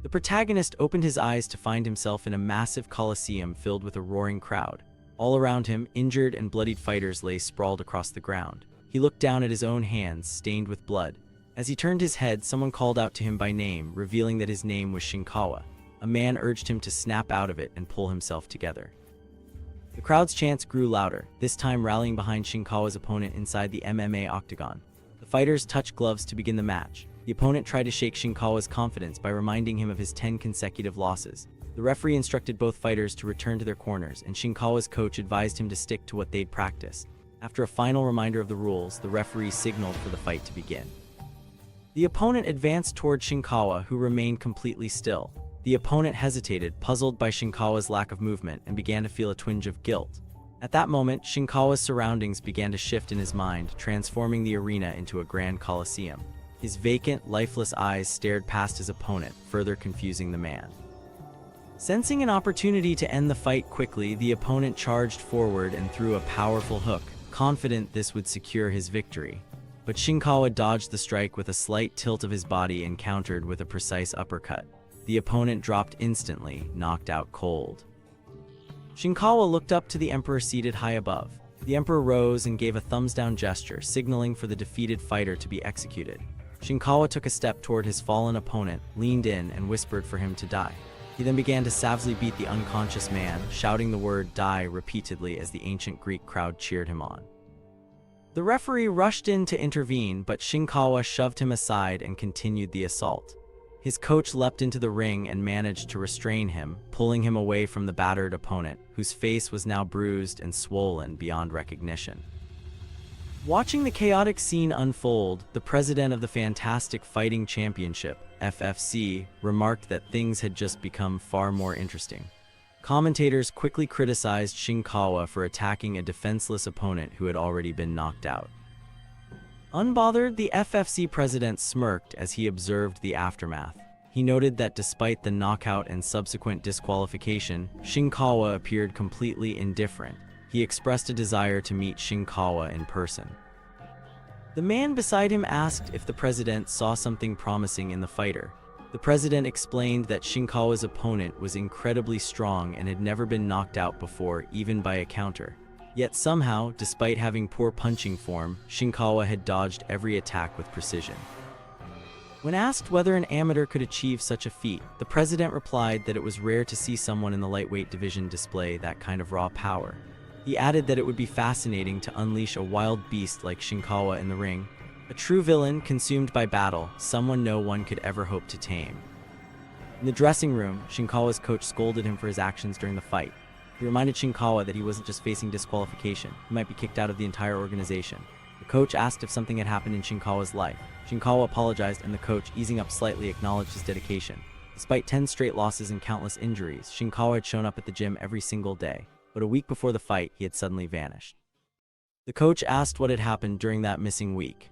The protagonist opened his eyes to find himself in a massive coliseum filled with a roaring crowd. All around him, injured and bloodied fighters lay sprawled across the ground. He looked down at his own hands, stained with blood. As he turned his head, someone called out to him by name, revealing that his name was Shinkawa. A man urged him to snap out of it and pull himself together. The crowd's chants grew louder, this time rallying behind Shinkawa's opponent inside the MMA octagon. The fighters touched gloves to begin the match. The opponent tried to shake Shinkawa's confidence by reminding him of his 10 consecutive losses. The referee instructed both fighters to return to their corners, and Shinkawa's coach advised him to stick to what they'd practiced. After a final reminder of the rules, the referee signaled for the fight to begin. The opponent advanced toward Shinkawa, who remained completely still. The opponent hesitated, puzzled by Shinkawa's lack of movement, and began to feel a twinge of guilt. At that moment, Shinkawa's surroundings began to shift in his mind, transforming the arena into a grand coliseum. His vacant, lifeless eyes stared past his opponent, further confusing the man. Sensing an opportunity to end the fight quickly, the opponent charged forward and threw a powerful hook, confident this would secure his victory. But Shinkawa dodged the strike with a slight tilt of his body and countered with a precise uppercut. The opponent dropped instantly, knocked out cold. Shinkawa looked up to the emperor seated high above. The emperor rose and gave a thumbs-down gesture, signaling for the defeated fighter to be executed. Shinkawa took a step toward his fallen opponent, leaned in, and whispered for him to die. He then began to savagely beat the unconscious man, shouting the word "die" repeatedly as the ancient Greek crowd cheered him on. The referee rushed in to intervene, but Shinkawa shoved him aside and continued the assault. His coach leapt into the ring and managed to restrain him, pulling him away from the battered opponent, whose face was now bruised and swollen beyond recognition. Watching the chaotic scene unfold, the president of the Fantastic Fighting Championship, FFC, remarked that things had just become far more interesting. Commentators quickly criticized Shinkawa for attacking a defenseless opponent who had already been knocked out. Unbothered, the FFC president smirked as he observed the aftermath. He noted that despite the knockout and subsequent disqualification, Shinkawa appeared completely indifferent. He expressed a desire to meet Shinkawa in person. The man beside him asked if the president saw something promising in the fighter. The president explained that Shinkawa's opponent was incredibly strong and had never been knocked out before, even by a counter. Yet somehow, despite having poor punching form, Shinkawa had dodged every attack with precision. When asked whether an amateur could achieve such a feat, the president replied that it was rare to see someone in the lightweight division display that kind of raw power. He added that it would be fascinating to unleash a wild beast like Shinkawa in the ring, a true villain consumed by battle, someone no one could ever hope to tame. In the dressing room, Shinkawa's coach scolded him for his actions during the fight. He reminded Shinkawa that he wasn't just facing disqualification, he might be kicked out of the entire organization. The coach asked if something had happened in Shinkawa's life. Shinkawa apologized, and the coach, easing up slightly, acknowledged his dedication. Despite 10 straight losses and countless injuries, Shinkawa had shown up at the gym every single day, but a week before the fight, he had suddenly vanished. The coach asked what had happened during that missing week.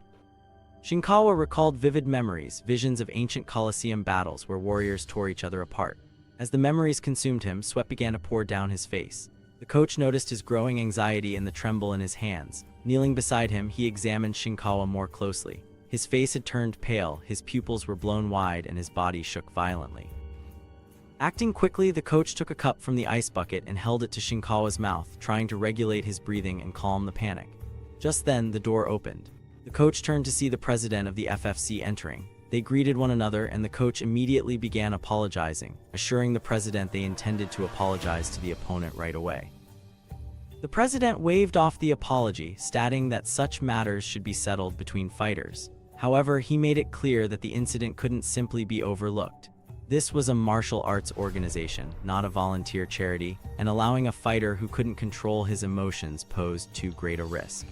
Shinkawa recalled vivid memories, visions of ancient Colosseum battles where warriors tore each other apart. As the memories consumed him, sweat began to pour down his face. The coach noticed his growing anxiety and the tremble in his hands. Kneeling beside him, he examined Shinkawa more closely. His face had turned pale, his pupils were blown wide, and his body shook violently. Acting quickly, the coach took a cup from the ice bucket and held it to Shinkawa's mouth, trying to regulate his breathing and calm the panic. Just then, the door opened. The coach turned to see the president of the FFC entering. They greeted one another, and the coach immediately began apologizing, assuring the president they intended to apologize to the opponent right away. The president waved off the apology, stating that such matters should be settled between fighters. However, he made it clear that the incident couldn't simply be overlooked. This was a martial arts organization, not a volunteer charity, and allowing a fighter who couldn't control his emotions posed too great a risk.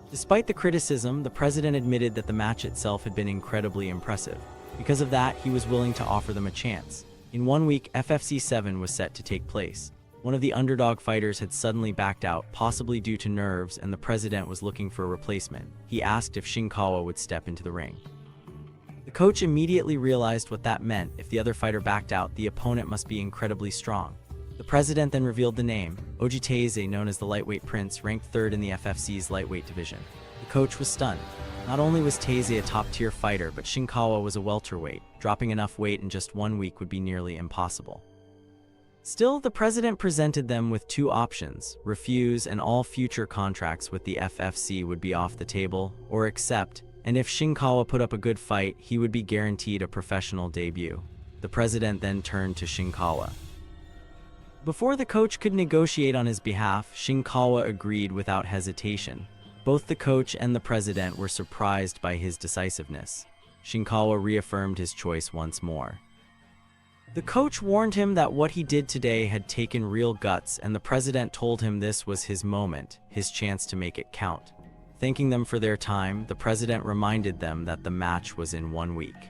Despite the criticism, the president admitted that the match itself had been incredibly impressive. Because of that, he was willing to offer them a chance. In 1 week, FFC 7 was set to take place. One of the underdog fighters had suddenly backed out, possibly due to nerves, and the president was looking for a replacement. He asked if Shinkawa would step into the ring. The coach immediately realized what that meant. If the other fighter backed out, the opponent must be incredibly strong. The president then revealed the name. Ojiteze, known as the lightweight prince, ranked third in the FFC's lightweight division. The coach was stunned. Not only was Taizai a top-tier fighter, but Shinkawa was a welterweight. Dropping enough weight in just 1 week would be nearly impossible. Still, the president presented them with 2 options: refuse and all future contracts with the FFC would be off the table, or accept, and if Shinkawa put up a good fight, he would be guaranteed a professional debut. The president then turned to Shinkawa. Before the coach could negotiate on his behalf, Shinkawa agreed without hesitation. Both the coach and the president were surprised by his decisiveness. Shinkawa reaffirmed his choice once more. The coach warned him that what he did today had taken real guts, and the president told him this was his moment, his chance to make it count. Thanking them for their time, the president reminded them that the match was in 1 week.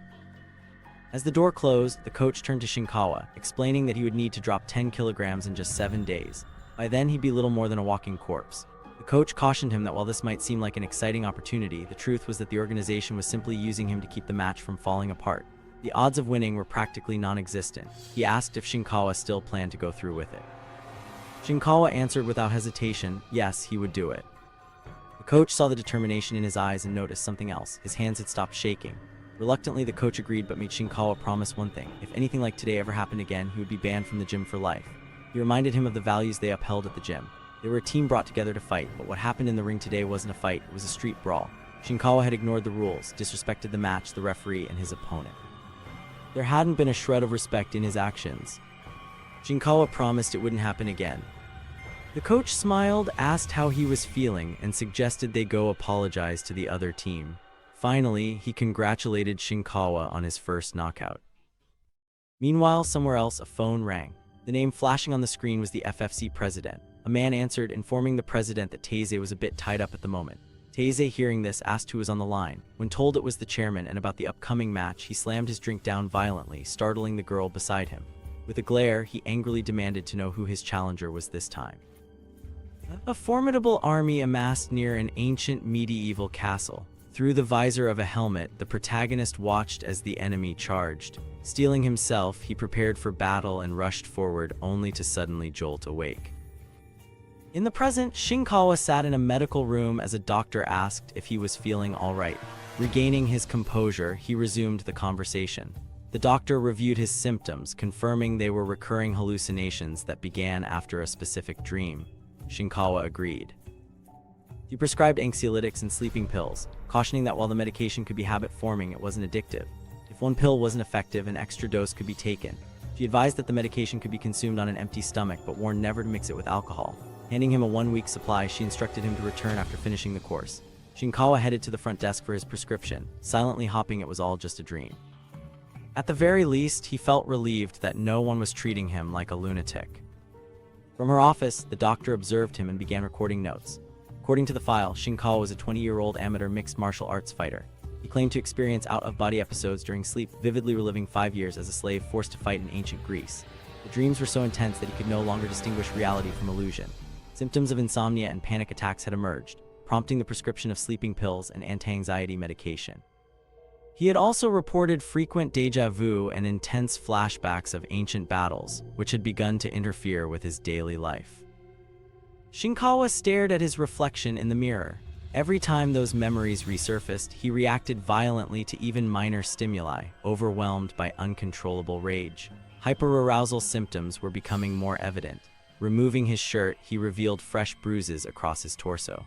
As the door closed, the coach turned to Shinkawa, explaining that he would need to drop 10 kilograms in just 7 days. By then, he'd be little more than a walking corpse. The coach cautioned him that while this might seem like an exciting opportunity, the truth was that the organization was simply using him to keep the match from falling apart. The odds of winning were practically non-existent. He asked if Shinkawa still planned to go through with it. Shinkawa answered without hesitation, yes, he would do it. The coach saw the determination in his eyes and noticed something else. His hands had stopped shaking. Reluctantly, the coach agreed but made Shinkawa promise one thing: if anything like today ever happened again, he would be banned from the gym for life. He reminded him of the values they upheld at the gym. They were a team brought together to fight, but what happened in the ring today wasn't a fight, it was a street brawl. Shinkawa had ignored the rules, disrespected the match, the referee, and his opponent. There hadn't been a shred of respect in his actions. Shinkawa promised it wouldn't happen again. The coach smiled, asked how he was feeling, and suggested they go apologize to the other team. Finally, he congratulated Shinkawa on his first knockout. Meanwhile, somewhere else, a phone rang. The name flashing on the screen was the FFC president. A man answered, informing the president that Taizai was a bit tied up at the moment. Taizai, hearing this, asked who was on the line. When told it was the chairman and about the upcoming match, he slammed his drink down violently, startling the girl beside him. With a glare, he angrily demanded to know who his challenger was this time. A formidable army amassed near an ancient medieval castle. Through the visor of a helmet, the protagonist watched as the enemy charged. Steeling himself, he prepared for battle and rushed forward, only to suddenly jolt awake. In the present, Shinkawa sat in a medical room as a doctor asked if he was feeling all right. Regaining his composure, he resumed the conversation. The doctor reviewed his symptoms, confirming they were recurring hallucinations that began after a specific dream. Shinkawa agreed. He prescribed anxiolytics and sleeping pills, cautioning that while the medication could be habit-forming, it wasn't addictive. If one pill wasn't effective, an extra dose could be taken. She advised that the medication could be consumed on an empty stomach, but warned never to mix it with alcohol. Handing him a 1-week supply, she instructed him to return after finishing the course. Shinkawa headed to the front desk for his prescription, silently hoping it was all just a dream. At the very least, he felt relieved that no one was treating him like a lunatic. From her office, the doctor observed him and began recording notes. According to the file, Shinkawa was a 20-year-old amateur mixed martial arts fighter. He claimed to experience out-of-body episodes during sleep, vividly reliving 5 years as a slave forced to fight in ancient Greece. The dreams were so intense that he could no longer distinguish reality from illusion. Symptoms of insomnia and panic attacks had emerged, prompting the prescription of sleeping pills and anti-anxiety medication. He had also reported frequent déjà vu and intense flashbacks of ancient battles, which had begun to interfere with his daily life. Shinkawa stared at his reflection in the mirror. Every time those memories resurfaced, he reacted violently to even minor stimuli, overwhelmed by uncontrollable rage. Hyperarousal symptoms were becoming more evident. Removing his shirt, he revealed fresh bruises across his torso.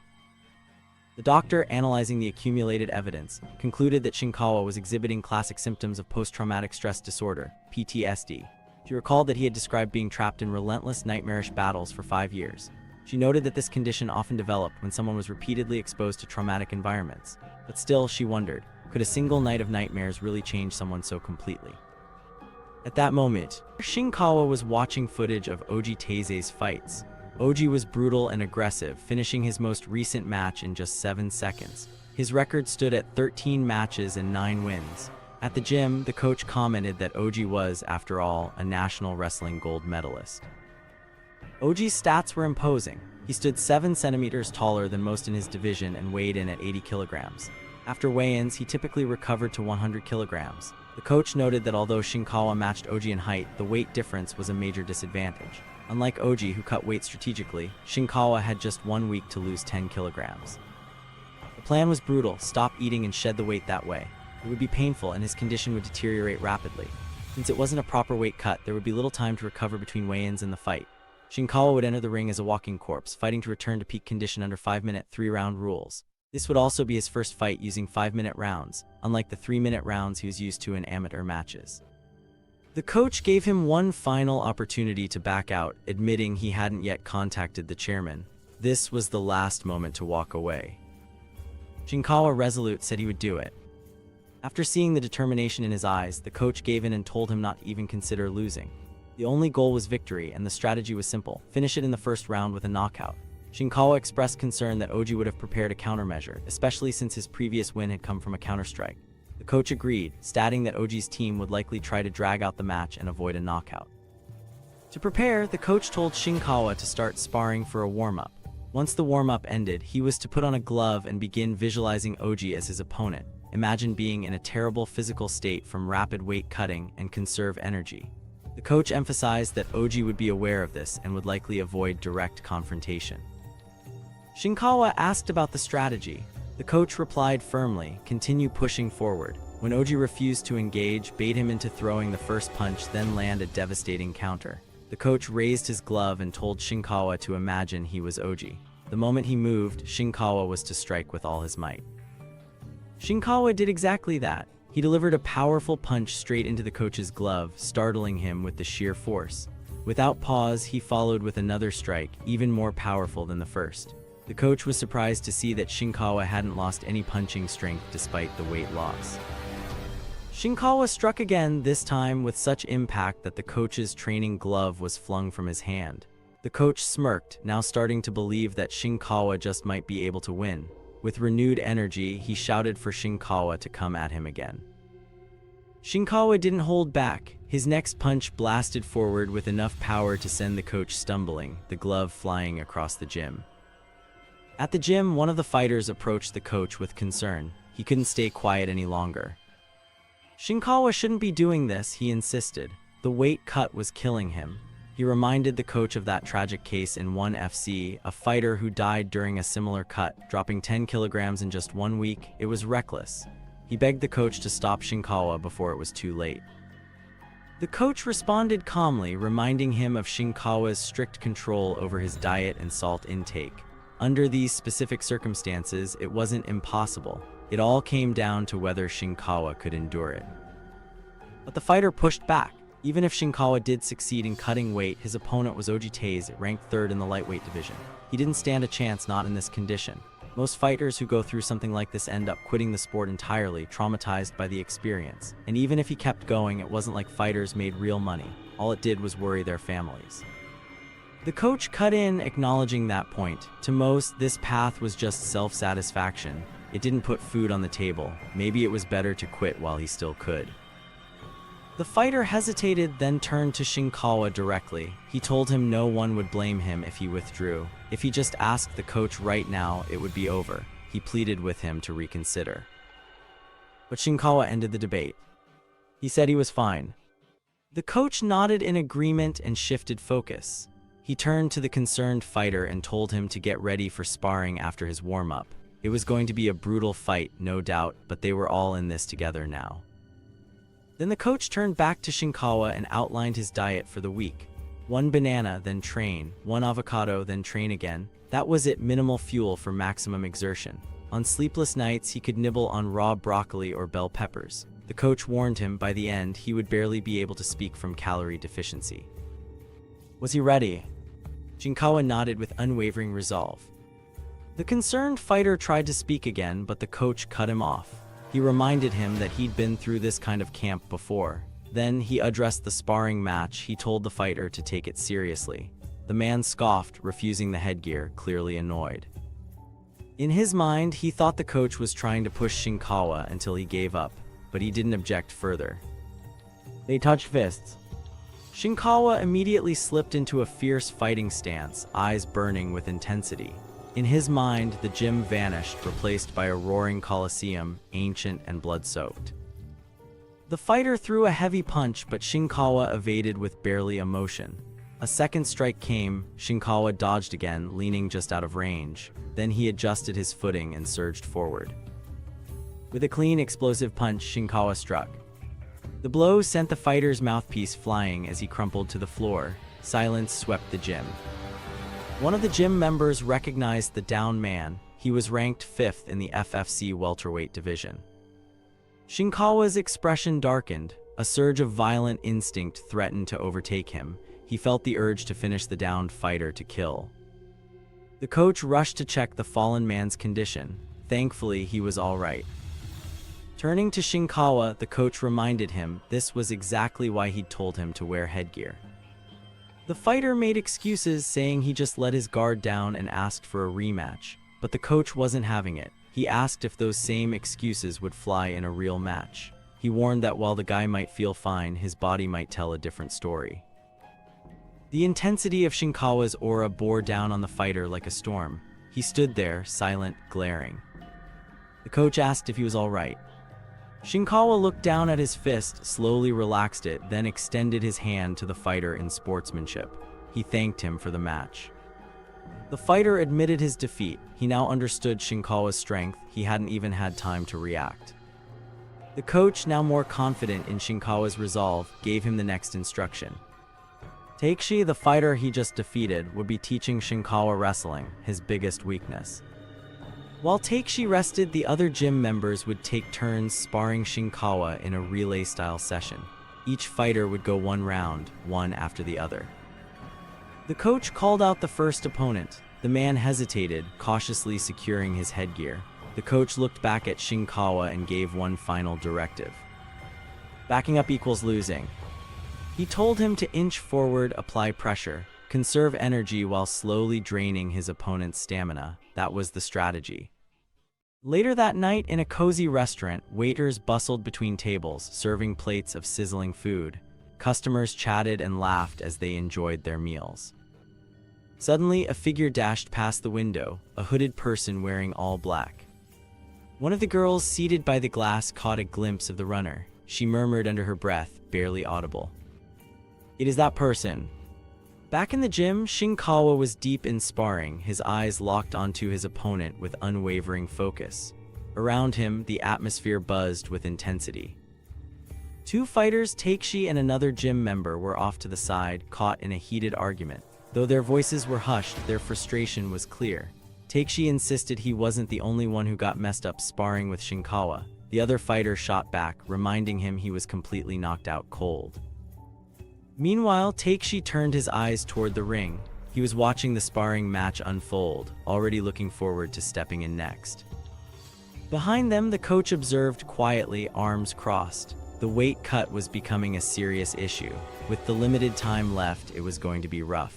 The doctor, analyzing the accumulated evidence, concluded that Shinkawa was exhibiting classic symptoms of post-traumatic stress disorder, PTSD. She recalled that he had described being trapped in relentless, nightmarish battles for 5 years. She noted that this condition often developed when someone was repeatedly exposed to traumatic environments. But still, she wondered, could a single night of nightmares really change someone so completely? At that moment, Shinkawa was watching footage of Oji Taizai's fights. Oji was brutal and aggressive, finishing his most recent match in just 7 seconds. His record stood at 13 matches and 9 wins. At the gym, the coach commented that Oji was, after all, a national wrestling gold medalist. Oji's stats were imposing. He stood 7 centimeters taller than most in his division and weighed in at 80 kilograms. After weigh-ins, he typically recovered to 100 kilograms. The coach noted that although Shinkawa matched Oji in height, the weight difference was a major disadvantage. Unlike Oji, who cut weight strategically, Shinkawa had just 1 week to lose 10 kilograms. The Plan was brutal: stop eating and shed the weight that way. It would be painful and his condition would deteriorate rapidly. Since it wasn't a proper weight cut, there would be little time to recover between weigh-ins and the fight. Shinkawa would enter the ring as a walking corpse, fighting to return to peak condition under 5-minute 3-round rules. This would also be his first fight using 5-minute rounds, unlike the 3-minute rounds he was used to in amateur matches. The coach gave him one final opportunity to back out, admitting he hadn't yet contacted the chairman. This was the last moment to walk away. Shinkawa, resolute, said he would do it. After seeing the determination in his eyes, the coach gave in and told him not to even consider losing. The only goal was victory, and the strategy was simple: finish it in the first round with a knockout. Shinkawa expressed concern that Oji would have prepared a countermeasure, especially since his previous win had come from a counterstrike. The coach agreed, stating that Oji's team would likely try to drag out the match and avoid a knockout. To prepare, the coach told Shinkawa to start sparring for a warm-up. Once the warm-up ended, he was to put on a glove and begin visualizing Oji as his opponent. Imagine being in a terrible physical state from rapid weight cutting and conserve energy. The coach emphasized that Oji would be aware of this and would likely avoid direct confrontation. Shinkawa asked about the strategy. The coach replied firmly, continue pushing forward. When Oji refused to engage, bait him into throwing the first punch, then land a devastating counter. The coach raised his glove and told Shinkawa to imagine he was Oji. The moment he moved, Shinkawa was to strike with all his might. Shinkawa did exactly that. He delivered a powerful punch straight into the coach's glove, startling him with the sheer force. Without pause, he followed with another strike, even more powerful than the first. The coach was surprised to see that Shinkawa hadn't lost any punching strength despite the weight loss. Shinkawa struck again, this time with such impact that the coach's training glove was flung from his hand. The coach smirked, now starting to believe that Shinkawa just might be able to win. With renewed energy, he shouted for Shinkawa to come at him again. Shinkawa didn't hold back. His next punch blasted forward with enough power to send the coach stumbling, the glove flying across the gym. At the gym, one of the fighters approached the coach with concern. He couldn't stay quiet any longer. Shinkawa shouldn't be doing this, he insisted. The weight cut was killing him. He reminded the coach of that tragic case in 1FC, a fighter who died during a similar cut, dropping 10 kilograms in just 1 week. It was reckless. He begged the coach to stop Shinkawa before it was too late. The coach responded calmly, reminding him of Shinkawa's strict control over his diet and salt intake. Under these specific circumstances, it wasn't impossible. It all came down to whether Shinkawa could endure it. But the fighter pushed back. Even if Shinkawa did succeed in cutting weight, his opponent was Oji Taze, ranked 3rd in the lightweight division. He didn't stand a chance, not in this condition. Most fighters who go through something like this end up quitting the sport entirely, traumatized by the experience. And even if he kept going, it wasn't like fighters made real money. All it did was worry their families. The coach cut in, acknowledging that point. To most, this path was just self-satisfaction. It didn't put food on the table. Maybe it was better to quit while he still could. The fighter hesitated, then turned to Shinkawa directly. He told him no one would blame him if he withdrew. If he just asked the coach right now, it would be over. He pleaded with him to reconsider. But Shinkawa ended the debate. He said he was fine. The coach nodded in agreement and shifted focus. He turned to the concerned fighter and told him to get ready for sparring after his warm-up. It was going to be a brutal fight, no doubt, but they were all in this together now. Then the coach turned back to Shinkawa and outlined his diet for the week. 1 banana, then train. 1 avocado, then train again. That was it, minimal fuel for maximum exertion. On sleepless nights, he could nibble on raw broccoli or bell peppers. The coach warned him by the end he would barely be able to speak from calorie deficiency. Was he ready? Shinkawa nodded with unwavering resolve. The concerned fighter tried to speak again, but the coach cut him off. He reminded him that he'd been through this kind of camp before. Then he addressed the sparring match. He told the fighter to take it seriously. The man scoffed, refusing the headgear, clearly annoyed. In his mind, he thought the coach was trying to push Shinkawa until he gave up, but he didn't object further. They touched fists. Shinkawa immediately slipped into a fierce fighting stance, eyes burning with intensity. In his mind, the gym vanished, replaced by a roaring coliseum, ancient and blood-soaked. The fighter threw a heavy punch, but Shinkawa evaded with barely a motion. A second strike came. Shinkawa dodged again, leaning just out of range. Then he adjusted his footing and surged forward. With a clean, explosive punch, Shinkawa struck. The blow sent the fighter's mouthpiece flying as he crumpled to the floor. Silence swept the gym. One of the gym members recognized the downed man. He was ranked 5th in the FFC welterweight division. Shinkawa's expression darkened. A surge of violent instinct threatened to overtake him. He felt the urge to finish the downed fighter to kill. The coach rushed to check the fallen man's condition. Thankfully, he was all right. Turning to Shinkawa, the coach reminded him this was exactly why he'd told him to wear headgear. The fighter made excuses, saying he just let his guard down and asked for a rematch, but the coach wasn't having it. He asked if those same excuses would fly in a real match. He warned that while the guy might feel fine, his body might tell a different story. The intensity of Shinkawa's aura bore down on the fighter like a storm. He stood there, silent, glaring. The coach asked if he was all right. Shinkawa looked down at his fist, slowly relaxed it, then extended his hand to the fighter in sportsmanship. He thanked him for the match. The fighter admitted his defeat. He now understood Shinkawa's strength. He hadn't even had time to react. The coach, now more confident in Shinkawa's resolve, gave him the next instruction. Takeshi, the fighter he just defeated, would be teaching Shinkawa wrestling, his biggest weakness. While Takeshi rested, the other gym members would take turns sparring Shinkawa in a relay-style session. Each fighter would go one round, one after the other. The coach called out the first opponent. The man hesitated, cautiously securing his headgear. The coach looked back at Shinkawa and gave one final directive. Backing up equals losing. He told him to inch forward, apply pressure, conserve energy while slowly draining his opponent's stamina. That was the strategy. Later that night, in a cozy restaurant, waiters bustled between tables, serving plates of sizzling food. Customers chatted and laughed as they enjoyed their meals. Suddenly, a figure dashed past the window, a hooded person wearing all black. One of the girls seated by the glass caught a glimpse of the runner. She murmured under her breath, barely audible, "It is that person." Back in the gym, Shinkawa was deep in sparring, his eyes locked onto his opponent with unwavering focus. Around him, the atmosphere buzzed with intensity. Two fighters, Takeshi and another gym member, were off to the side, caught in a heated argument. Though their voices were hushed, their frustration was clear. Takeshi insisted he wasn't the only one who got messed up sparring with Shinkawa. The other fighter shot back, reminding him he was completely knocked out cold. Meanwhile, Takeshi turned his eyes toward the ring. He was watching the sparring match unfold, already looking forward to stepping in next. Behind them, the coach observed quietly, arms crossed. The weight cut was becoming a serious issue. With the limited time left, it was going to be rough.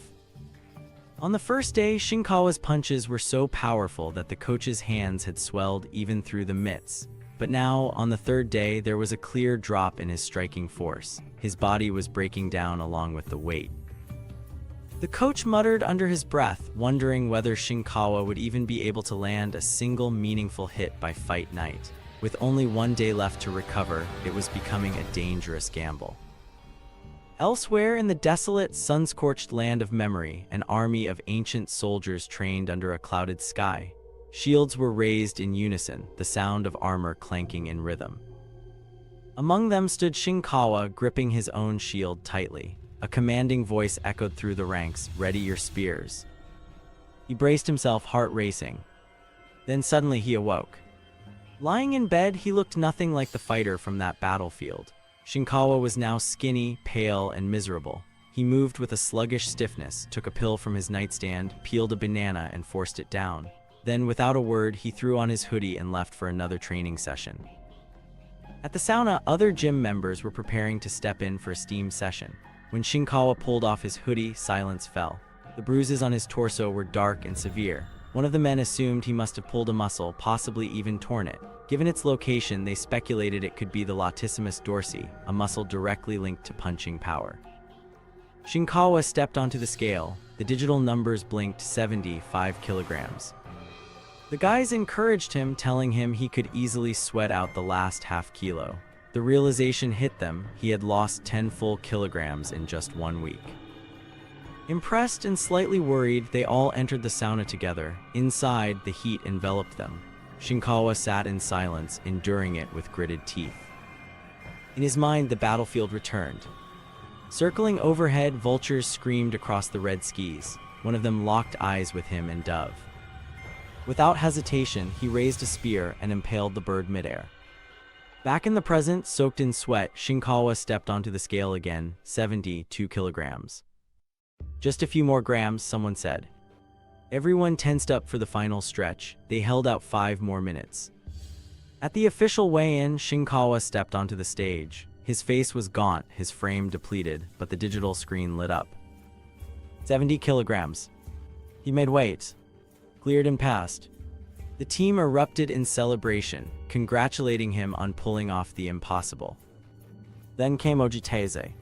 On the first day, Shinkawa's punches were so powerful that the coach's hands had swelled even through the mitts. But now, on the third day, there was a clear drop in his striking force. His body was breaking down along with the weight. The coach muttered under his breath, wondering whether Shinkawa would even be able to land a single meaningful hit by fight night. With only one day left to recover, it was becoming a dangerous gamble. Elsewhere in the desolate, sun-scorched land of memory, an army of ancient soldiers trained under a clouded sky. Shields were raised in unison, the sound of armor clanking in rhythm. Among them stood Shinkawa, gripping his own shield tightly. A commanding voice echoed through the ranks, "Ready your spears." He braced himself, heart racing. Then suddenly he awoke. Lying in bed, he looked nothing like the fighter from that battlefield. Shinkawa was now skinny, pale, and miserable. He moved with a sluggish stiffness, took a pill from his nightstand, peeled a banana, and forced it down. Then, without a word, he threw on his hoodie and left for another training session. At the sauna, other gym members were preparing to step in for a steam session. When Shinkawa pulled off his hoodie, silence fell. The bruises on his torso were dark and severe. One of the men assumed he must have pulled a muscle, possibly even torn it. Given its location, they speculated it could be the latissimus dorsi, a muscle directly linked to punching power. Shinkawa stepped onto the scale. The digital numbers blinked: 75 kilograms. The guys encouraged him, telling him he could easily sweat out the last half kilo. The realization hit them: he had lost 10 full kilograms in just 1 week. Impressed and slightly worried, they all entered the sauna together. Inside, the heat enveloped them. Shinkawa sat in silence, enduring it with gritted teeth. In his mind, the battlefield returned. Circling overhead, vultures screamed across the red skis. One of them locked eyes with him and Dove. Without hesitation, he raised a spear and impaled the bird midair. Back in the present, soaked in sweat, Shinkawa stepped onto the scale again, 72 kilograms. Just a few more grams, someone said. Everyone tensed up for the final stretch. They held out 5 more minutes. At the official weigh-in, Shinkawa stepped onto the stage. His face was gaunt, his frame depleted, but the digital screen lit up. 70 kilograms. He made weight. Cleared and passed. The team erupted in celebration, congratulating him on pulling off the impossible. Then came Ojiteze.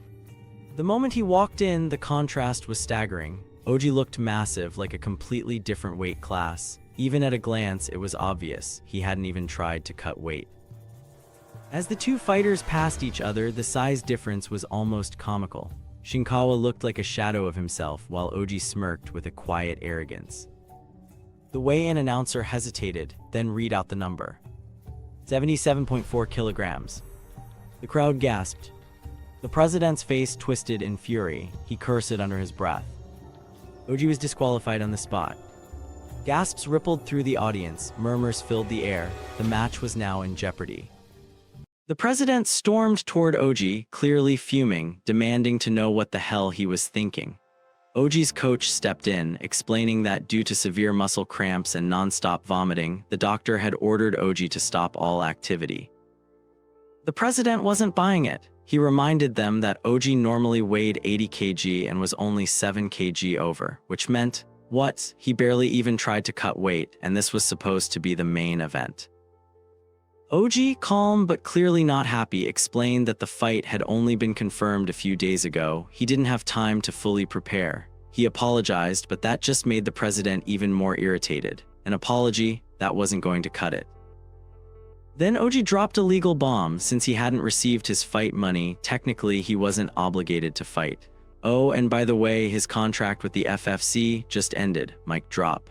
The moment he walked in, the contrast was staggering. Oji looked massive, like a completely different weight class. Even at a glance, it was obvious he hadn't even tried to cut weight. As the two fighters passed each other, the size difference was almost comical. Shinkawa looked like a shadow of himself, while Oji smirked with a quiet arrogance. The weigh-in announcer hesitated, then read out the number. 77.4 kilograms. The crowd gasped. The president's face twisted in fury. He cursed under his breath. Oji was disqualified on the spot. Gasps rippled through the audience. Murmurs filled the air. The match was now in jeopardy. The president stormed toward Oji, clearly fuming, demanding to know what the hell he was thinking. Oji's coach stepped in, explaining that due to severe muscle cramps and non-stop vomiting, the doctor had ordered Oji to stop all activity. The president wasn't buying it. He reminded them that Oji normally weighed 80 kg and was only 7 kg over, which meant, what? He barely even tried to cut weight, and this was supposed to be the main event. Oji, calm but clearly not happy, explained that the fight had only been confirmed a few days ago. He didn't have time to fully prepare. He apologized, but that just made the president even more irritated. An apology, that wasn't going to cut it. Then Oji dropped a legal bomb. Since he hadn't received his fight money, technically he wasn't obligated to fight. Oh, and by the way, his contract with the FFC just ended. Mic drop.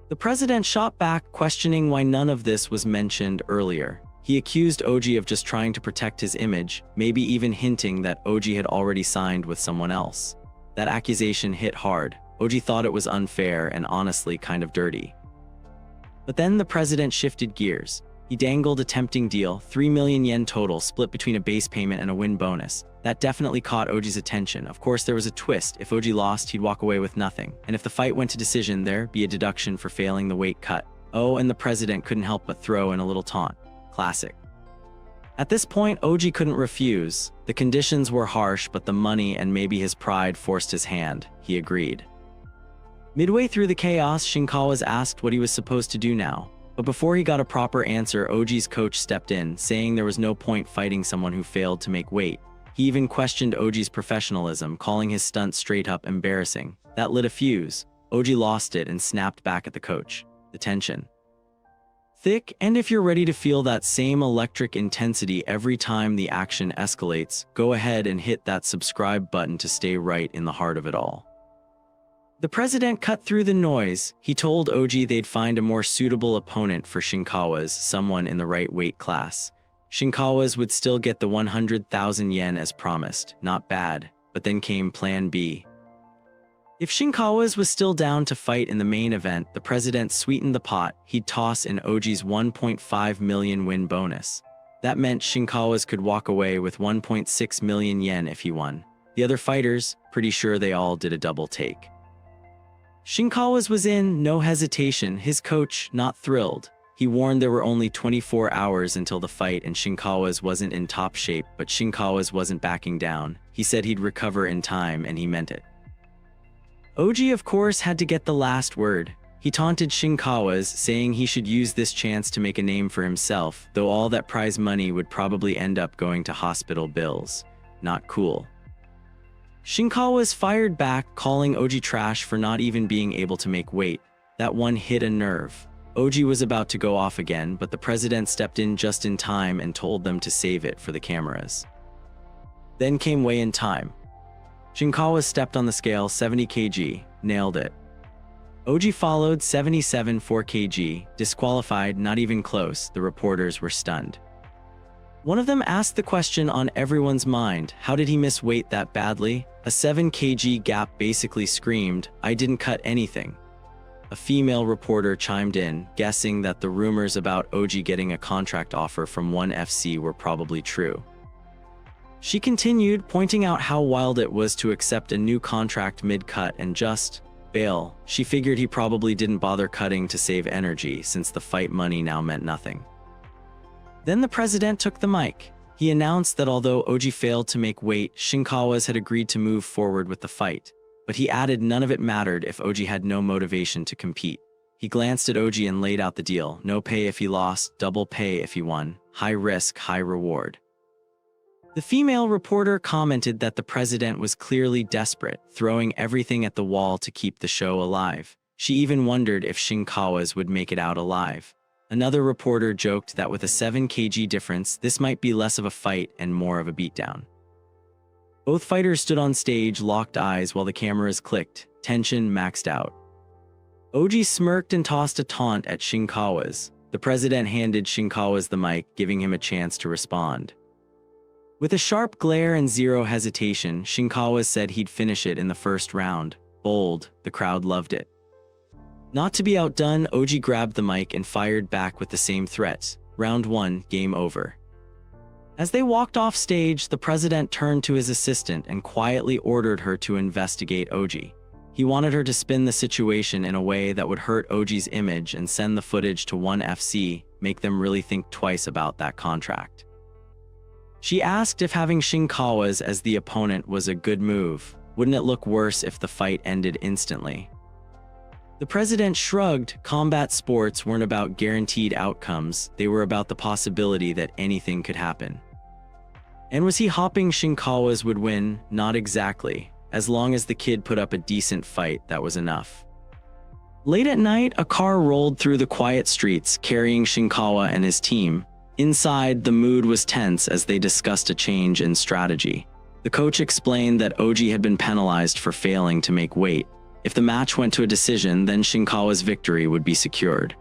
The president shot back, questioning why none of this was mentioned earlier. He accused Oji of just trying to protect his image, maybe even hinting that Oji had already signed with someone else. That accusation hit hard. Oji thought it was unfair and honestly kind of dirty. But then the president shifted gears. He dangled a tempting deal, 3 million yen total, split between a base payment and a win bonus. That definitely caught Oji's attention. Of course, there was a twist. If Oji lost, he'd walk away with nothing. And if the fight went to decision, there'd be a deduction for failing the weight cut. Oh, and the president couldn't help but throw in a little taunt. Classic. At this point, Oji couldn't refuse. The conditions were harsh, but the money and maybe his pride forced his hand. He agreed. Midway through the chaos, Shinkawa asked what he was supposed to do now. But before he got a proper answer, Oji's coach stepped in, saying there was no point fighting someone who failed to make weight. He even questioned Oji's professionalism, calling his stunt straight up embarrassing. That lit a fuse. Oji lost it and snapped back at the coach. The tension. Thick, and if you're ready to feel that same electric intensity every time the action escalates, go ahead and hit that subscribe button to stay right in the heart of it all. The president cut through the noise. He told Oji they'd find a more suitable opponent for Shinkawas, someone in the right weight class. Shinkawas would still get the 100,000 yen as promised. Not bad. But then came Plan B. If Shinkawas was still down to fight in the main event, the president sweetened the pot. He'd toss in Oji's 1.5 million win bonus. That meant Shinkawas could walk away with 1.6 million yen if he won. The other fighters, pretty sure they all did a double take. Shinkawas was in, no hesitation. His coach, not thrilled. He warned there were only 24 hours until the fight and Shinkawas wasn't in top shape, but Shinkawas wasn't backing down. He said he'd recover in time, and he meant it. Oji, of course, had to get the last word. He taunted Shinkawas, saying he should use this chance to make a name for himself, though all that prize money would probably end up going to hospital bills. Not cool. Shinkawas fired back, calling Oji trash for not even being able to make weight. That one hit a nerve. Oji was about to go off again, but the president stepped in just in time and told them to save it for the cameras. Then came weigh-in time. Shinkawa stepped on the scale 70 kg, nailed it. Oji followed 77 4 kg, disqualified, not even close. The reporters were stunned. One of them asked the question on everyone's mind, how did he miss weight that badly? A 7 kg gap basically screamed, I didn't cut anything. A female reporter chimed in, guessing that the rumors about Oji getting a contract offer from ONE FC were probably true. She continued, pointing out how wild it was to accept a new contract mid-cut and just bail. She figured he probably didn't bother cutting to save energy since the fight money now meant nothing. Then the president took the mic. He announced that although Oji failed to make weight, Shinkawas had agreed to move forward with the fight. But he added none of it mattered if Oji had no motivation to compete. He glanced at Oji and laid out the deal. No pay if he lost, double pay if he won. High risk, high reward. The female reporter commented that the president was clearly desperate, throwing everything at the wall to keep the show alive. She even wondered if Shinkawas would make it out alive. Another reporter joked that with a 7 kg difference, this might be less of a fight and more of a beatdown. Both fighters stood on stage, locked eyes while the cameras clicked, tension maxed out. Oji smirked and tossed a taunt at Shinkawas. The president handed Shinkawas the mic, giving him a chance to respond. With a sharp glare and zero hesitation, Shinkawa said he'd finish it in the first round. Bold, the crowd loved it. Not to be outdone, Oji grabbed the mic and fired back with the same threats. Round 1, game over. As they walked off stage, the president turned to his assistant and quietly ordered her to investigate Oji. He wanted her to spin the situation in a way that would hurt Oji's image and send the footage to ONE FC, make them really think twice about that contract. She asked if having Shinkawas as the opponent was a good move. Wouldn't it look worse if the fight ended instantly? The president shrugged. Combat sports weren't about guaranteed outcomes, they were about the possibility that anything could happen. And was he hoping Shinkawas would win? Not exactly. As long as the kid put up a decent fight, that was enough. Late at night, a car rolled through the quiet streets, carrying Shinkawa and his team. Inside, the mood was tense as they discussed a change in strategy. The coach explained that Oji had been penalized for failing to make weight. If the match went to a decision, then Shinkawa's victory would be secured.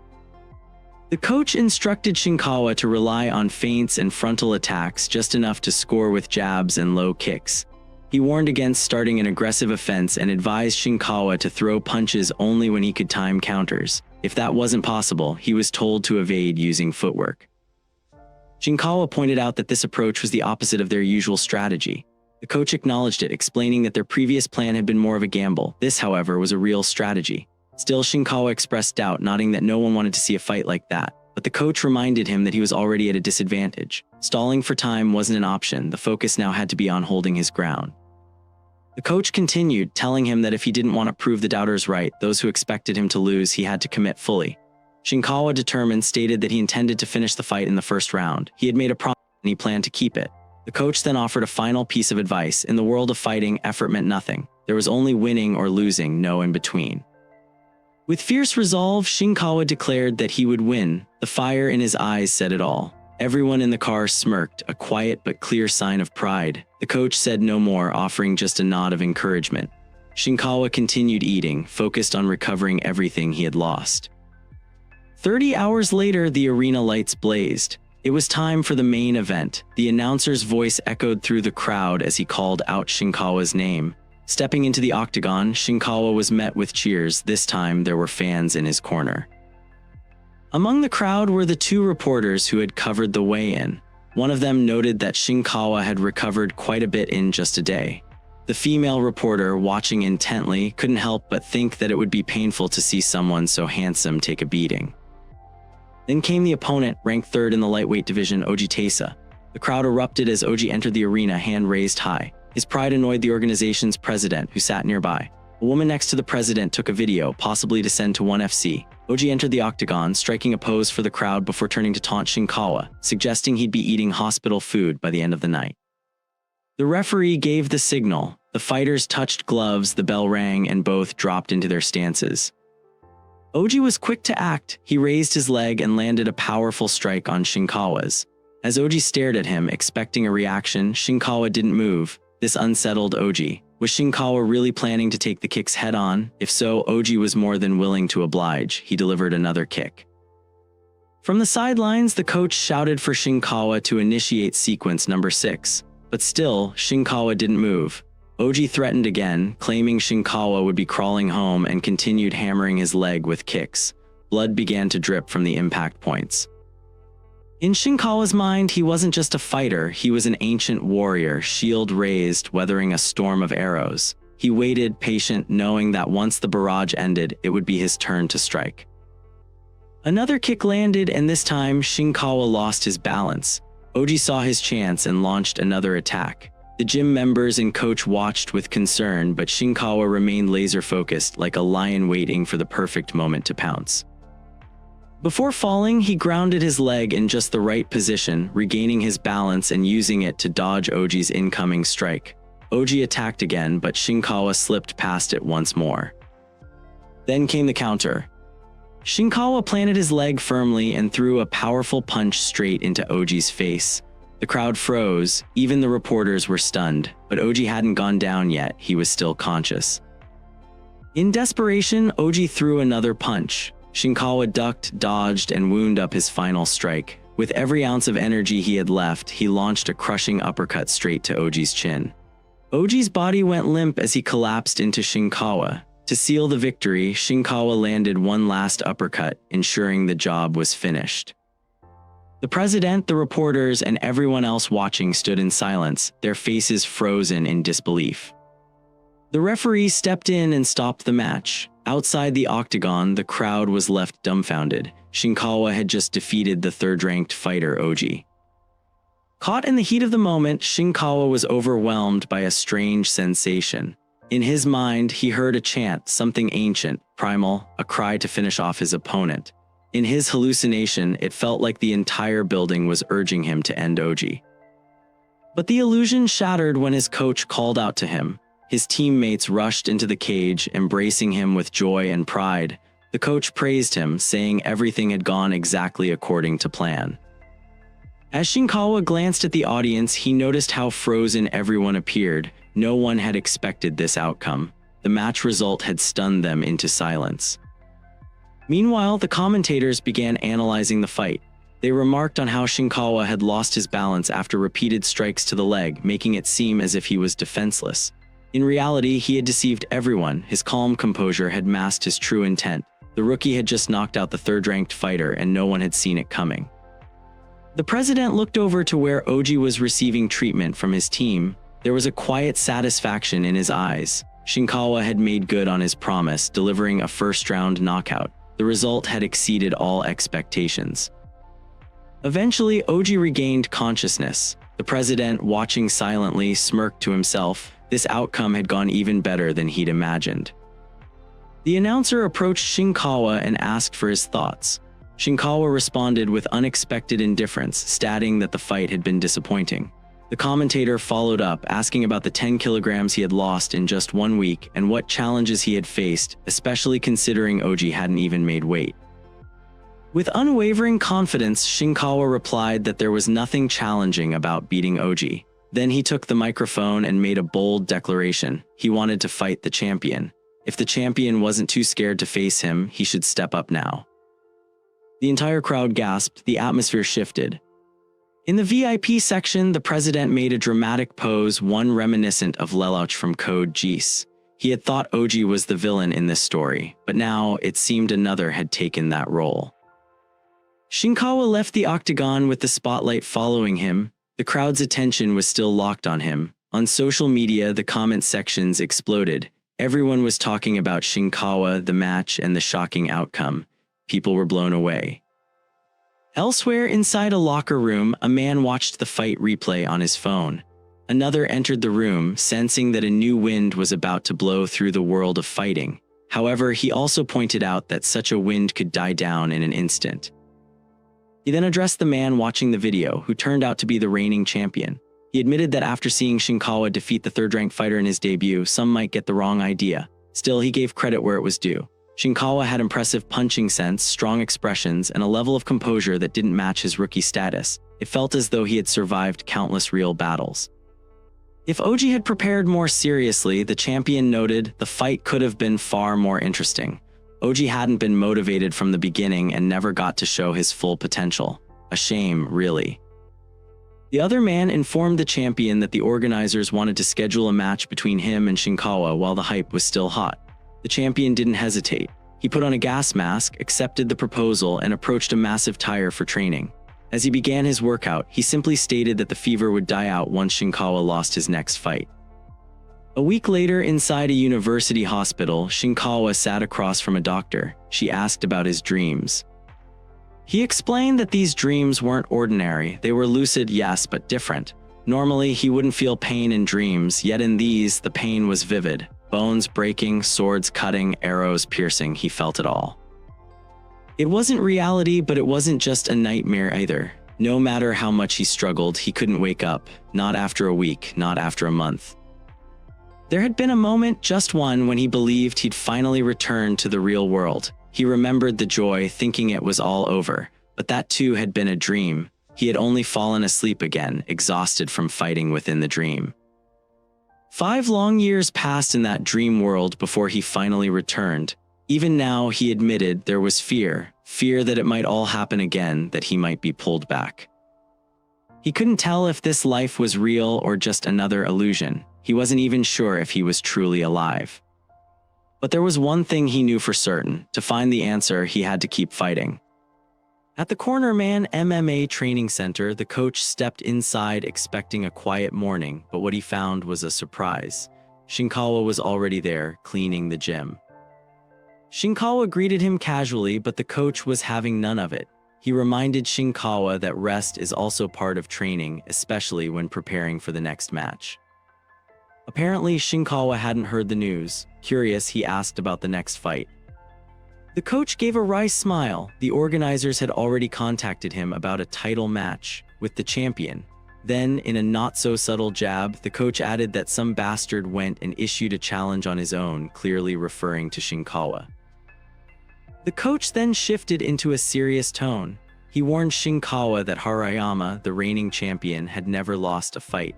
The coach instructed Shinkawa to rely on feints and frontal attacks, just enough to score with jabs and low kicks. He warned against starting an aggressive offense and advised Shinkawa to throw punches only when he could time counters. If that wasn't possible, he was told to evade using footwork. Shinkawa pointed out that this approach was the opposite of their usual strategy. The coach acknowledged it, explaining that their previous plan had been more of a gamble. This, however, was a real strategy. Still, Shinkawa expressed doubt, noting that no one wanted to see a fight like that. But the coach reminded him that he was already at a disadvantage. Stalling for time wasn't an option. The focus now had to be on holding his ground. The coach continued, telling him that if he didn't want to prove the doubters right, those who expected him to lose, he had to commit fully. Shinkawa, determined, stated that he intended to finish the fight in the first round. He had made a promise and he planned to keep it. The coach then offered a final piece of advice. In the world of fighting, effort meant nothing. There was only winning or losing, no in between. With fierce resolve, Shinkawa declared that he would win. The fire in his eyes said it all. Everyone in the car smirked, a quiet but clear sign of pride. The coach said no more, offering just a nod of encouragement. Shinkawa continued eating, focused on recovering everything he had lost. 30 hours later, the arena lights blazed. It was time for the main event. The announcer's voice echoed through the crowd as he called out Shinkawa's name. Stepping into the octagon, Shinkawa was met with cheers. This time, there were fans in his corner. Among the crowd were the two reporters who had covered the weigh-in. One of them noted that Shinkawa had recovered quite a bit in just a day. The female reporter, watching intently, couldn't help but think that it would be painful to see someone so handsome take a beating. Then came the opponent, ranked third in the lightweight division, Oji Tesa. The crowd erupted as Oji entered the arena, hand raised high. His pride annoyed the organization's president, who sat nearby. A woman next to the president took a video, possibly to send to ONE FC. Oji entered the octagon, striking a pose for the crowd before turning to taunt Shinkawa, suggesting he'd be eating hospital food by the end of the night. The referee gave the signal. The fighters touched gloves, the bell rang, and both dropped into their stances. Oji was quick to act. He raised his leg and landed a powerful strike on Shinkawa's. As Oji stared at him, expecting a reaction, Shinkawa didn't move. This unsettled Oji. Was Shinkawa really planning to take the kicks head-on? If so, Oji was more than willing to oblige. He delivered another kick. From the sidelines, the coach shouted for Shinkawa to initiate sequence number 6. But still, Shinkawa didn't move. Oji threatened again, claiming Shinkawa would be crawling home, and continued hammering his leg with kicks. Blood began to drip from the impact points. In Shinkawa's mind, he wasn't just a fighter, he was an ancient warrior, shield raised, weathering a storm of arrows. He waited, patient, knowing that once the barrage ended, it would be his turn to strike. Another kick landed, and this time, Shinkawa lost his balance. Oji saw his chance and launched another attack. The gym members and coach watched with concern, but Shinkawa remained laser-focused, like a lion waiting for the perfect moment to pounce. Before falling, he grounded his leg in just the right position, regaining his balance and using it to dodge Oji's incoming strike. Oji attacked again, but Shinkawa slipped past it once more. Then came the counter. Shinkawa planted his leg firmly and threw a powerful punch straight into Oji's face. The crowd froze, even the reporters were stunned, but Oji hadn't gone down yet, he was still conscious. In desperation, Oji threw another punch. Shinkawa ducked, dodged, and wound up his final strike. With every ounce of energy he had left, he launched a crushing uppercut straight to Oji's chin. Oji's body went limp as he collapsed into Shinkawa. To seal the victory, Shinkawa landed one last uppercut, ensuring the job was finished. The president, the reporters, and everyone else watching stood in silence, their faces frozen in disbelief. The referee stepped in and stopped the match. Outside the octagon, the crowd was left dumbfounded. Shinkawa had just defeated the third-ranked fighter Oji. Caught in the heat of the moment, Shinkawa was overwhelmed by a strange sensation. In his mind, he heard a chant, something ancient, primal, a cry to finish off his opponent. In his hallucination, it felt like the entire building was urging him to end Oji. But the illusion shattered when his coach called out to him. His teammates rushed into the cage, embracing him with joy and pride. The coach praised him, saying everything had gone exactly according to plan. As Shinkawa glanced at the audience, he noticed how frozen everyone appeared. No one had expected this outcome. The match result had stunned them into silence. Meanwhile, the commentators began analyzing the fight. They remarked on how Shinkawa had lost his balance after repeated strikes to the leg, making it seem as if he was defenseless. In reality, he had deceived everyone. His calm composure had masked his true intent. The rookie had just knocked out the third-ranked fighter, and no one had seen it coming. The president looked over to where Oji was receiving treatment from his team. There was a quiet satisfaction in his eyes. Shinkawa had made good on his promise, delivering a first-round knockout. The result had exceeded all expectations. Eventually, Oji regained consciousness. The president, watching silently, smirked to himself. This outcome had gone even better than he'd imagined. The announcer approached Shinkawa and asked for his thoughts. Shinkawa responded with unexpected indifference, stating that the fight had been disappointing. The commentator followed up, asking about the 10 kilograms he had lost in just 1 week and what challenges he had faced, especially considering Oji hadn't even made weight. With unwavering confidence, Shinkawa replied that there was nothing challenging about beating Oji. Then he took the microphone and made a bold declaration. He wanted to fight the champion. If the champion wasn't too scared to face him, he should step up now. The entire crowd gasped, the atmosphere shifted. In the VIP section, the president made a dramatic pose, one reminiscent of Lelouch from Code Geass. He had thought Oji was the villain in this story, but now it seemed another had taken that role. Shinkawa left the octagon with the spotlight following him. The crowd's attention was still locked on him. On social media, the comment sections exploded. Everyone was talking about Shinkawa, the match, and the shocking outcome. People were blown away. Elsewhere, inside a locker room, a man watched the fight replay on his phone. Another entered the room, sensing that a new wind was about to blow through the world of fighting. However, he also pointed out that such a wind could die down in an instant. He then addressed the man watching the video, who turned out to be the reigning champion. He admitted that after seeing Shinkawa defeat the third-ranked fighter in his debut, some might get the wrong idea. Still, he gave credit where it was due. Shinkawa had impressive punching sense, strong expressions, and a level of composure that didn't match his rookie status. It felt as though he had survived countless real battles. If Oji had prepared more seriously, the champion noted, the fight could have been far more interesting. Oji hadn't been motivated from the beginning and never got to show his full potential. A shame, really. The other man informed the champion that the organizers wanted to schedule a match between him and Shinkawa while the hype was still hot. The champion didn't hesitate. He put on a gas mask, accepted the proposal, and approached a massive tire for training. As he began his workout, he simply stated that the fever would die out once Shinkawa lost his next fight. A week later, inside a university hospital, Shinkawa sat across from a doctor. She asked about his dreams. He explained that these dreams weren't ordinary. They were lucid, yes, but different. Normally, he wouldn't feel pain in dreams, yet in these, the pain was vivid. Bones breaking, swords cutting, arrows piercing, he felt it all. It wasn't reality, but it wasn't just a nightmare either. No matter how much he struggled, he couldn't wake up. Not after a week, not after a month. There had been a moment, just one, when he believed he'd finally returned to the real world. He remembered the joy, thinking it was all over. But that too had been a dream. He had only fallen asleep again, exhausted from fighting within the dream. 5 long years passed in that dream world before he finally returned. Even now, he admitted there was fear that it might all happen again, that he might be pulled back. He couldn't tell if this life was real or just another illusion. He wasn't even sure if he was truly alive. But there was one thing he knew for certain. To find the answer, he had to keep fighting. At the Corner Man MMA training center, the coach stepped inside expecting a quiet morning, but what he found was a surprise. Shinkawa was already there, cleaning the gym. Shinkawa greeted him casually, but the coach was having none of it. He reminded Shinkawa that rest is also part of training, especially when preparing for the next match. Apparently, Shinkawa hadn't heard the news. Curious, he asked about the next fight. The coach gave a wry smile. The organizers had already contacted him about a title match with the champion. Then, in a not-so-subtle jab, the coach added that some bastard went and issued a challenge on his own, clearly referring to Shinkawa. The coach then shifted into a serious tone. He warned Shinkawa that Harayama, the reigning champion, had never lost a fight.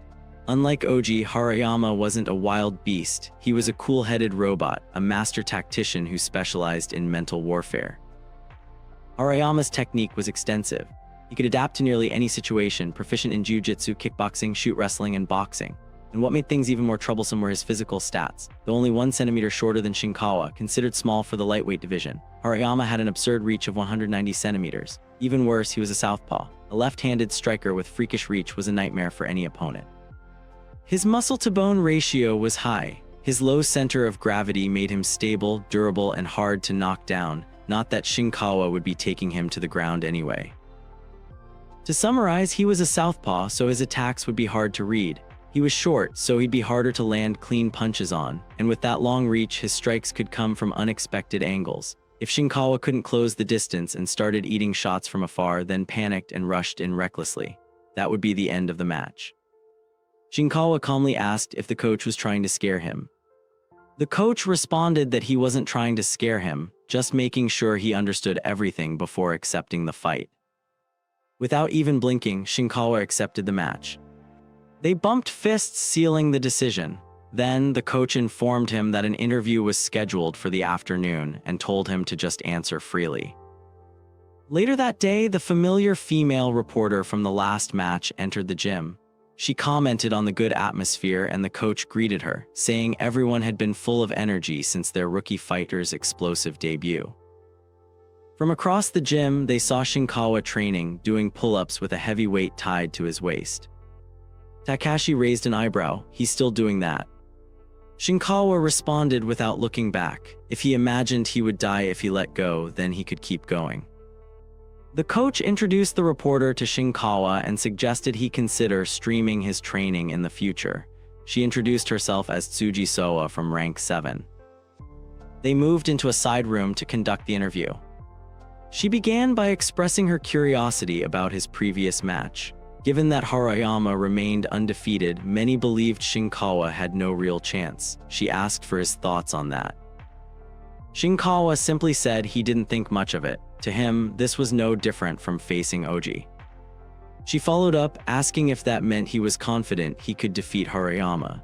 Unlike Oji, Harayama wasn't a wild beast. He was a cool-headed robot, a master tactician who specialized in mental warfare. Harayama's technique was extensive. He could adapt to nearly any situation, proficient in jiu-jitsu, kickboxing, shoot wrestling, and boxing. And what made things even more troublesome were his physical stats. Though only 1 centimeter shorter than Shinkawa, considered small for the lightweight division, Harayama had an absurd reach of 190 centimeters. Even worse, he was a southpaw. A left-handed striker with freakish reach was a nightmare for any opponent. His muscle-to-bone ratio was high. His low center of gravity made him stable, durable, and hard to knock down, not that Shinkawa would be taking him to the ground anyway. To summarize, he was a southpaw, so his attacks would be hard to read. He was short, so he'd be harder to land clean punches on, and with that long reach, his strikes could come from unexpected angles. If Shinkawa couldn't close the distance and started eating shots from afar, then panicked and rushed in recklessly, that would be the end of the match. Shinkawa calmly asked if the coach was trying to scare him. The coach responded that he wasn't trying to scare him, just making sure he understood everything before accepting the fight. Without even blinking, Shinkawa accepted the match. They bumped fists, sealing the decision. Then, the coach informed him that an interview was scheduled for the afternoon and told him to just answer freely. Later that day, the familiar female reporter from the last match entered the gym. She commented on the good atmosphere and the coach greeted her, saying everyone had been full of energy since their rookie fighter's explosive debut. From across the gym, they saw Shinkawa training, doing pull-ups with a heavy weight tied to his waist. Takashi raised an eyebrow. He's still doing that. Shinkawa responded without looking back. If he imagined he would die if he let go, then he could keep going. The coach introduced the reporter to Shinkawa and suggested he consider streaming his training in the future. She introduced herself as Tsuji Soa from rank 7. They moved into a side room to conduct the interview. She began by expressing her curiosity about his previous match. Given that Harayama remained undefeated, many believed Shinkawa had no real chance. She asked for his thoughts on that. Shinkawa simply said he didn't think much of it. To him, this was no different from facing Oji. She followed up, asking if that meant he was confident he could defeat Harayama.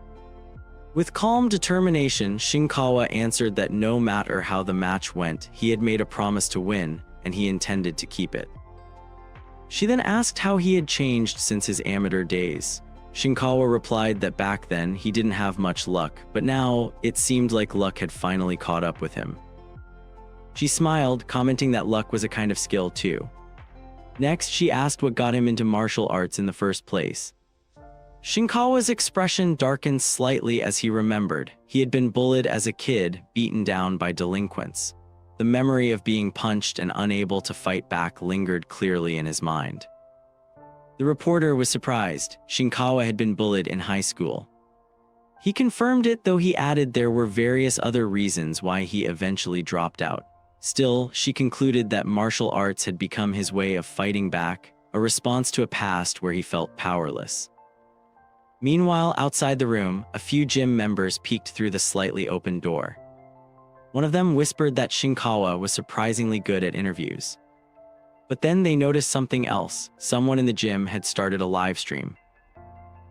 With calm determination, Shinkawa answered that no matter how the match went, he had made a promise to win, and he intended to keep it. She then asked how he had changed since his amateur days. Shinkawa replied that back then he didn't have much luck, but now it seemed like luck had finally caught up with him. She smiled, commenting that luck was a kind of skill too. Next, she asked what got him into martial arts in the first place. Shinkawa's expression darkened slightly as he remembered. He had been bullied as a kid, beaten down by delinquents. The memory of being punched and unable to fight back lingered clearly in his mind. The reporter was surprised. Shinkawa had been bullied in high school. He confirmed it, though he added there were various other reasons why he eventually dropped out. Still, she concluded that martial arts had become his way of fighting back, a response to a past where he felt powerless. Meanwhile, outside the room, a few gym members peeked through the slightly open door. One of them whispered that Shinkawa was surprisingly good at interviews. But then they noticed something else. Someone in the gym had started a live stream.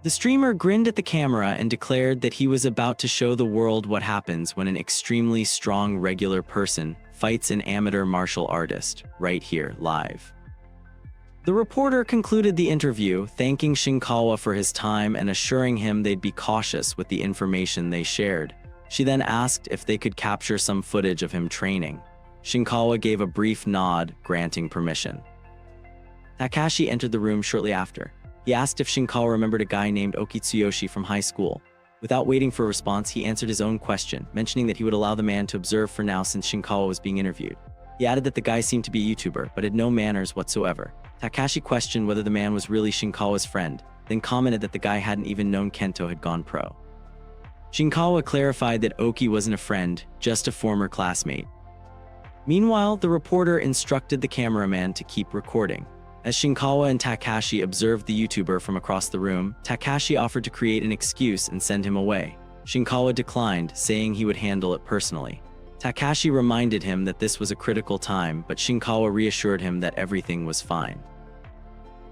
The streamer grinned at the camera and declared that he was about to show the world what happens when an extremely strong regular person fights an amateur martial artist, right here, live. The reporter concluded the interview, thanking Shinkawa for his time and assuring him they'd be cautious with the information they shared. She then asked if they could capture some footage of him training. Shinkawa gave a brief nod, granting permission. Takashi entered the room shortly after. He asked if Shinkawa remembered a guy named Okitsuyoshi from high school. Without waiting for a response, he answered his own question, mentioning that he would allow the man to observe for now since Shinkawa was being interviewed. He added that the guy seemed to be a YouTuber, but had no manners whatsoever. Takashi questioned whether the man was really Shinkawa's friend, then commented that the guy hadn't even known Kento had gone pro. Shinkawa clarified that Oki wasn't a friend, just a former classmate. Meanwhile, the reporter instructed the cameraman to keep recording. As Shinkawa and Takashi observed the YouTuber from across the room, Takashi offered to create an excuse and send him away. Shinkawa declined, saying he would handle it personally. Takashi reminded him that this was a critical time, but Shinkawa reassured him that everything was fine.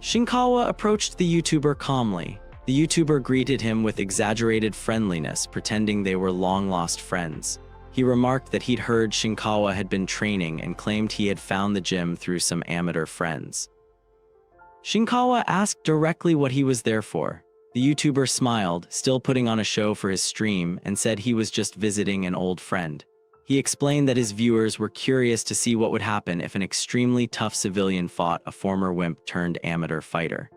Shinkawa approached the YouTuber calmly. The YouTuber greeted him with exaggerated friendliness, pretending they were long-lost friends. He remarked that he'd heard Shinkawa had been training and claimed he had found the gym through some amateur friends. Shinkawa asked directly what he was there for. The YouTuber smiled, still putting on a show for his stream, and said he was just visiting an old friend. He explained that his viewers were curious to see what would happen if an extremely tough civilian fought a former wimp-turned-amateur fighter.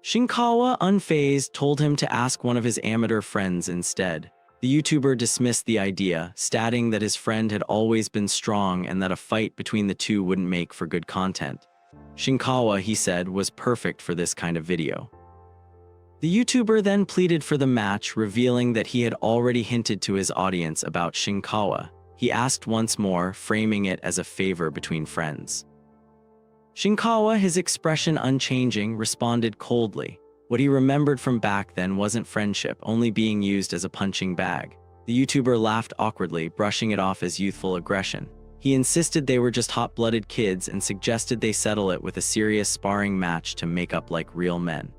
Shinkawa, unfazed, told him to ask one of his amateur friends instead. The YouTuber dismissed the idea, stating that his friend had always been strong and that a fight between the two wouldn't make for good content. Shinkawa, he said, was perfect for this kind of video. The YouTuber then pleaded for the match, revealing that he had already hinted to his audience about Shinkawa. He asked once more, framing it as a favor between friends. Shinkawa, his expression unchanging, responded coldly. What he remembered from back then wasn't friendship, only being used as a punching bag. The YouTuber laughed awkwardly, brushing it off as youthful aggression. He insisted they were just hot-blooded kids and suggested they settle it with a serious sparring match to make up like real men.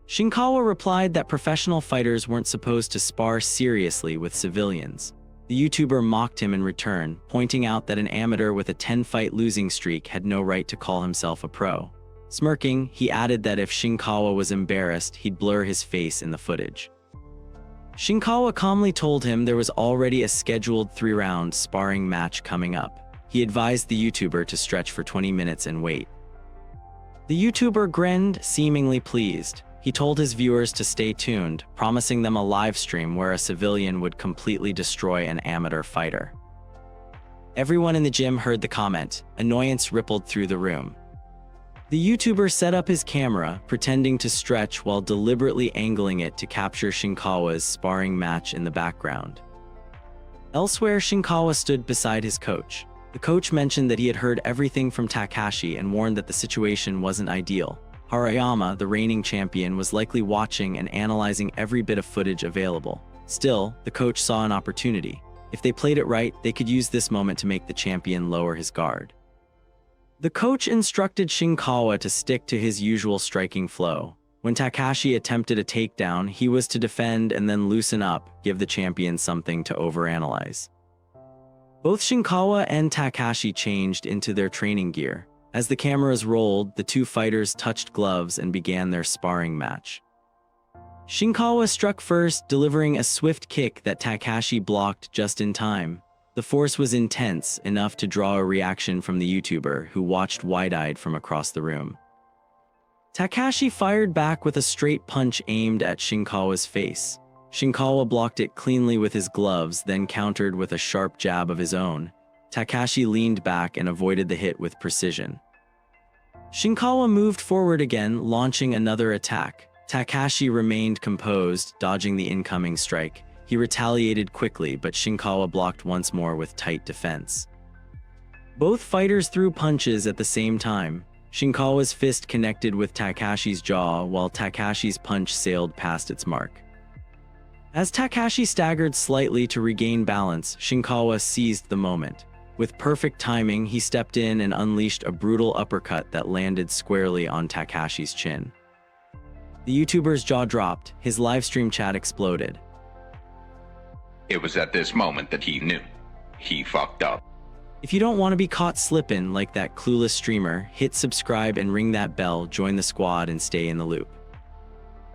Shinkawa replied that professional fighters weren't supposed to spar seriously with civilians. The YouTuber mocked him in return, pointing out that an amateur with a 10-fight losing streak had no right to call himself a pro. Smirking, he added that if Shinkawa was embarrassed, he'd blur his face in the footage. Shinkawa calmly told him there was already a scheduled 3-round sparring match coming up. He advised the YouTuber to stretch for 20 minutes and wait. The YouTuber grinned, seemingly pleased. He told his viewers to stay tuned, promising them a live stream where a civilian would completely destroy an amateur fighter. Everyone in the gym heard the comment. Annoyance rippled through the room. The YouTuber set up his camera, pretending to stretch while deliberately angling it to capture Shinkawa's sparring match in the background. Elsewhere, Shinkawa stood beside his coach. The coach mentioned that he had heard everything from Takashi and warned that the situation wasn't ideal. Harayama, the reigning champion, was likely watching and analyzing every bit of footage available. Still, the coach saw an opportunity. If they played it right, they could use this moment to make the champion lower his guard. The coach instructed Shinkawa to stick to his usual striking flow. When Takashi attempted a takedown, he was to defend and then loosen up, give the champion something to overanalyze. Both Shinkawa and Takashi changed into their training gear. As the cameras rolled, the two fighters touched gloves and began their sparring match. Shinkawa struck first, delivering a swift kick that Takashi blocked just in time. The force was intense, enough to draw a reaction from the YouTuber, who watched wide-eyed from across the room. Takashi fired back with a straight punch aimed at Shinkawa's face. Shinkawa blocked it cleanly with his gloves, then countered with a sharp jab of his own. Takashi leaned back and avoided the hit with precision. Shinkawa moved forward again, launching another attack. Takashi remained composed, dodging the incoming strike. He retaliated quickly, but Shinkawa blocked once more with tight defense. Both fighters threw punches at the same time. Shinkawa's fist connected with Takashi's jaw, while Takashi's punch sailed past its mark. As Takashi staggered slightly to regain balance, Shinkawa seized the moment. With perfect timing, he stepped in and unleashed a brutal uppercut that landed squarely on Takashi's chin. The YouTuber's jaw dropped, his livestream chat exploded. It was at this moment that he knew. He fucked up. If you don't want to be caught slipping like that clueless streamer, hit subscribe and ring that bell, join the squad and stay in the loop.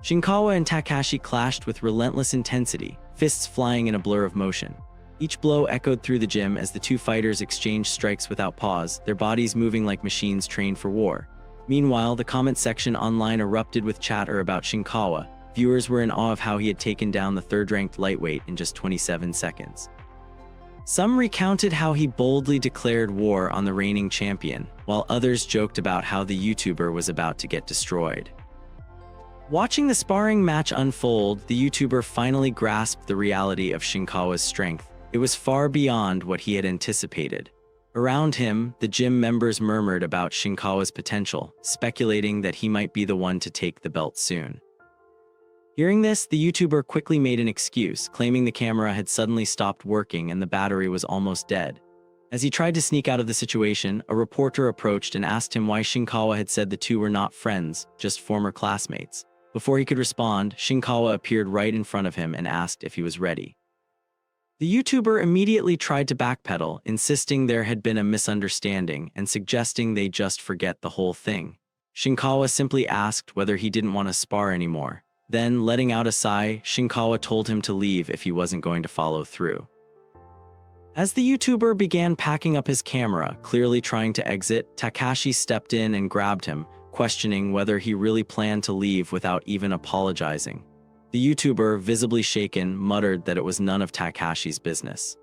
Shinkawa and Takashi clashed with relentless intensity, fists flying in a blur of motion. Each blow echoed through the gym as the two fighters exchanged strikes without pause, their bodies moving like machines trained for war. Meanwhile, the comment section online erupted with chatter about Shinkawa. Viewers were in awe of how he had taken down the third-ranked lightweight in just 27 seconds. Some recounted how he boldly declared war on the reigning champion, while others joked about how the YouTuber was about to get destroyed. Watching the sparring match unfold, the YouTuber finally grasped the reality of Shinkawa's strength. It was far beyond what he had anticipated. Around him, the gym members murmured about Shinkawa's potential, speculating that he might be the one to take the belt soon. Hearing this, the YouTuber quickly made an excuse, claiming the camera had suddenly stopped working and the battery was almost dead. As he tried to sneak out of the situation, a reporter approached and asked him why Shinkawa had said the two were not friends, just former classmates. Before he could respond, Shinkawa appeared right in front of him and asked if he was ready. The YouTuber immediately tried to backpedal, insisting there had been a misunderstanding and suggesting they just forget the whole thing. Shinkawa simply asked whether he didn't want to spar anymore. Then, letting out a sigh, Shinkawa told him to leave if he wasn't going to follow through. As the YouTuber began packing up his camera, clearly trying to exit, Takashi stepped in and grabbed him, questioning whether he really planned to leave without even apologizing. The YouTuber, visibly shaken, muttered that it was none of Takashi's business.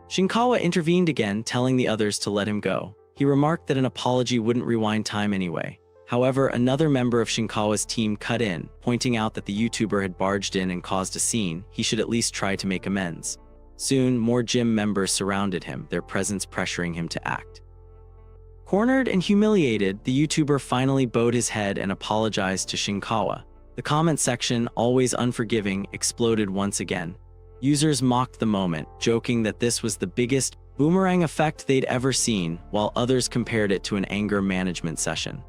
Shinkawa intervened again, telling the others to let him go. He remarked that an apology wouldn't rewind time anyway. However, another member of Shinkawa's team cut in, pointing out that the YouTuber had barged in and caused a scene. He should at least try to make amends. Soon, more gym members surrounded him, their presence pressuring him to act. Cornered and humiliated, the YouTuber finally bowed his head and apologized to Shinkawa. The comment section, always unforgiving, exploded once again. Users mocked the moment, joking that this was the biggest boomerang effect they'd ever seen, while others compared it to an anger management session.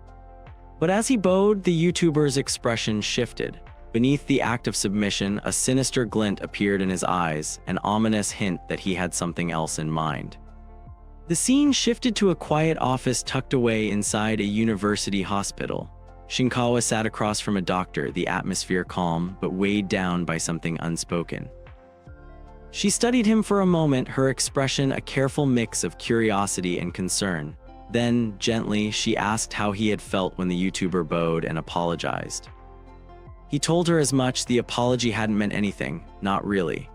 But as he bowed, the YouTuber's expression shifted. Beneath the act of submission, a sinister glint appeared in his eyes, an ominous hint that he had something else in mind. The scene shifted to a quiet office tucked away inside a university hospital. Shinkawa sat across from a doctor, the atmosphere calm, but weighed down by something unspoken. She studied him for a moment, her expression a careful mix of curiosity and concern. Then, gently, she asked how he had felt when the YouTuber bowed and apologized. He told her as much. The apology hadn't meant anything, not really.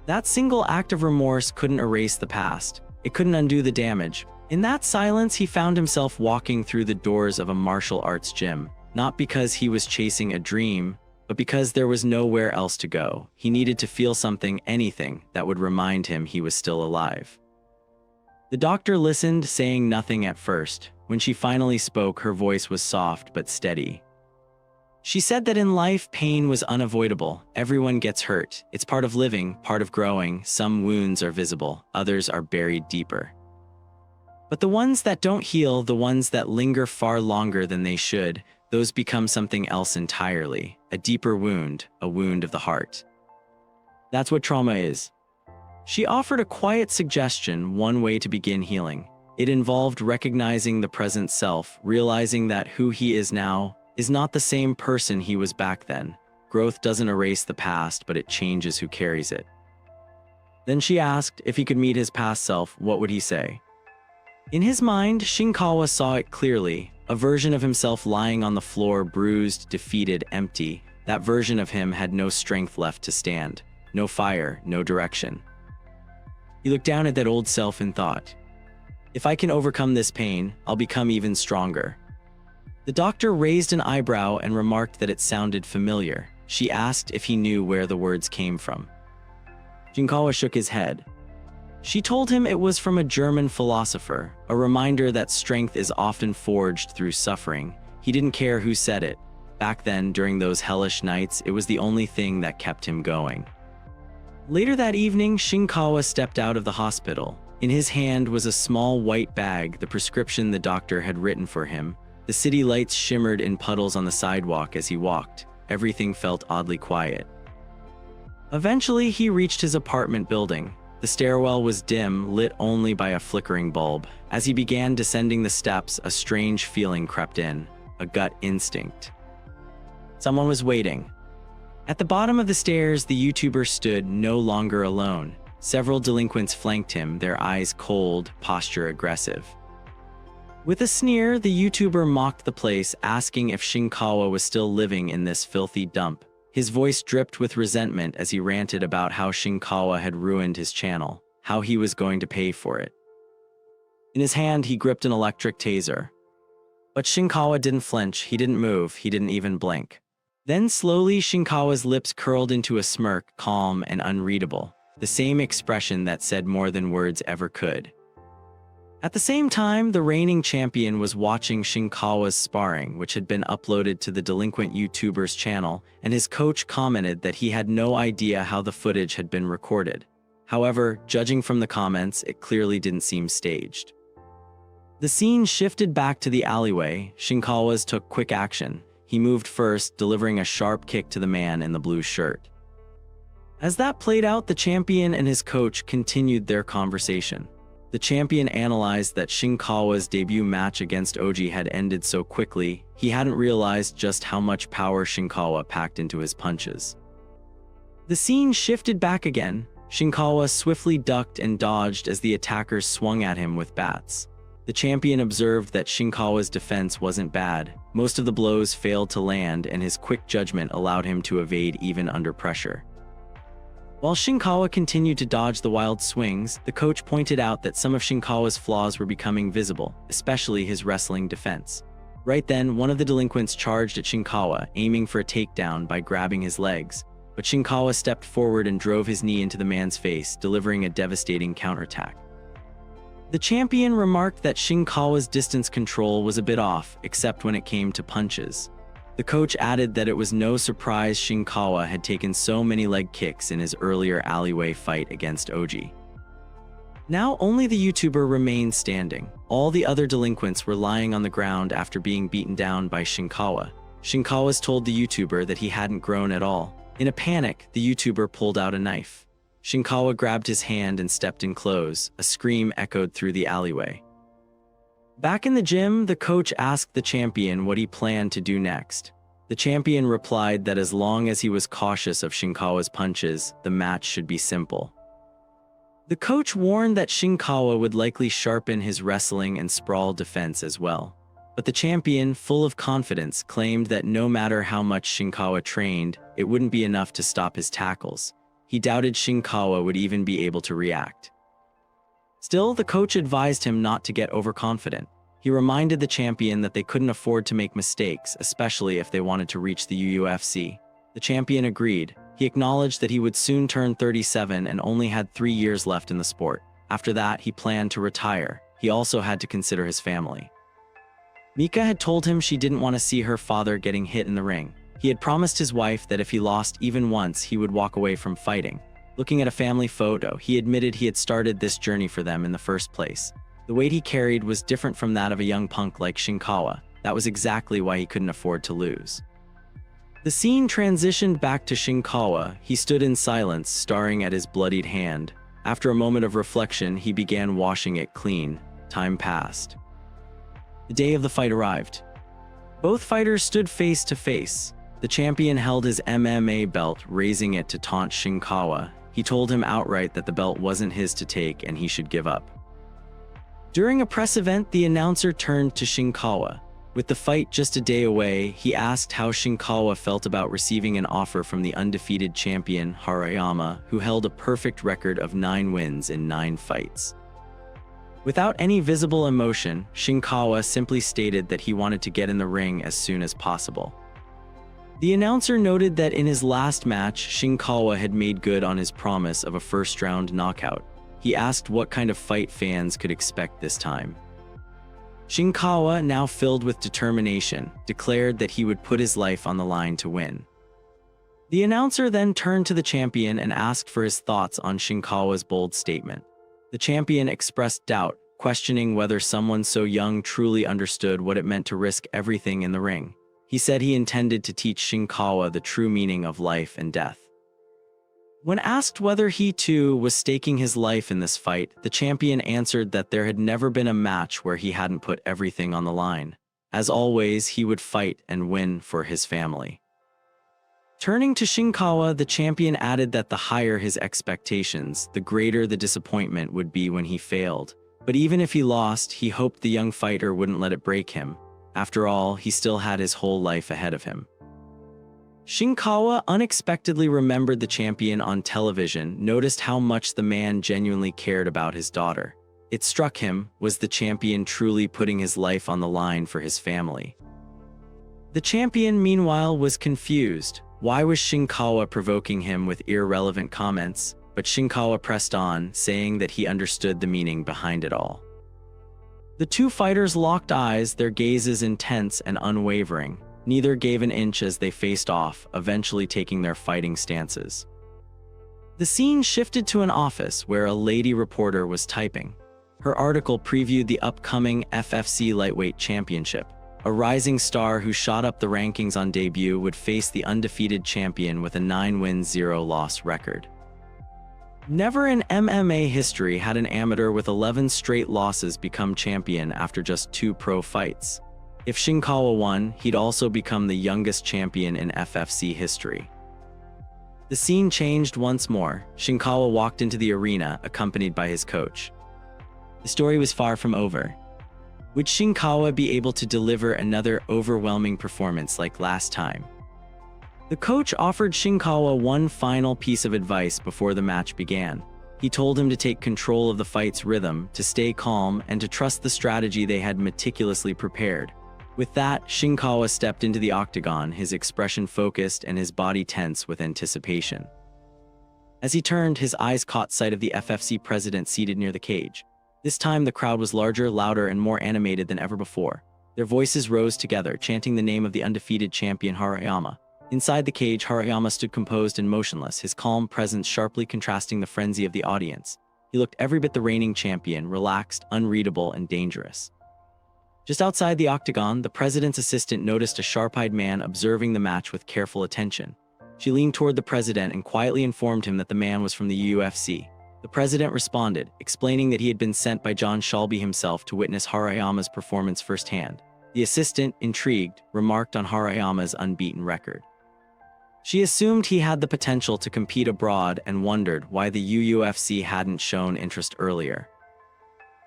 That single act of remorse couldn't erase the past. It couldn't undo the damage. In that silence, he found himself walking through the doors of a martial arts gym. Not because he was chasing a dream, but because there was nowhere else to go. He needed to feel something, anything, that would remind him he was still alive. The doctor listened, saying nothing at first. When she finally spoke, her voice was soft but steady. She said that in life, pain was unavoidable. Everyone gets hurt. It's part of living, part of growing. Some wounds are visible, others are buried deeper. But the ones that don't heal, the ones that linger far longer than they should, those become something else entirely, a deeper wound, a wound of the heart. That's what trauma is. She offered a quiet suggestion, one way to begin healing. It involved recognizing the present self, realizing that who he is now is not the same person he was back then. Growth doesn't erase the past, but it changes who carries it. Then she asked if he could meet his past self, what would he say? In his mind, Shinkawa saw it clearly, a version of himself lying on the floor, bruised, defeated, empty. That version of him had no strength left to stand, no fire, no direction. He looked down at that old self and thought, if I can overcome this pain, I'll become even stronger. The doctor raised an eyebrow and remarked that it sounded familiar. She asked if he knew where the words came from. Shinkawa shook his head. She told him it was from a German philosopher, a reminder that strength is often forged through suffering. He didn't care who said it. Back then, during those hellish nights, it was the only thing that kept him going. Later that evening, Shinkawa stepped out of the hospital. In his hand was a small white bag, the prescription the doctor had written for him. The city lights shimmered in puddles on the sidewalk as he walked. Everything felt oddly quiet. Eventually, he reached his apartment building. The stairwell was dim, lit only by a flickering bulb. As he began descending the steps, a strange feeling crept in, a gut instinct. Someone was waiting. At the bottom of the stairs, the YouTuber stood, no longer alone. Several delinquents flanked him, their eyes cold, posture aggressive. With a sneer, the YouTuber mocked the place, asking if Shinkawa was still living in this filthy dump. His voice dripped with resentment as he ranted about how Shinkawa had ruined his channel, how he was going to pay for it. In his hand, he gripped an electric taser. But Shinkawa didn't flinch, he didn't move, he didn't even blink. Then slowly, Shinkawa's lips curled into a smirk, calm and unreadable. The same expression that said more than words ever could. At the same time, the reigning champion was watching Shinkawa's sparring, which had been uploaded to the delinquent YouTuber's channel, and his coach commented that he had no idea how the footage had been recorded. However, judging from the comments, it clearly didn't seem staged. The scene shifted back to the alleyway. Shinkawa's took quick action. He moved first, delivering a sharp kick to the man in the blue shirt. As that played out, the champion and his coach continued their conversation. The champion analyzed that Shinkawa's debut match against Oji had ended so quickly, he hadn't realized just how much power Shinkawa packed into his punches. The scene shifted back again. Shinkawa swiftly ducked and dodged as the attackers swung at him with bats. The champion observed that Shinkawa's defense wasn't bad. Most of the blows failed to land, and his quick judgment allowed him to evade even under pressure. While Shinkawa continued to dodge the wild swings, the coach pointed out that some of Shinkawa's flaws were becoming visible, especially his wrestling defense. Right then, one of the delinquents charged at Shinkawa, aiming for a takedown by grabbing his legs, but Shinkawa stepped forward and drove his knee into the man's face, delivering a devastating counterattack. The champion remarked that Shinkawa's distance control was a bit off, except when it came to punches. The coach added that it was no surprise Shinkawa had taken so many leg kicks in his earlier alleyway fight against Oji. Now only the YouTuber remained standing. All the other delinquents were lying on the ground after being beaten down by Shinkawa. Shinkawa's told the YouTuber that he hadn't grown at all. In a panic, the YouTuber pulled out a knife. Shinkawa grabbed his hand and stepped in close. A scream echoed through the alleyway. Back in the gym, the coach asked the champion what he planned to do next. The champion replied that as long as he was cautious of Shinkawa's punches, the match should be simple. The coach warned that Shinkawa would likely sharpen his wrestling and sprawl defense as well. But the champion, full of confidence, claimed that no matter how much Shinkawa trained, it wouldn't be enough to stop his tackles. He doubted Shinkawa would even be able to react. Still, the coach advised him not to get overconfident. He reminded the champion that they couldn't afford to make mistakes, especially if they wanted to reach the UFC. The champion agreed. He acknowledged that he would soon turn 37 and only had 3 years left in the sport. After that, he planned to retire. He also had to consider his family. Mika had told him she didn't want to see her father getting hit in the ring. He had promised his wife that if he lost even once, he would walk away from fighting. Looking at a family photo, he admitted he had started this journey for them in the first place. The weight he carried was different from that of a young punk like Shinkawa. That was exactly why he couldn't afford to lose. The scene transitioned back to Shinkawa. He stood in silence, staring at his bloodied hand. After a moment of reflection, he began washing it clean. Time passed. The day of the fight arrived. Both fighters stood face to face. The champion held his MMA belt, raising it to taunt Shinkawa. He told him outright that the belt wasn't his to take and he should give up. During a press event, the announcer turned to Shinkawa. With the fight just a day away, he asked how Shinkawa felt about receiving an offer from the undefeated champion Harayama, who held a perfect record of 9 wins in 9 fights. Without any visible emotion, Shinkawa simply stated that he wanted to get in the ring as soon as possible. The announcer noted that in his last match, Shinkawa had made good on his promise of a first-round knockout. He asked what kind of fight fans could expect this time. Shinkawa, now filled with determination, declared that he would put his life on the line to win. The announcer then turned to the champion and asked for his thoughts on Shinkawa's bold statement. The champion expressed doubt, questioning whether someone so young truly understood what it meant to risk everything in the ring. He said he intended to teach Shinkawa the true meaning of life and death. When asked whether he too was staking his life in this fight, the champion answered that there had never been a match where he hadn't put everything on the line. As always, he would fight and win for his family. Turning to Shinkawa, the champion added that the higher his expectations, the greater the disappointment would be when he failed. But even if he lost, he hoped the young fighter wouldn't let it break him. After all, he still had his whole life ahead of him. Shinkawa unexpectedly remembered the champion on television, noticed how much the man genuinely cared about his daughter. It struck him, was the champion truly putting his life on the line for his family? The champion, meanwhile, was confused. Why was Shinkawa provoking him with irrelevant comments? But Shinkawa pressed on, saying that he understood the meaning behind it all. The two fighters locked eyes, their gazes intense and unwavering. Neither gave an inch as they faced off, eventually taking their fighting stances. The scene shifted to an office where a lady reporter was typing. Her article previewed the upcoming FFC Lightweight Championship. A rising star who shot up the rankings on debut would face the undefeated champion with a 9-win, 0-loss record. Never in MMA history had an amateur with 11 straight losses become champion after just 2 pro fights. If Shinkawa won, he'd also become the youngest champion in FFC history. The scene changed once more. Shinkawa walked into the arena, accompanied by his coach. The story was far from over. Would Shinkawa be able to deliver another overwhelming performance like last time? The coach offered Shinkawa one final piece of advice before the match began. He told him to take control of the fight's rhythm, to stay calm, and to trust the strategy they had meticulously prepared. With that, Shinkawa stepped into the octagon, his expression focused and his body tense with anticipation. As he turned, his eyes caught sight of the FFC president seated near the cage. This time, the crowd was larger, louder, and more animated than ever before. Their voices rose together, chanting the name of the undefeated champion Harayama. Inside the cage, Harayama stood composed and motionless, his calm presence sharply contrasting the frenzy of the audience. He looked every bit the reigning champion, relaxed, unreadable, and dangerous. Just outside the octagon, the president's assistant noticed a sharp-eyed man observing the match with careful attention. She leaned toward the president and quietly informed him that the man was from the UFC. The president responded, explaining that he had been sent by John Shalby himself to witness Harayama's performance firsthand. The assistant, intrigued, remarked on Harayama's unbeaten record. She assumed he had the potential to compete abroad and wondered why the UFC hadn't shown interest earlier.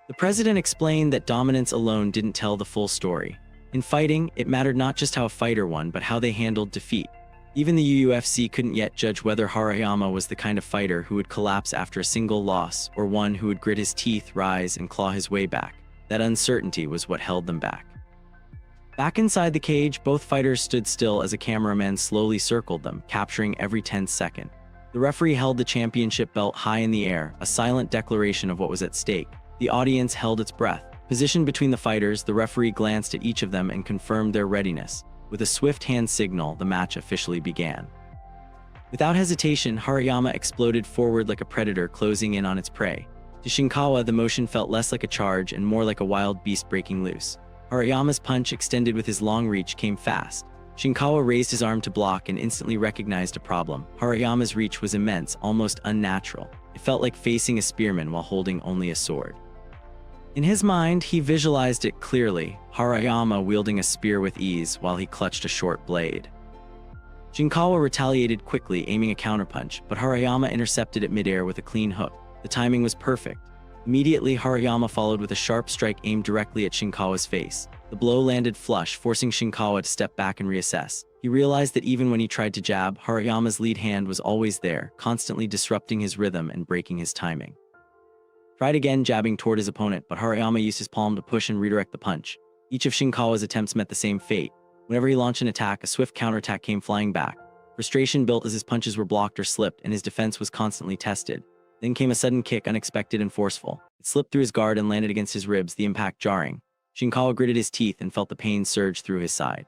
The president explained that dominance alone didn't tell the full story. In fighting, it mattered not just how a fighter won, but how they handled defeat. Even the UFC couldn't yet judge whether Harayama was the kind of fighter who would collapse after a single loss, or one who would grit his teeth, rise, and claw his way back. That uncertainty was what held them back. Back inside the cage, both fighters stood still as a cameraman slowly circled them, capturing every 10th second. The referee held the championship belt high in the air, a silent declaration of what was at stake. The audience held its breath. Positioned between the fighters, the referee glanced at each of them and confirmed their readiness. With a swift hand signal, the match officially began. Without hesitation, Harayama exploded forward like a predator closing in on its prey. To Shinkawa, the motion felt less like a charge and more like a wild beast breaking loose. Harayama's punch, extended with his long reach, came fast. Shinkawa raised his arm to block and instantly recognized a problem. Harayama's reach was immense, almost unnatural. It felt like facing a spearman while holding only a sword. In his mind, he visualized it clearly, Harayama wielding a spear with ease while he clutched a short blade. Shinkawa retaliated quickly, aiming a counterpunch, but Harayama intercepted it midair with a clean hook. The timing was perfect. Immediately, Harayama followed with a sharp strike aimed directly at Shinkawa's face. The blow landed flush, forcing Shinkawa to step back and reassess. He realized that even when he tried to jab, Harayama's lead hand was always there, constantly disrupting his rhythm and breaking his timing. Tried again, jabbing toward his opponent, but Harayama used his palm to push and redirect the punch. Each of Shinkawa's attempts met the same fate. Whenever he launched an attack, a swift counterattack came flying back. Frustration built as his punches were blocked or slipped, and his defense was constantly tested. Then came a sudden kick, unexpected and forceful. It slipped through his guard and landed against his ribs, the impact jarring. Shinkawa gritted his teeth and felt the pain surge through his side.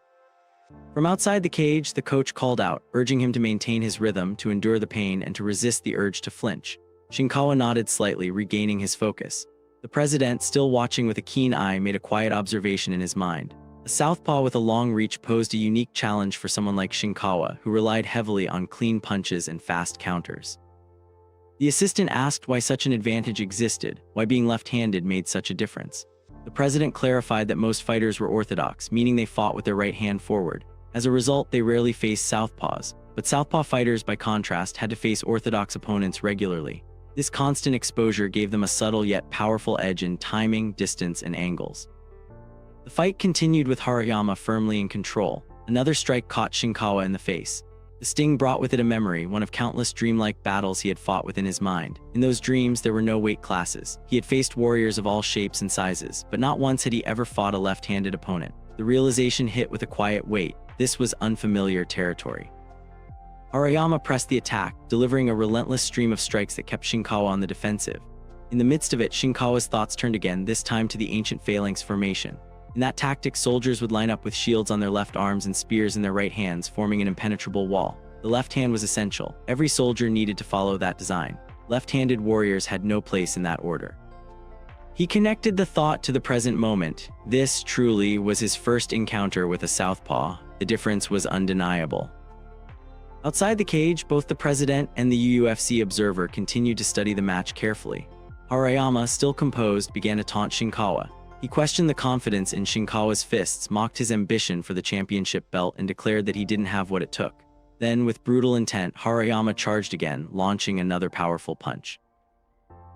From outside the cage, the coach called out, urging him to maintain his rhythm, to endure the pain, and to resist the urge to flinch. Shinkawa nodded slightly, regaining his focus. The president, still watching with a keen eye, made a quiet observation in his mind. A southpaw with a long reach posed a unique challenge for someone like Shinkawa, who relied heavily on clean punches and fast counters. The assistant asked why such an advantage existed, why being left-handed made such a difference. The president clarified that most fighters were orthodox, meaning they fought with their right hand forward. As a result, they rarely faced southpaws, but southpaw fighters, by contrast, had to face orthodox opponents regularly. This constant exposure gave them a subtle yet powerful edge in timing, distance, and angles. The fight continued with Harayama firmly in control. Another strike caught Shinkawa in the face. The sting brought with it a memory, one of countless dreamlike battles he had fought within his mind. In those dreams, there were no weight classes. He had faced warriors of all shapes and sizes, but not once had he ever fought a left-handed opponent. The realization hit with a quiet weight. This was unfamiliar territory. Harayama pressed the attack, delivering a relentless stream of strikes that kept Shinkawa on the defensive. In the midst of it, Shinkawa's thoughts turned again, this time to the ancient phalanx formation. In that tactic, soldiers would line up with shields on their left arms and spears in their right hands, forming an impenetrable wall. The left hand was essential. Every soldier needed to follow that design. Left-handed warriors had no place in that order. He connected the thought to the present moment. This truly was his first encounter with a southpaw. The difference was undeniable. Outside the cage, both the president and the UFC observer continued to study the match carefully. Harayama, still composed, began to taunt Shinkawa. He questioned the confidence in Shinkawa's fists, mocked his ambition for the championship belt, and declared that he didn't have what it took. Then, with brutal intent, Harayama charged again, launching another powerful punch.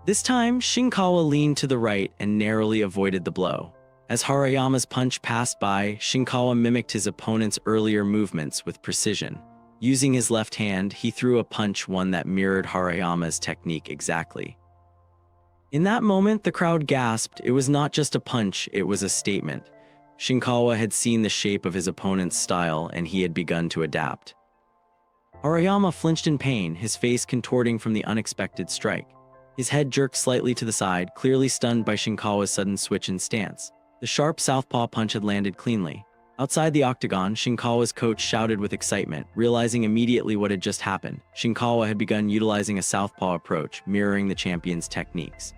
This time, Shinkawa leaned to the right and narrowly avoided the blow. As Harayama's punch passed by, Shinkawa mimicked his opponent's earlier movements with precision. Using his left hand, he threw a punch, one that mirrored Harayama's technique exactly. In that moment, the crowd gasped. It was not just a punch, it was a statement. Shinkawa had seen the shape of his opponent's style, and he had begun to adapt. Harayama flinched in pain, his face contorting from the unexpected strike. His head jerked slightly to the side, clearly stunned by Shinkawa's sudden switch in stance. The sharp southpaw punch had landed cleanly. Outside the octagon, Shinkawa's coach shouted with excitement, realizing immediately what had just happened. Shinkawa had begun utilizing a southpaw approach, mirroring the champion's techniques.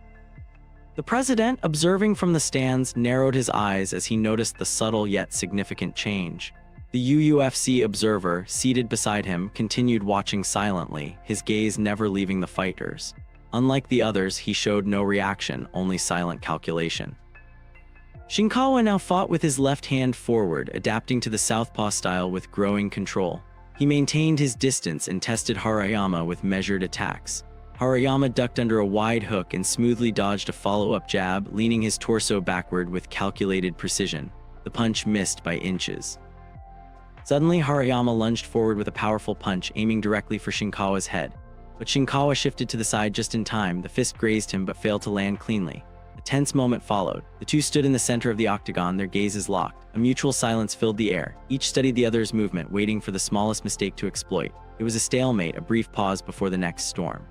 The president, observing from the stands, narrowed his eyes as he noticed the subtle yet significant change. The UFC observer, seated beside him, continued watching silently, his gaze never leaving the fighters. Unlike the others, he showed no reaction, only silent calculation. Shinkawa now fought with his left hand forward, adapting to the southpaw style with growing control. He maintained his distance and tested Harayama with measured attacks. Harayama ducked under a wide hook and smoothly dodged a follow-up jab, leaning his torso backward with calculated precision. The punch missed by inches. Suddenly, Harayama lunged forward with a powerful punch, aiming directly for Shinkawa's head. But Shinkawa shifted to the side just in time. The fist grazed him but failed to land cleanly. A tense moment followed. The two stood in the center of the octagon, their gazes locked. A mutual silence filled the air. Each studied the other's movement, waiting for the smallest mistake to exploit. It was a stalemate, a brief pause before the next storm.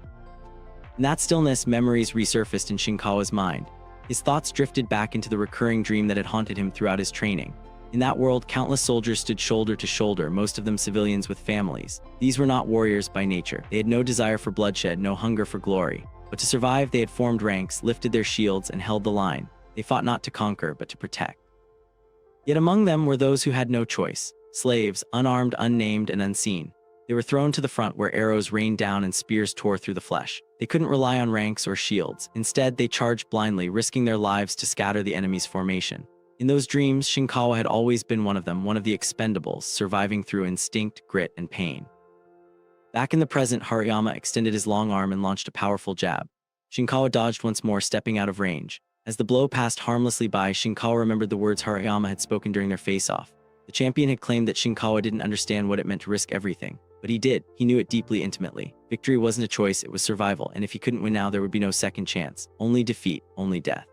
In that stillness, memories resurfaced in Shinkawa's mind. His thoughts drifted back into the recurring dream that had haunted him throughout his training. In that world, countless soldiers stood shoulder to shoulder, most of them civilians with families. These were not warriors by nature. They had no desire for bloodshed, no hunger for glory. But to survive, they had formed ranks, lifted their shields, and held the line. They fought not to conquer, but to protect. Yet among them were those who had no choice. Slaves, unarmed, unnamed, and unseen. They were thrown to the front where arrows rained down and spears tore through the flesh. They couldn't rely on ranks or shields. Instead, they charged blindly, risking their lives to scatter the enemy's formation. In those dreams, Shinkawa had always been one of them, one of the expendables, surviving through instinct, grit, and pain. Back in the present, Harayama extended his long arm and launched a powerful jab. Shinkawa dodged once more, stepping out of range. As the blow passed harmlessly by, Shinkawa remembered the words Harayama had spoken during their face-off. The champion had claimed that Shinkawa didn't understand what it meant to risk everything. But he did. He knew it deeply intimately. Victory wasn't a choice, it was survival, and if he couldn't win now, there would be no second chance. Only defeat, only death.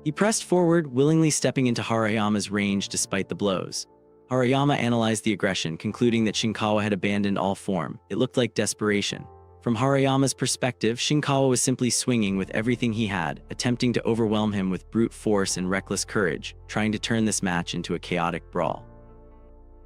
He pressed forward, willingly stepping into Harayama's range despite the blows. Harayama analyzed the aggression, concluding that Shinkawa had abandoned all form. It looked like desperation. From Harayama's perspective, Shinkawa was simply swinging with everything he had, attempting to overwhelm him with brute force and reckless courage, trying to turn this match into a chaotic brawl.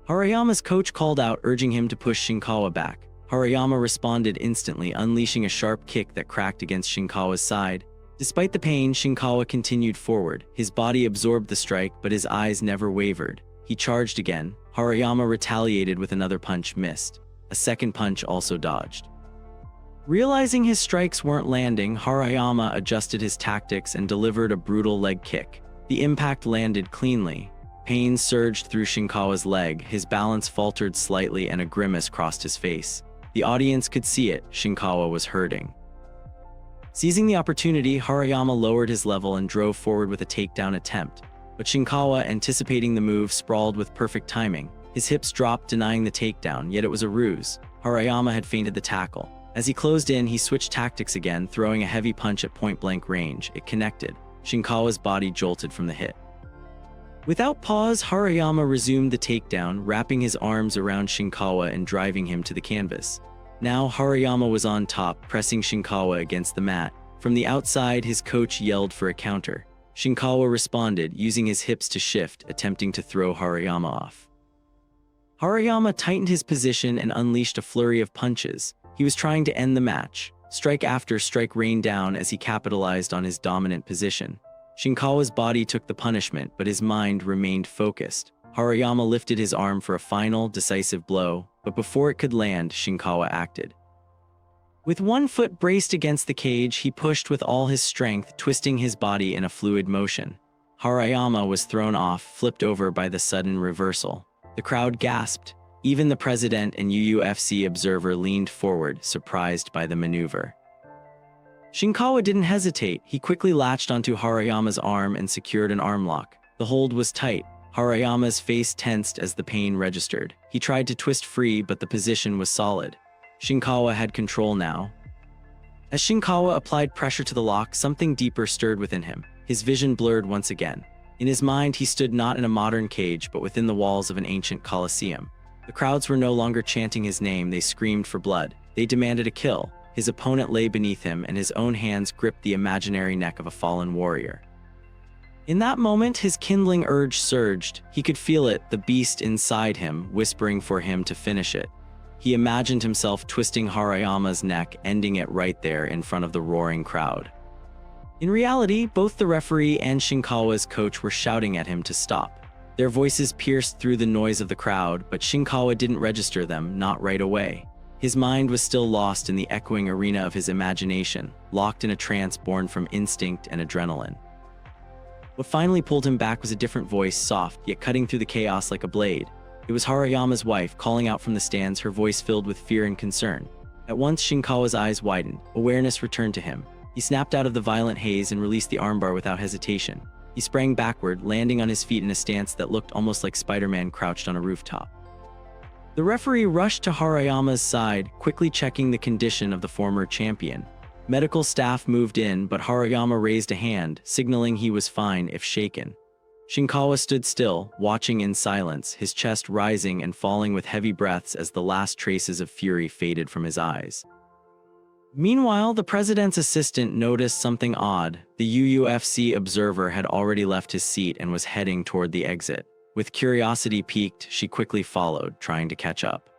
Harayama's coach called out, urging him to push Shinkawa back. Harayama responded instantly, unleashing a sharp kick that cracked against Shinkawa's side. Despite the pain, Shinkawa continued forward. His body absorbed the strike, but his eyes never wavered. He charged again. Harayama retaliated with another punch, missed. A second punch also dodged. Realizing his strikes weren't landing, Harayama adjusted his tactics and delivered a brutal leg kick. The impact landed cleanly. Pain surged through Shinkawa's leg, his balance faltered slightly and a grimace crossed his face. The audience could see it, Shinkawa was hurting. Seizing the opportunity, Harayama lowered his level and drove forward with a takedown attempt. But Shinkawa, anticipating the move, sprawled with perfect timing. His hips dropped, denying the takedown, yet it was a ruse. Harayama had feinted the tackle. As he closed in, he switched tactics again, throwing a heavy punch at point-blank range. It connected. Shinkawa's body jolted from the hit. Without pause, Harayama resumed the takedown, wrapping his arms around Shinkawa and driving him to the canvas. Now Harayama was on top, pressing Shinkawa against the mat. From the outside, his coach yelled for a counter. Shinkawa responded, using his hips to shift, attempting to throw Harayama off. Harayama tightened his position and unleashed a flurry of punches. He was trying to end the match. Strike after strike rained down as he capitalized on his dominant position. Shinkawa's body took the punishment, but his mind remained focused. Harayama lifted his arm for a final, decisive blow, but before it could land, Shinkawa acted. With one foot braced against the cage, he pushed with all his strength, twisting his body in a fluid motion. Harayama was thrown off, flipped over by the sudden reversal. The crowd gasped. Even the president and UFC observer leaned forward, surprised by the maneuver. Shinkawa didn't hesitate. He quickly latched onto Harayama's arm and secured an arm lock. The hold was tight. Harayama's face tensed as the pain registered. He tried to twist free, but the position was solid. Shinkawa had control now. As Shinkawa applied pressure to the lock, something deeper stirred within him. His vision blurred once again. In his mind, he stood not in a modern cage, but within the walls of an ancient coliseum. The crowds were no longer chanting his name, they screamed for blood. They demanded a kill. His opponent lay beneath him, and his own hands gripped the imaginary neck of a fallen warrior. In that moment, his kindling urge surged. He could feel it, the beast inside him, whispering for him to finish it. He imagined himself twisting Harayama's neck, ending it right there in front of the roaring crowd. In reality, both the referee and Shinkawa's coach were shouting at him to stop. Their voices pierced through the noise of the crowd, but Shinkawa didn't register them, not right away. His mind was still lost in the echoing arena of his imagination, locked in a trance born from instinct and adrenaline. What finally pulled him back was a different voice, soft, yet cutting through the chaos like a blade. It was Harayama's wife, calling out from the stands, her voice filled with fear and concern. At once, Shinkawa's eyes widened. Awareness returned to him. He snapped out of the violent haze and released the armbar without hesitation. He sprang backward, landing on his feet in a stance that looked almost like Spider-Man crouched on a rooftop. The referee rushed to Harayama's side, quickly checking the condition of the former champion. Medical staff moved in, but Harayama raised a hand, signaling he was fine if shaken. Shinkawa stood still, watching in silence, his chest rising and falling with heavy breaths as the last traces of fury faded from his eyes. Meanwhile, the president's assistant noticed something odd. The UFC observer had already left his seat and was heading toward the exit. With curiosity piqued, she quickly followed, trying to catch up.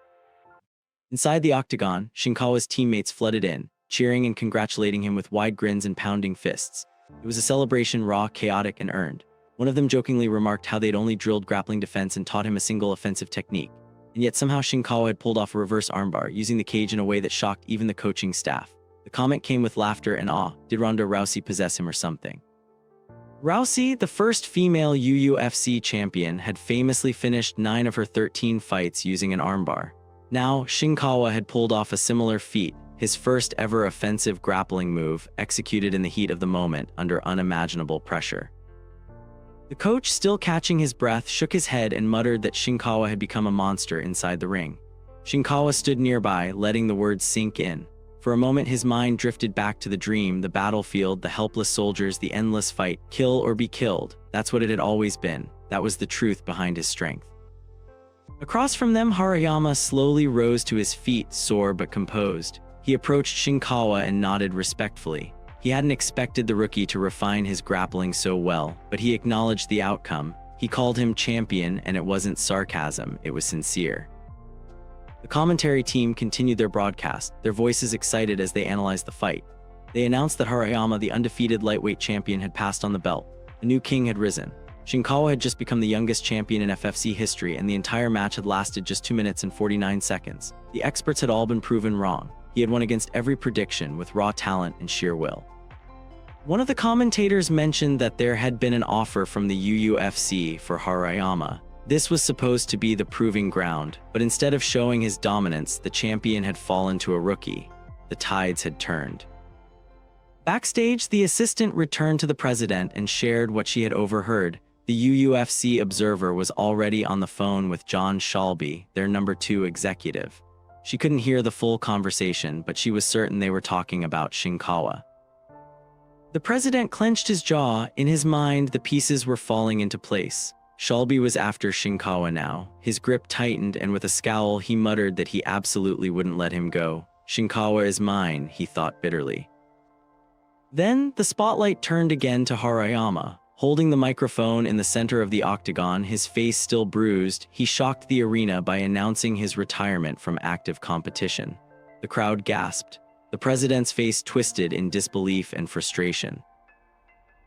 Inside the octagon, Shinkawa's teammates flooded in, cheering and congratulating him with wide grins and pounding fists. It was a celebration raw, chaotic, and earned. One of them jokingly remarked how they'd only drilled grappling defense and taught him a single offensive technique. And yet somehow Shinkawa had pulled off a reverse armbar, using the cage in a way that shocked even the coaching staff. The comment came with laughter and awe. Did Ronda Rousey possess him or something? Rousey, the first female UFC champion, had famously finished 9 of her 13 fights using an armbar. Now, Shinkawa had pulled off a similar feat, his first ever offensive grappling move, executed in the heat of the moment under unimaginable pressure. The coach, still catching his breath, shook his head and muttered that Shinkawa had become a monster inside the ring. Shinkawa stood nearby, letting the words sink in. For a moment his mind drifted back to the dream, the battlefield, the helpless soldiers, the endless fight. Kill or be killed. That's what it had always been. That was the truth behind his strength. Across from them, Harayama slowly rose to his feet, sore but composed. He approached Shinkawa and nodded respectfully. He hadn't expected the rookie to refine his grappling so well, but he acknowledged the outcome. He called him champion, and it wasn't sarcasm, it was sincere. The commentary team continued their broadcast, their voices excited as they analyzed the fight. They announced that Harayama, the undefeated lightweight champion, had passed on the belt. A new king had risen. Shinkawa had just become the youngest champion in FFC history, and the entire match had lasted just 2 minutes and 49 seconds. The experts had all been proven wrong. He had won against every prediction with raw talent and sheer will. One of the commentators mentioned that there had been an offer from the UFC for Harayama. This was supposed to be the proving ground, but instead of showing his dominance, the champion had fallen to a rookie. The tides had turned. Backstage, the assistant returned to the president and shared what she had overheard. The UFC observer was already on the phone with John Shalby, their number 2 executive. She couldn't hear the full conversation, but she was certain they were talking about Shinkawa. The president clenched his jaw. In his mind, the pieces were falling into place. Shalby was after Shinkawa now. His grip tightened, and with a scowl he muttered that he absolutely wouldn't let him go. Shinkawa is mine, he thought bitterly. Then, the spotlight turned again to Harayama. Holding the microphone in the center of the octagon, his face still bruised, he shocked the arena by announcing his retirement from active competition. The crowd gasped. The president's face twisted in disbelief and frustration.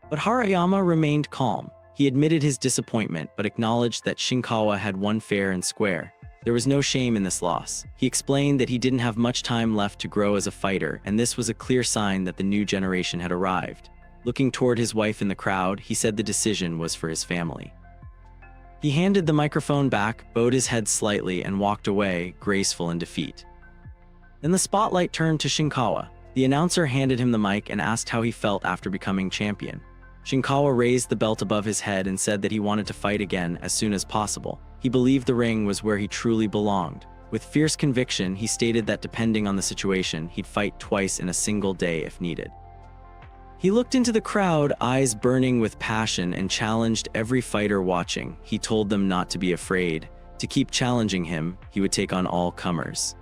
But Harayama remained calm. He admitted his disappointment, but acknowledged that Shinkawa had won fair and square. There was no shame in this loss. He explained that he didn't have much time left to grow as a fighter, and this was a clear sign that the new generation had arrived. Looking toward his wife in the crowd, he said the decision was for his family. He handed the microphone back, bowed his head slightly, and walked away, graceful in defeat. Then the spotlight turned to Shinkawa. The announcer handed him the mic and asked how he felt after becoming champion. Shinkawa raised the belt above his head and said that he wanted to fight again as soon as possible. He believed the ring was where he truly belonged. With fierce conviction, he stated that depending on the situation, he'd fight twice in a single day if needed. He looked into the crowd, eyes burning with passion, and challenged every fighter watching. He told them not to be afraid. To keep challenging him, he would take on all comers.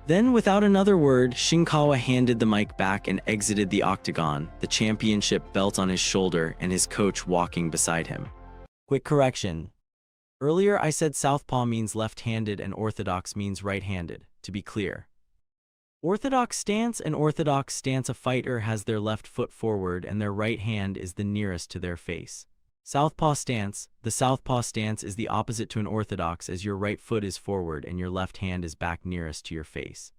Then, without another word, Shinkawa handed the mic back and exited the octagon, the championship belt on his shoulder and his coach walking beside him. Quick correction. Earlier I said southpaw means left-handed and orthodox means right-handed, to be clear. Orthodox stance: a fighter has their left foot forward and their right hand is the nearest to their face. Southpaw stance: the southpaw stance is the opposite to an orthodox, as your right foot is forward and your left hand is back nearest to your face.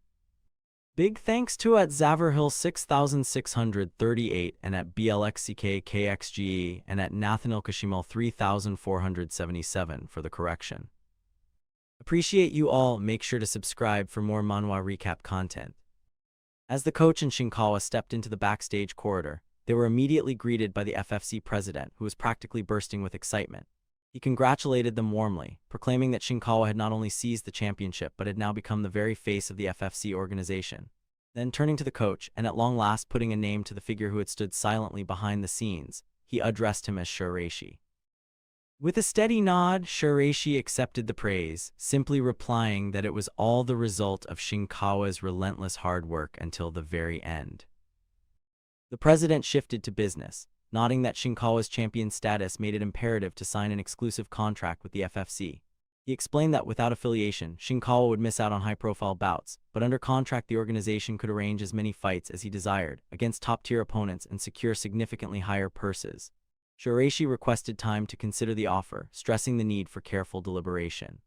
Big thanks to at Zaverhill 6638 and at BLXCKKXGE and at Nathaniel Kashimal 3477 for the correction. Appreciate you all. Make sure to subscribe for more Manhwa recap content. As the coach and Shinkawa stepped into the backstage corridor, they were immediately greeted by the FFC president, who was practically bursting with excitement. He congratulated them warmly, proclaiming that Shinkawa had not only seized the championship but had now become the very face of the FFC organization. Then, turning to the coach, and at long last putting a name to the figure who had stood silently behind the scenes, he addressed him as Shiraishi. With a steady nod, Shiraishi accepted the praise, simply replying that it was all the result of Shinkawa's relentless hard work until the very end. The president shifted to business, noting that Shinkawa's champion status made it imperative to sign an exclusive contract with the FFC. He explained that without affiliation, Shinkawa would miss out on high-profile bouts, but under contract the organization could arrange as many fights as he desired, against top-tier opponents and secure significantly higher purses. Shiraishi requested time to consider the offer, stressing the need for careful deliberation.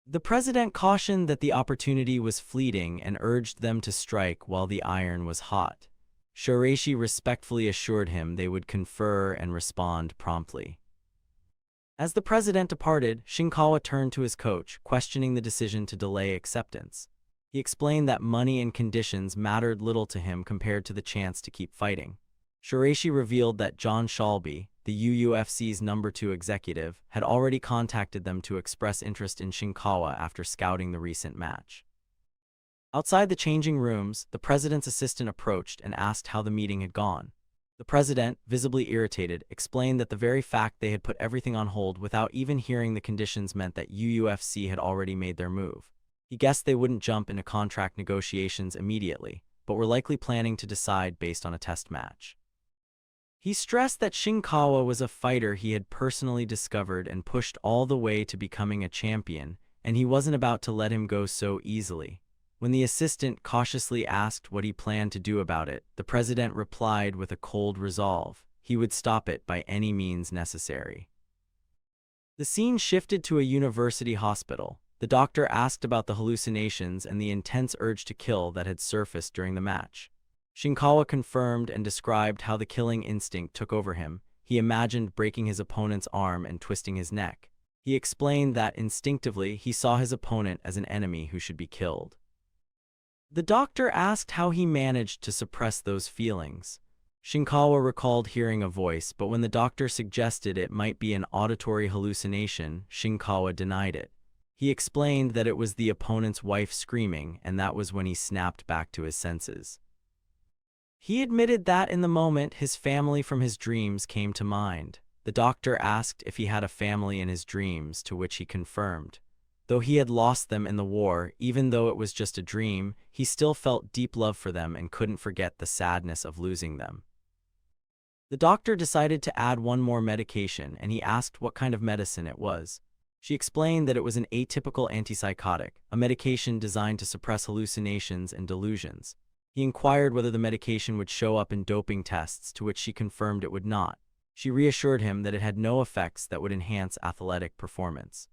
The president cautioned that the opportunity was fleeting and urged them to strike while the iron was hot. Shiraishi respectfully assured him they would confer and respond promptly. As the president departed, Shinkawa turned to his coach, questioning the decision to delay acceptance. He explained that money and conditions mattered little to him compared to the chance to keep fighting. Shiraishi revealed that John Shalby, the UFC's #2 executive, had already contacted them to express interest in Shinkawa after scouting the recent match. Outside the changing rooms, the president's assistant approached and asked how the meeting had gone. The president, visibly irritated, explained that the very fact they had put everything on hold without even hearing the conditions meant that UFC had already made their move. He guessed they wouldn't jump into contract negotiations immediately, but were likely planning to decide based on a test match. He stressed that Shinkawa was a fighter he had personally discovered and pushed all the way to becoming a champion, and he wasn't about to let him go so easily. When the assistant cautiously asked what he planned to do about it, the president replied with a cold resolve: he would stop it by any means necessary. The scene shifted to a university hospital. The doctor asked about the hallucinations and the intense urge to kill that had surfaced during the match. Shinkawa confirmed and described how the killing instinct took over him. He imagined breaking his opponent's arm and twisting his neck. He explained that instinctively he saw his opponent as an enemy who should be killed. The doctor asked how he managed to suppress those feelings. Shinkawa recalled hearing a voice, but when the doctor suggested it might be an auditory hallucination, Shinkawa denied it. He explained that it was the opponent's wife screaming, and that was when he snapped back to his senses. He admitted that in the moment his family from his dreams came to mind. The doctor asked if he had a family in his dreams, to which he confirmed. Though he had lost them in the war, even though it was just a dream, he still felt deep love for them and couldn't forget the sadness of losing them. The doctor decided to add one more medication, and he asked what kind of medicine it was. She explained that it was an atypical antipsychotic, a medication designed to suppress hallucinations and delusions. He inquired whether the medication would show up in doping tests, to which she confirmed it would not. She reassured him that it had no effects that would enhance athletic performance.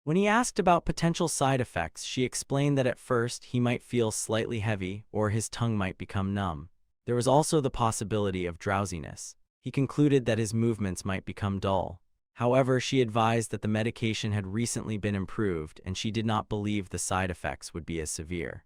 When he asked about potential side effects, she explained that at first he might feel slightly heavy or his tongue might become numb. There was also the possibility of drowsiness. He concluded that his movements might become dull. However, she advised that the medication had recently been improved and she did not believe the side effects would be as severe.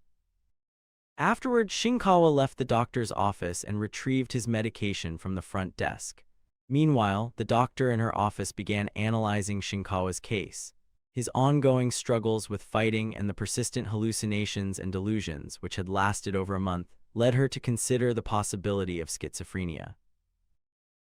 Afterward, Shinkawa left the doctor's office and retrieved his medication from the front desk. Meanwhile, the doctor in her office began analyzing Shinkawa's case. His ongoing struggles with fighting and the persistent hallucinations and delusions, which had lasted over a month, led her to consider the possibility of schizophrenia.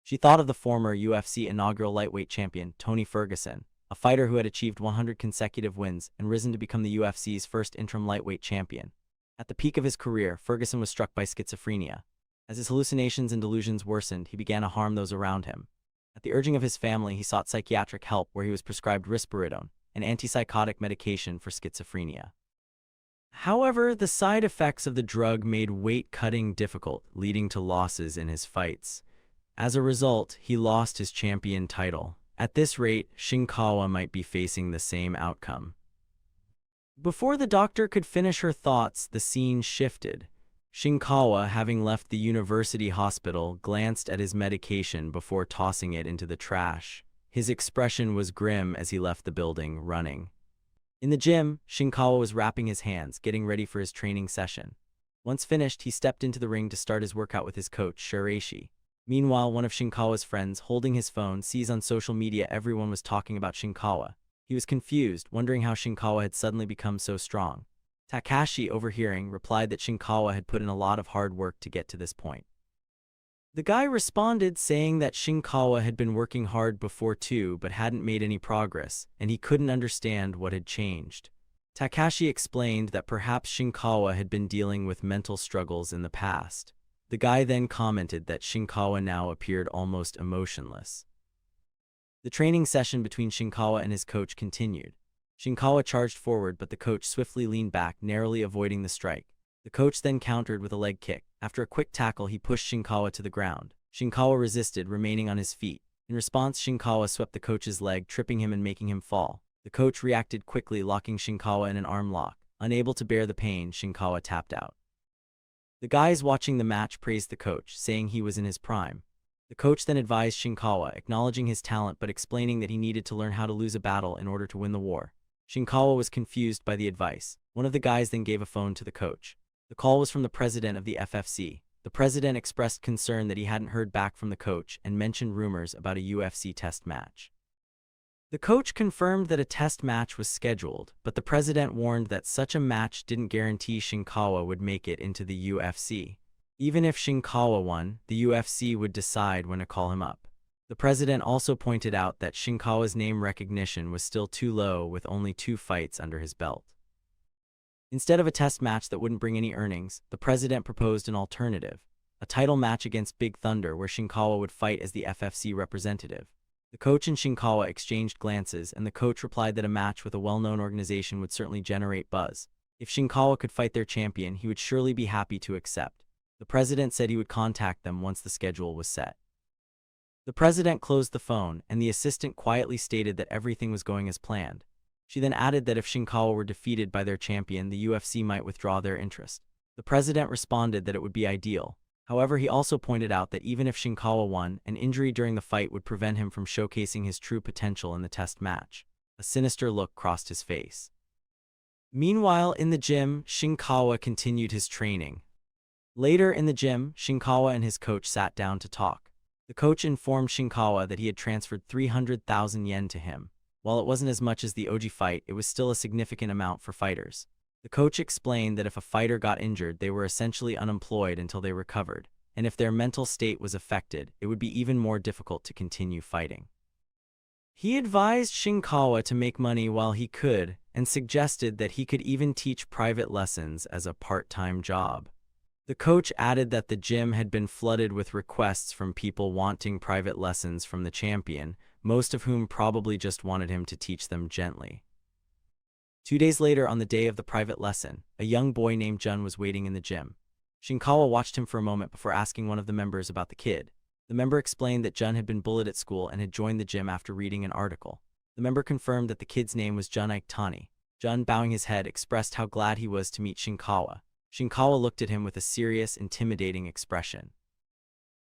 She thought of the former UFC inaugural lightweight champion, Tony Ferguson, a fighter who had achieved 100 consecutive wins and risen to become the UFC's first interim lightweight champion. At the peak of his career, Ferguson was struck by schizophrenia. As his hallucinations and delusions worsened, he began to harm those around him. At the urging of his family, he sought psychiatric help, where he was prescribed risperidone, an antipsychotic medication for schizophrenia. However, the side effects of the drug made weight-cutting difficult, leading to losses in his fights. As a result, he lost his champion title. At this rate, Shinkawa might be facing the same outcome. Before the doctor could finish her thoughts, the scene shifted. Shinkawa, having left the university hospital, glanced at his medication before tossing it into the trash. His expression was grim as he left the building, running. In the gym, Shinkawa was wrapping his hands, getting ready for his training session. Once finished, he stepped into the ring to start his workout with his coach, Shiraishi. Meanwhile, one of Shinkawa's friends, holding his phone, sees on social media everyone was talking about Shinkawa. He was confused, wondering how Shinkawa had suddenly become so strong. Takashi, overhearing, replied that Shinkawa had put in a lot of hard work to get to this point. The guy responded saying that Shinkawa had been working hard before too, but hadn't made any progress, and he couldn't understand what had changed. Takashi explained that perhaps Shinkawa had been dealing with mental struggles in the past. The guy then commented that Shinkawa now appeared almost emotionless. The training session between Shinkawa and his coach continued. Shinkawa charged forward, but the coach swiftly leaned back, narrowly avoiding the strike. The coach then countered with a leg kick. After a quick tackle, he pushed Shinkawa to the ground. Shinkawa resisted, remaining on his feet. In response, Shinkawa swept the coach's leg, tripping him and making him fall. The coach reacted quickly, locking Shinkawa in an arm lock. Unable to bear the pain, Shinkawa tapped out. The guys watching the match praised the coach, saying he was in his prime. The coach then advised Shinkawa, acknowledging his talent but explaining that he needed to learn how to lose a battle in order to win the war. Shinkawa was confused by the advice. One of the guys then gave a phone to the coach. The call was from the president of the FFC. The president expressed concern that he hadn't heard back from the coach and mentioned rumors about a UFC test match. The coach confirmed that a test match was scheduled, but the president warned that such a match didn't guarantee Shinkawa would make it into the UFC. Even if Shinkawa won, the UFC would decide when to call him up. The president also pointed out that Shinkawa's name recognition was still too low, with only 2 fights under his belt. Instead of a test match that wouldn't bring any earnings, the president proposed an alternative, a title match against Big Thunder where Shinkawa would fight as the FFC representative. The coach and Shinkawa exchanged glances, and the coach replied that a match with a well-known organization would certainly generate buzz. If Shinkawa could fight their champion, he would surely be happy to accept. The president said he would contact them once the schedule was set. The president closed the phone, and the assistant quietly stated that everything was going as planned. She then added that if Shinkawa were defeated by their champion, the UFC might withdraw their interest. The president responded that it would be ideal. However, he also pointed out that even if Shinkawa won, an injury during the fight would prevent him from showcasing his true potential in the test match. A sinister look crossed his face. Meanwhile, in the gym, Shinkawa continued his training. Later in the gym, Shinkawa and his coach sat down to talk. The coach informed Shinkawa that he had transferred 300,000 yen to him. While it wasn't as much as the Oji fight, it was still a significant amount for fighters. The coach explained that if a fighter got injured, they were essentially unemployed until they recovered, and if their mental state was affected, it would be even more difficult to continue fighting. He advised Shinkawa to make money while he could, and suggested that he could even teach private lessons as a part-time job. The coach added that the gym had been flooded with requests from people wanting private lessons from the champion, most of whom probably just wanted him to teach them gently. 2 days later, on the day of the private lesson, a young boy named Jun was waiting in the gym. Shinkawa watched him for a moment before asking one of the members about the kid. The member explained that Jun had been bullied at school and had joined the gym after reading an article. The member confirmed that the kid's name was Jun Iketani. Jun, bowing his head, expressed how glad he was to meet Shinkawa. Shinkawa looked at him with a serious, intimidating expression.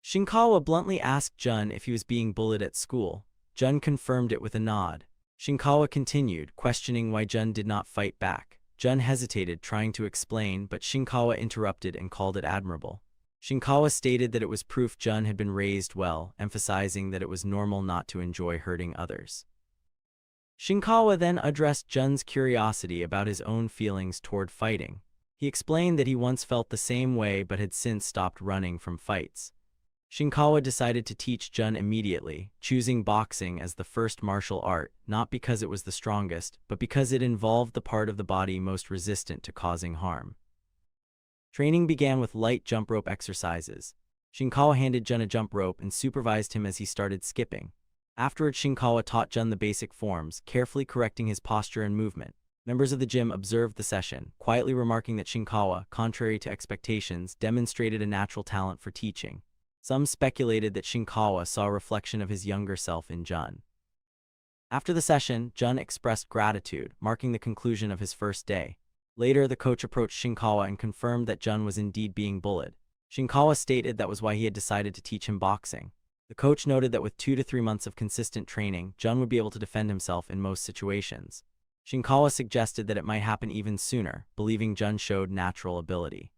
Shinkawa bluntly asked Jun if he was being bullied at school. Jun confirmed it with a nod. Shinkawa continued, questioning why Jun did not fight back. Jun hesitated, trying to explain, but Shinkawa interrupted and called it admirable. Shinkawa stated that it was proof Jun had been raised well, emphasizing that it was normal not to enjoy hurting others. Shinkawa then addressed Jun's curiosity about his own feelings toward fighting. He explained that he once felt the same way but had since stopped running from fights. Shinkawa decided to teach Jun immediately, choosing boxing as the first martial art, not because it was the strongest, but because it involved the part of the body most resistant to causing harm. Training began with light jump rope exercises. Shinkawa handed Jun a jump rope and supervised him as he started skipping. Afterwards, Shinkawa taught Jun the basic forms, carefully correcting his posture and movement. Members of the gym observed the session, quietly remarking that Shinkawa, contrary to expectations, demonstrated a natural talent for teaching. Some speculated that Shinkawa saw a reflection of his younger self in Jun. After the session, Jun expressed gratitude, marking the conclusion of his first day. Later, the coach approached Shinkawa and confirmed that Jun was indeed being bullied. Shinkawa stated that was why he had decided to teach him boxing. The coach noted that with 2 to 3 months of consistent training, Jun would be able to defend himself in most situations. Shinkawa suggested that it might happen even sooner, believing Jun showed natural ability.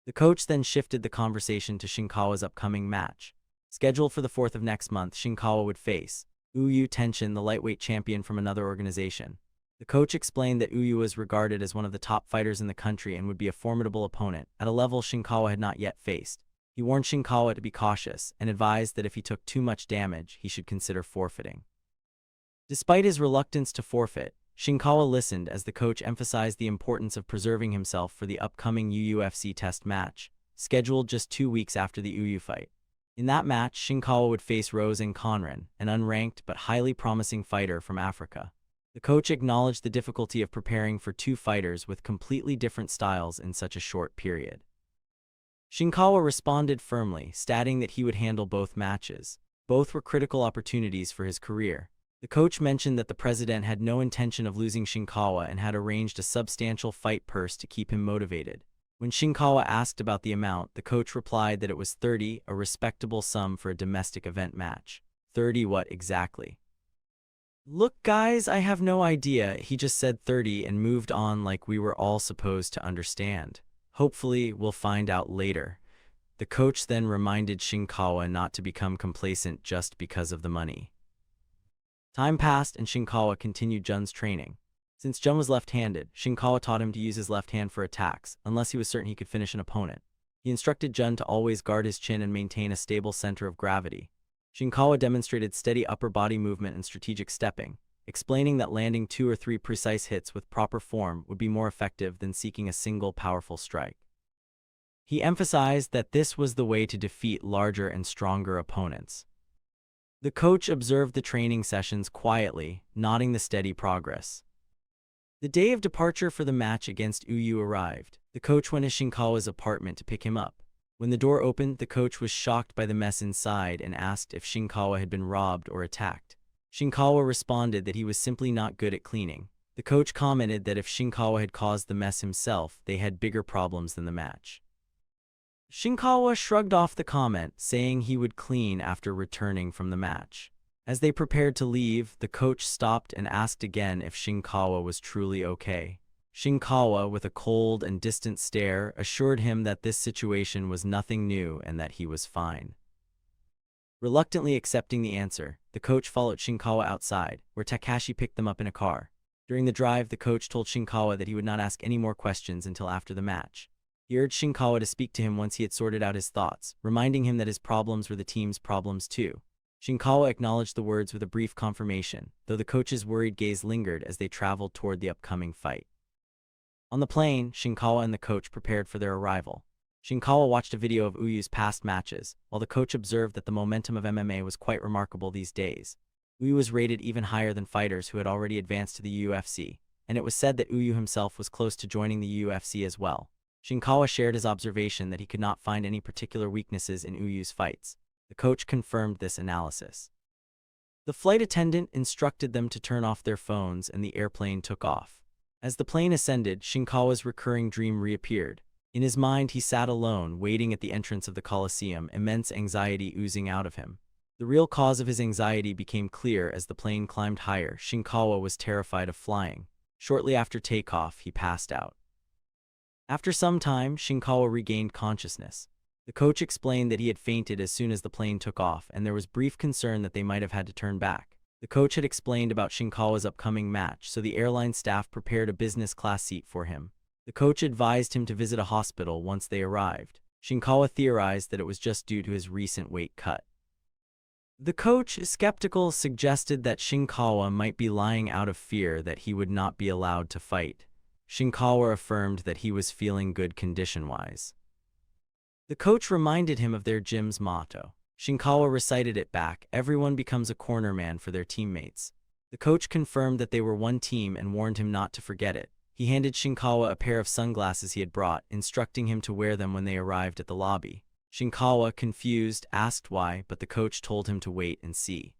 The coach then shifted the conversation to Shinkawa's upcoming match. Scheduled for the 4th of next month, Shinkawa would face Uyu Tenshin, the lightweight champion from another organization. The coach explained that Uyu was regarded as one of the top fighters in the country and would be a formidable opponent, at a level Shinkawa had not yet faced. He warned Shinkawa to be cautious and advised that if he took too much damage, he should consider forfeiting. Despite his reluctance to forfeit, Shinkawa listened as the coach emphasized the importance of preserving himself for the upcoming UFC test match, scheduled just 2 weeks after the Uyu fight. In that match, Shinkawa would face Rose and Conran, an unranked but highly promising fighter from Africa. The coach acknowledged the difficulty of preparing for two fighters with completely different styles in such a short period. Shinkawa responded firmly, stating that he would handle both matches. Both were critical opportunities for his career. The coach mentioned that the president had no intention of losing Shinkawa and had arranged a substantial fight purse to keep him motivated. When Shinkawa asked about the amount, the coach replied that it was 30, a respectable sum for a domestic event match. 30 what exactly? Look guys, I have no idea, he just said 30 and moved on like we were all supposed to understand. Hopefully, we'll find out later. The coach then reminded Shinkawa not to become complacent just because of the money. Time passed and Shinkawa continued Jun's training. Since Jun was left-handed, Shinkawa taught him to use his left hand for attacks, unless he was certain he could finish an opponent. He instructed Jun to always guard his chin and maintain a stable center of gravity. Shinkawa demonstrated steady upper body movement and strategic stepping, explaining that landing 2 or 3 precise hits with proper form would be more effective than seeking a single powerful strike. He emphasized that this was the way to defeat larger and stronger opponents. The coach observed the training sessions quietly, noting the steady progress. The day of departure for the match against Uyu arrived. The coach went to Shinkawa's apartment to pick him up. When the door opened, the coach was shocked by the mess inside and asked if Shinkawa had been robbed or attacked. Shinkawa responded that he was simply not good at cleaning. The coach commented that if Shinkawa had caused the mess himself, they had bigger problems than the match. Shinkawa shrugged off the comment, saying he would clean after returning from the match. As they prepared to leave, the coach stopped and asked again if Shinkawa was truly okay. Shinkawa, with a cold and distant stare, assured him that this situation was nothing new and that he was fine. Reluctantly accepting the answer, the coach followed Shinkawa outside, where Takashi picked them up in a car. During the drive, the coach told Shinkawa that he would not ask any more questions until after the match. He urged Shinkawa to speak to him once he had sorted out his thoughts, reminding him that his problems were the team's problems too. Shinkawa acknowledged the words with a brief confirmation, though the coach's worried gaze lingered as they traveled toward the upcoming fight. On the plane, Shinkawa and the coach prepared for their arrival. Shinkawa watched a video of Uyu's past matches, while the coach observed that the momentum of MMA was quite remarkable these days. Uyu was rated even higher than fighters who had already advanced to the UFC, and it was said that Uyu himself was close to joining the UFC as well. Shinkawa shared his observation that he could not find any particular weaknesses in Uyu's fights. The coach confirmed this analysis. The flight attendant instructed them to turn off their phones and the airplane took off. As the plane ascended, Shinkawa's recurring dream reappeared. In his mind, he sat alone, waiting at the entrance of the Colosseum, immense anxiety oozing out of him. The real cause of his anxiety became clear as the plane climbed higher. Shinkawa was terrified of flying. Shortly after takeoff, he passed out. After some time, Shinkawa regained consciousness. The coach explained that he had fainted as soon as the plane took off, and there was brief concern that they might have had to turn back. The coach had explained about Shinkawa's upcoming match, so the airline staff prepared a business-class seat for him. The coach advised him to visit a hospital once they arrived. Shinkawa theorized that it was just due to his recent weight cut. The coach, skeptical, suggested that Shinkawa might be lying out of fear that he would not be allowed to fight. Shinkawa affirmed that he was feeling good condition-wise. The coach reminded him of their gym's motto. Shinkawa recited it back, "Everyone becomes a corner man for their teammates." The coach confirmed that they were one team and warned him not to forget it. He handed Shinkawa a pair of sunglasses he had brought, instructing him to wear them when they arrived at the lobby. Shinkawa, confused, asked why, but the coach told him to wait and see.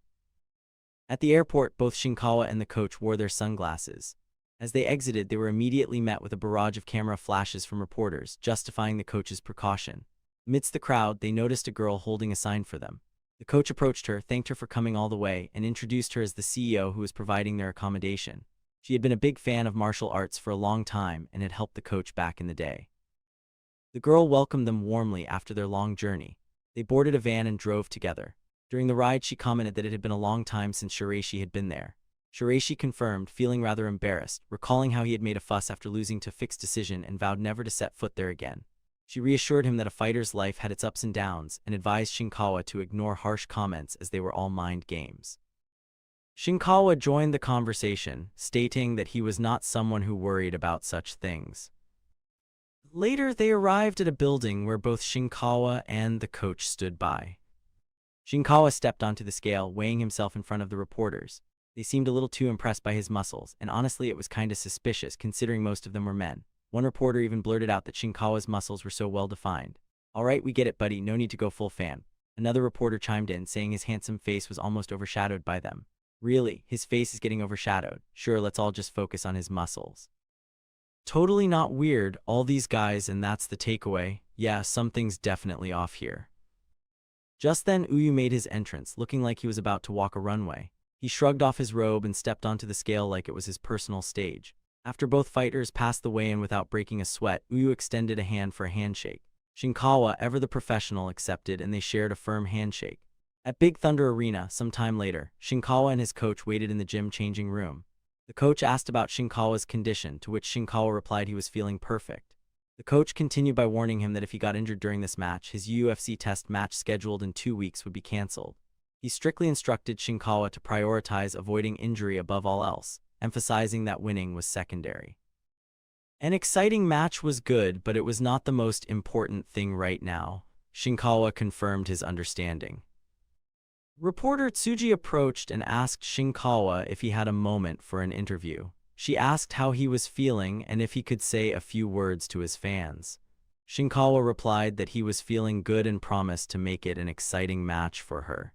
At the airport, both Shinkawa and the coach wore their sunglasses. As they exited, they were immediately met with a barrage of camera flashes from reporters, justifying the coach's precaution. Amidst the crowd, they noticed a girl holding a sign for them. The coach approached her, thanked her for coming all the way, and introduced her as the CEO who was providing their accommodation. She had been a big fan of martial arts for a long time and had helped the coach back in the day. The girl welcomed them warmly after their long journey. They boarded a van and drove together. During the ride, she commented that it had been a long time since Shiraishi had been there. Shiraishi confirmed, feeling rather embarrassed, recalling how he had made a fuss after losing to Fixed Decision and vowed never to set foot there again. She reassured him that a fighter's life had its ups and downs and advised Shinkawa to ignore harsh comments as they were all mind games. Shinkawa joined the conversation, stating that he was not someone who worried about such things. Later, they arrived at a building where both Shinkawa and the coach stood by. Shinkawa stepped onto the scale, weighing himself in front of the reporters. They seemed a little too impressed by his muscles, and honestly it was kinda suspicious considering most of them were men. One reporter even blurted out that Shinkawa's muscles were so well defined. "Alright, we get it, buddy, no need to go full fan." Another reporter chimed in, saying his handsome face was almost overshadowed by them. "Really, his face is getting overshadowed. Sure, let's all just focus on his muscles." Totally not weird, all these guys, and that's the takeaway. Yeah, something's definitely off here. Just then Uyu made his entrance, looking like he was about to walk a runway. He shrugged off his robe and stepped onto the scale like it was his personal stage. After both fighters passed the weigh-in without breaking a sweat, Uyu extended a hand for a handshake. Shinkawa, ever the professional, accepted, and they shared a firm handshake. At Big Thunder Arena, some time later, Shinkawa and his coach waited in the gym changing room. The coach asked about Shinkawa's condition, to which Shinkawa replied he was feeling perfect. The coach continued by warning him that if he got injured during this match, his UFC test match scheduled in 2 weeks would be cancelled. He strictly instructed Shinkawa to prioritize avoiding injury above all else, emphasizing that winning was secondary. An exciting match was good, but it was not the most important thing right now. Shinkawa confirmed his understanding. Reporter Tsuji approached and asked Shinkawa if he had a moment for an interview. She asked how he was feeling and if he could say a few words to his fans. Shinkawa replied that he was feeling good and promised to make it an exciting match for her.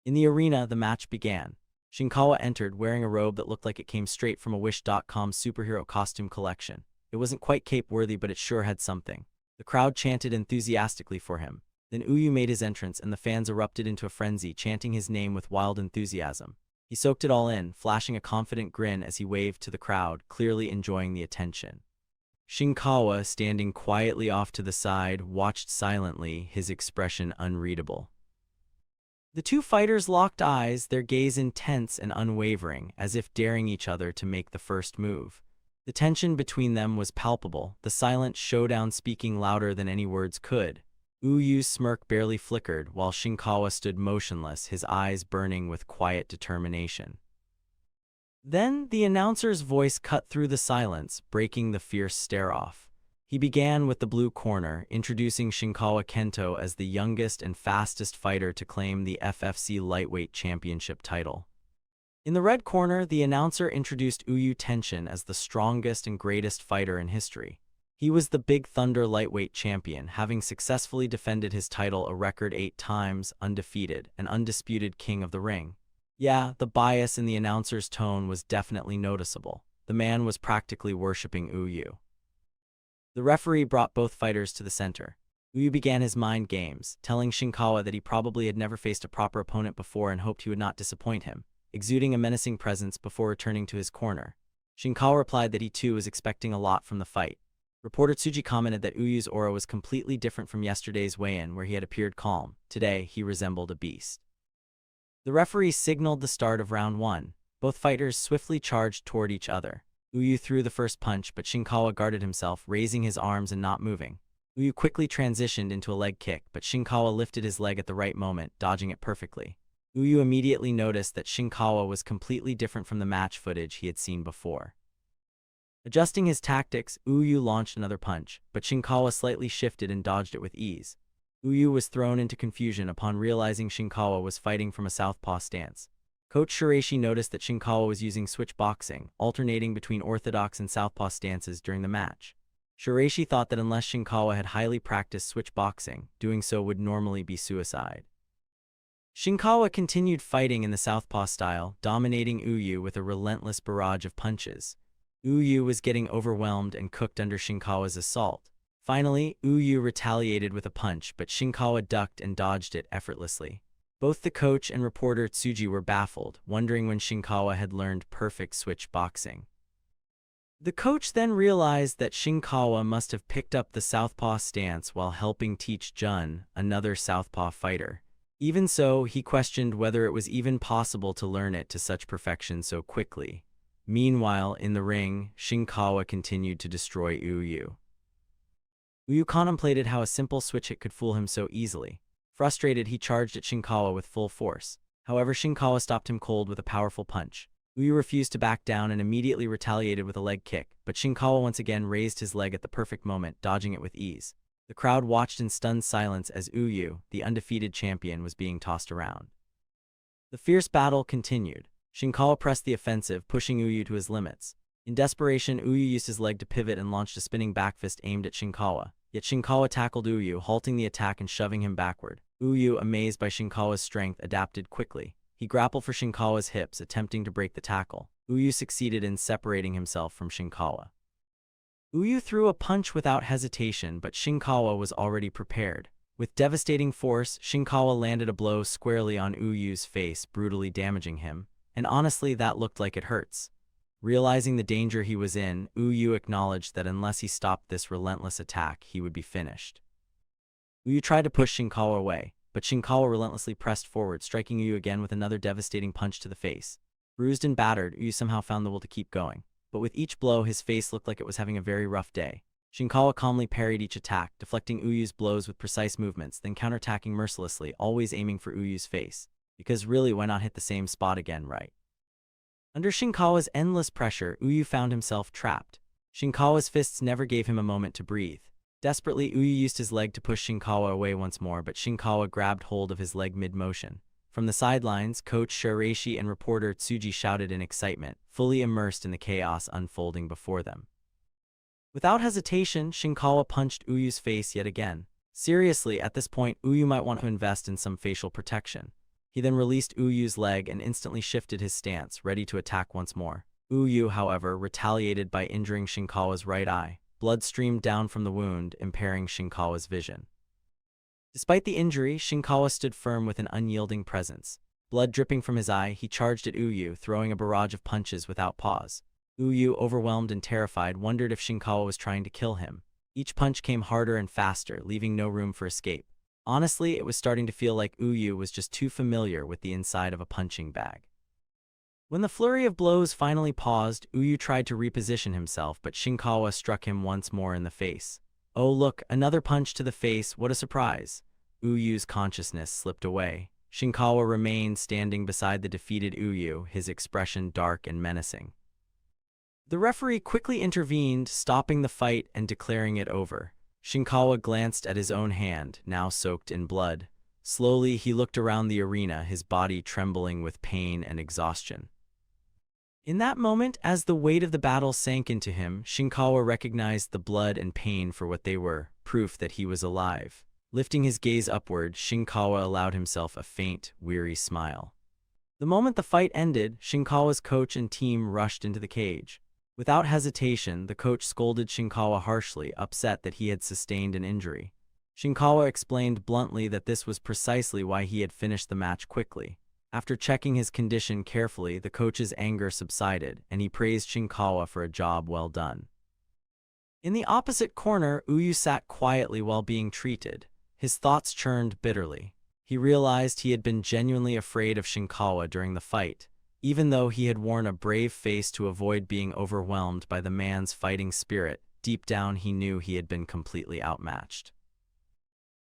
In the arena, the match began. Shinkawa entered wearing a robe that looked like it came straight from a Wish.com superhero costume collection. It wasn't quite cape-worthy, but it sure had something. The crowd chanted enthusiastically for him. Then Uyu made his entrance, and the fans erupted into a frenzy, chanting his name with wild enthusiasm. He soaked it all in, flashing a confident grin as he waved to the crowd, clearly enjoying the attention. Shinkawa, standing quietly off to the side, watched silently, his expression unreadable. The two fighters locked eyes, their gaze intense and unwavering, as if daring each other to make the first move. The tension between them was palpable, the silent showdown speaking louder than any words could. Uyu's smirk barely flickered, while Shinkawa stood motionless, his eyes burning with quiet determination. Then, the announcer's voice cut through the silence, breaking the fierce stare-off. He began with the blue corner, introducing Shinkawa Kento as the youngest and fastest fighter to claim the FFC Lightweight Championship title. In the red corner, the announcer introduced Uyu Tenshin as the strongest and greatest fighter in history. He was the Big Thunder Lightweight Champion, having successfully defended his title a record 8 times, undefeated, and undisputed king of the ring. Yeah, the bias in the announcer's tone was definitely noticeable. The man was practically worshipping Uyu. The referee brought both fighters to the center. Uyu began his mind games, telling Shinkawa that he probably had never faced a proper opponent before and hoped he would not disappoint him, exuding a menacing presence before returning to his corner. Shinkawa replied that he too was expecting a lot from the fight. Reporter Tsuji commented that Uyu's aura was completely different from yesterday's weigh-in, where he had appeared calm. Today, he resembled a beast. The referee signaled the start of round 1. Both fighters swiftly charged toward each other. Uyu threw the first punch, but Shinkawa guarded himself, raising his arms and not moving. Uyu quickly transitioned into a leg kick, but Shinkawa lifted his leg at the right moment, dodging it perfectly. Uyu immediately noticed that Shinkawa was completely different from the match footage he had seen before. Adjusting his tactics, Uyu launched another punch, but Shinkawa slightly shifted and dodged it with ease. Uyu was thrown into confusion upon realizing Shinkawa was fighting from a southpaw stance. Coach Shiraishi noticed that Shinkawa was using switch boxing, alternating between orthodox and southpaw stances during the match. Shiraishi thought that unless Shinkawa had highly practiced switch boxing, doing so would normally be suicide. Shinkawa continued fighting in the southpaw style, dominating Uyu with a relentless barrage of punches. Uyu was getting overwhelmed and cooked under Shinkawa's assault. Finally, Uyu retaliated with a punch, but Shinkawa ducked and dodged it effortlessly. Both the coach and reporter Tsuji were baffled, wondering when Shinkawa had learned perfect switch boxing. The coach then realized that Shinkawa must have picked up the southpaw stance while helping teach Jun, another southpaw fighter. Even so, he questioned whether it was even possible to learn it to such perfection so quickly. Meanwhile, in the ring, Shinkawa continued to destroy Uyu. Uyu contemplated how a simple switch hit could fool him so easily. Frustrated, he charged at Shinkawa with full force. However, Shinkawa stopped him cold with a powerful punch. Uyu refused to back down and immediately retaliated with a leg kick, but Shinkawa once again raised his leg at the perfect moment, dodging it with ease. The crowd watched in stunned silence as Uyu, the undefeated champion, was being tossed around. The fierce battle continued. Shinkawa pressed the offensive, pushing Uyu to his limits. In desperation, Uyu used his leg to pivot and launched a spinning backfist aimed at Shinkawa. Yet Shinkawa tackled Uyu, halting the attack and shoving him backward. Uyu, amazed by Shinkawa's strength, adapted quickly. He grappled for Shinkawa's hips, attempting to break the tackle. Uyu succeeded in separating himself from Shinkawa. Uyu threw a punch without hesitation, but Shinkawa was already prepared. With devastating force, Shinkawa landed a blow squarely on Uyu's face, brutally damaging him. And honestly, that looked like it hurts. Realizing the danger he was in, Uyu acknowledged that unless he stopped this relentless attack, he would be finished. Uyu tried to push Shinkawa away, but Shinkawa relentlessly pressed forward, striking Uyu again with another devastating punch to the face. Bruised and battered, Uyu somehow found the will to keep going. But with each blow, his face looked like it was having a very rough day. Shinkawa calmly parried each attack, deflecting Uyu's blows with precise movements, then counterattacking mercilessly, always aiming for Uyu's face. Because really, why not hit the same spot again, right? Under Shinkawa's endless pressure, Uyu found himself trapped. Shinkawa's fists never gave him a moment to breathe. Desperately, Uyu used his leg to push Shinkawa away once more, but Shinkawa grabbed hold of his leg mid-motion. From the sidelines, Coach Shiraishi and reporter Tsuji shouted in excitement, fully immersed in the chaos unfolding before them. Without hesitation, Shinkawa punched Uyu's face yet again. Seriously, at this point, Uyu might want to invest in some facial protection. He then released Uyu's leg and instantly shifted his stance, ready to attack once more. Uyu, however, retaliated by injuring Shinkawa's right eye. Blood streamed down from the wound, impairing Shinkawa's vision. Despite the injury, Shinkawa stood firm with an unyielding presence. Blood dripping from his eye, he charged at Uyu, throwing a barrage of punches without pause. Uyu, overwhelmed and terrified, wondered if Shinkawa was trying to kill him. Each punch came harder and faster, leaving no room for escape. Honestly, it was starting to feel like Uyu was just too familiar with the inside of a punching bag. When the flurry of blows finally paused, Uyu tried to reposition himself, but Shinkawa struck him once more in the face. Oh look, another punch to the face, what a surprise! Uyu's consciousness slipped away. Shinkawa remained standing beside the defeated Uyu, his expression dark and menacing. The referee quickly intervened, stopping the fight and declaring it over. Shinkawa glanced at his own hand, now soaked in blood. Slowly, he looked around the arena, his body trembling with pain and exhaustion. In that moment, as the weight of the battle sank into him, Shinkawa recognized the blood and pain for what they were, proof that he was alive. Lifting his gaze upward, Shinkawa allowed himself a faint, weary smile. The moment the fight ended, Shinkawa's coach and team rushed into the cage. Without hesitation, the coach scolded Shinkawa harshly, upset that he had sustained an injury. Shinkawa explained bluntly that this was precisely why he had finished the match quickly. After checking his condition carefully, the coach's anger subsided, and he praised Shinkawa for a job well done. In the opposite corner, Uyu sat quietly while being treated. His thoughts churned bitterly. He realized he had been genuinely afraid of Shinkawa during the fight. Even though he had worn a brave face to avoid being overwhelmed by the man's fighting spirit, deep down he knew he had been completely outmatched.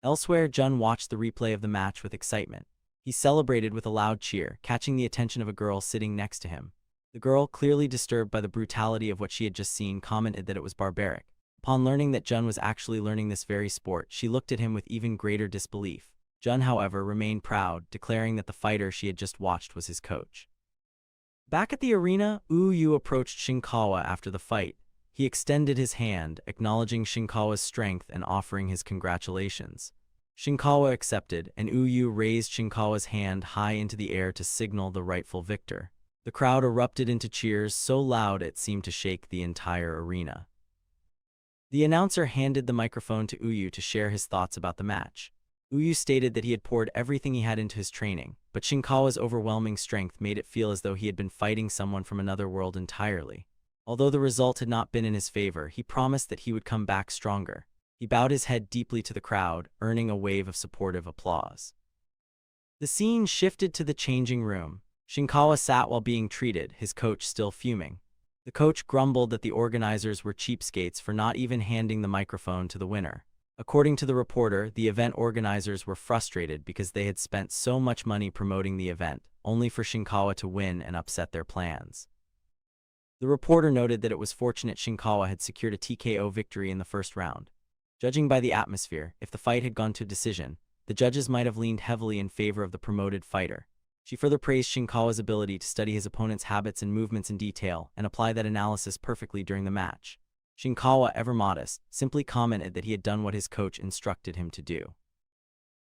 Elsewhere, Jun watched the replay of the match with excitement. He celebrated with a loud cheer, catching the attention of a girl sitting next to him. The girl, clearly disturbed by the brutality of what she had just seen, commented that it was barbaric. Upon learning that Jun was actually learning this very sport, she looked at him with even greater disbelief. Jun, however, remained proud, declaring that the fighter she had just watched was his coach. Back at the arena, Uyu approached Shinkawa after the fight. He extended his hand, acknowledging Shinkawa's strength and offering his congratulations. Shinkawa accepted, and Uyu raised Shinkawa's hand high into the air to signal the rightful victor. The crowd erupted into cheers so loud it seemed to shake the entire arena. The announcer handed the microphone to Uyu to share his thoughts about the match. Uyu stated that he had poured everything he had into his training, but Shinkawa's overwhelming strength made it feel as though he had been fighting someone from another world entirely. Although the result had not been in his favor, he promised that he would come back stronger. He bowed his head deeply to the crowd, earning a wave of supportive applause. The scene shifted to the changing room. Shinkawa sat while being treated, his coach still fuming. The coach grumbled that the organizers were cheapskates for not even handing the microphone to the winner. According to the reporter, the event organizers were frustrated because they had spent so much money promoting the event, only for Shinkawa to win and upset their plans. The reporter noted that it was fortunate Shinkawa had secured a TKO victory in the first round. Judging by the atmosphere, if the fight had gone to decision, the judges might have leaned heavily in favor of the promoted fighter. She further praised Shinkawa's ability to study his opponent's habits and movements in detail and apply that analysis perfectly during the match. Shinkawa, ever modest, simply commented that he had done what his coach instructed him to do.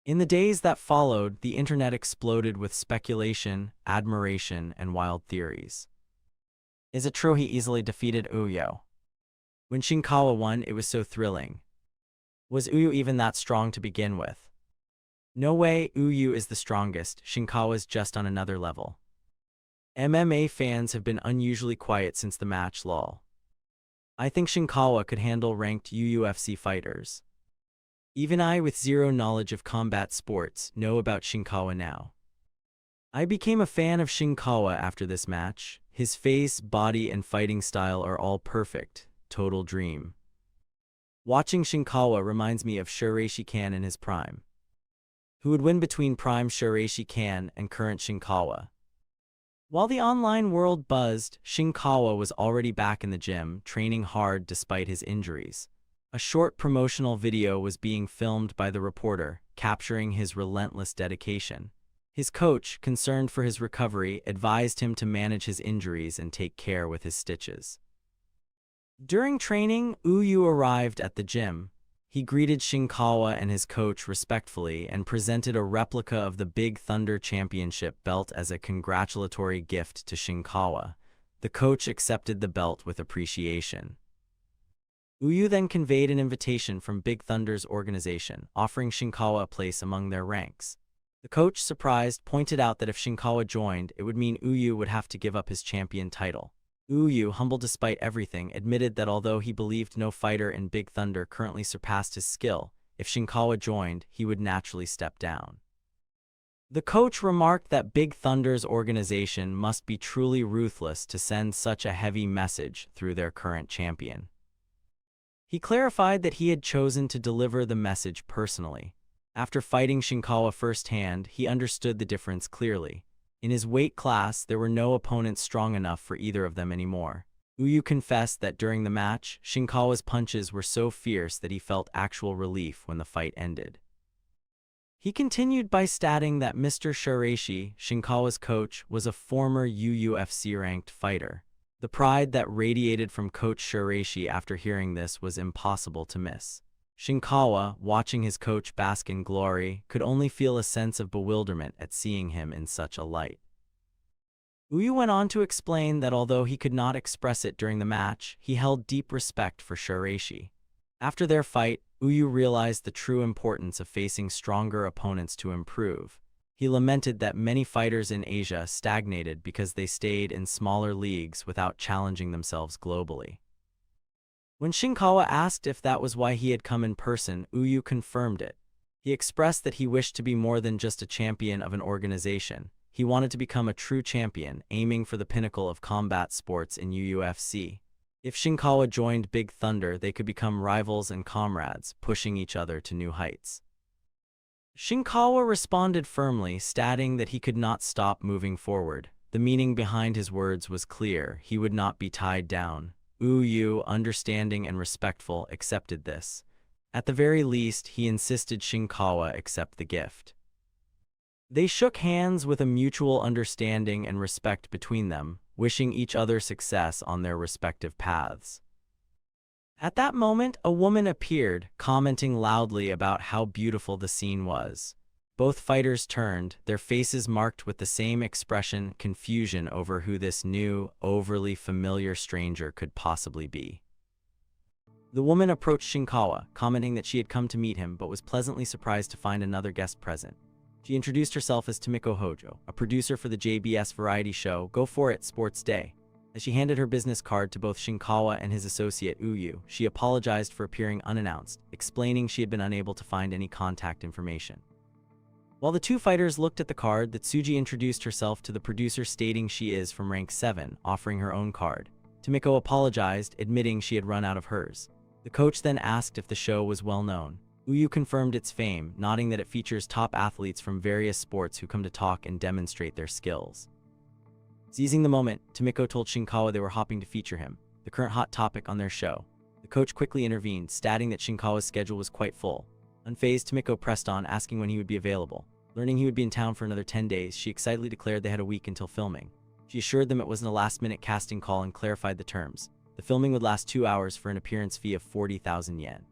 In the days that followed, the internet exploded with speculation, admiration, and wild theories. Is it true he easily defeated Uyu? When Shinkawa won, it was so thrilling. Was Uyu even that strong to begin with? No way, Uyu is the strongest, Shinkawa's just on another level. MMA fans have been unusually quiet since the match, lol. I think Shinkawa could handle ranked UFC fighters. Even I, with zero knowledge of combat sports, know about Shinkawa now. I became a fan of Shinkawa after this match. His face, body, and fighting style are all perfect. Total dream. Watching Shinkawa reminds me of Shiraishi Kan in his prime. Who would win between prime Shiraishi Kan and current Shinkawa? While the online world buzzed, Shinkawa was already back in the gym, training hard despite his injuries. A short promotional video was being filmed by the reporter, capturing his relentless dedication. His coach, concerned for his recovery, advised him to manage his injuries and take care with his stitches. During training, Uyu arrived at the gym. He greeted Shinkawa and his coach respectfully and presented a replica of the Big Thunder Championship belt as a congratulatory gift to Shinkawa. The coach accepted the belt with appreciation. Uyu then conveyed an invitation from Big Thunder's organization, offering Shinkawa a place among their ranks. The coach, surprised, pointed out that if Shinkawa joined, it would mean Uyu would have to give up his champion title. Uyu, humble despite everything, admitted that although he believed no fighter in Big Thunder currently surpassed his skill, if Shinkawa joined, he would naturally step down. The coach remarked that Big Thunder's organization must be truly ruthless to send such a heavy message through their current champion. He clarified that he had chosen to deliver the message personally. After fighting Shinkawa firsthand, he understood the difference clearly. In his weight class, there were no opponents strong enough for either of them anymore. Uyu confessed that during the match, Shinkawa's punches were so fierce that he felt actual relief when the fight ended. He continued by stating that Mr. Shiraishi, Shinkawa's coach, was a former UFC-ranked fighter. The pride that radiated from Coach Shiraishi after hearing this was impossible to miss. Shinkawa, watching his coach bask in glory, could only feel a sense of bewilderment at seeing him in such a light. Uyu went on to explain that although he could not express it during the match, he held deep respect for Shiraishi. After their fight, Uyu realized the true importance of facing stronger opponents to improve. He lamented that many fighters in Asia stagnated because they stayed in smaller leagues without challenging themselves globally. When Shinkawa asked if that was why he had come in person, Uyu confirmed it. He expressed that he wished to be more than just a champion of an organization. He wanted to become a true champion, aiming for the pinnacle of combat sports in UFC. If Shinkawa joined Big Thunder, they could become rivals and comrades, pushing each other to new heights. Shinkawa responded firmly, stating that he could not stop moving forward. The meaning behind his words was clear. He would not be tied down. Uyu, understanding and respectful, accepted this. At the very least, he insisted Shinkawa accept the gift. They shook hands with a mutual understanding and respect between them, wishing each other success on their respective paths. At that moment, a woman appeared, commenting loudly about how beautiful the scene was. Both fighters turned, their faces marked with the same expression, confusion over who this new, overly familiar stranger could possibly be. The woman approached Shinkawa, commenting that she had come to meet him but was pleasantly surprised to find another guest present. She introduced herself as Tomiko Hojo, a producer for the JBS variety show Go For It Sports Day. As she handed her business card to both Shinkawa and his associate Uyu, she apologized for appearing unannounced, explaining she had been unable to find any contact information. While the two fighters looked at the card, Tsuji introduced herself to the producer, stating she is from rank 7, offering her own card. Tomiko apologized, admitting she had run out of hers. The coach then asked if the show was well known. Uyu confirmed its fame, nodding that it features top athletes from various sports who come to talk and demonstrate their skills. Seizing the moment, Tomiko told Shinkawa they were hoping to feature him, the current hot topic on their show. The coach quickly intervened, stating that Shinkawa's schedule was quite full. Unfazed, Tomiko pressed on, asking when he would be available. Learning he would be in town for another 10 days, she excitedly declared they had a week until filming. She assured them it wasn't a last-minute casting call and clarified the terms. The filming would last 2 hours for an appearance fee of 40,000 yen.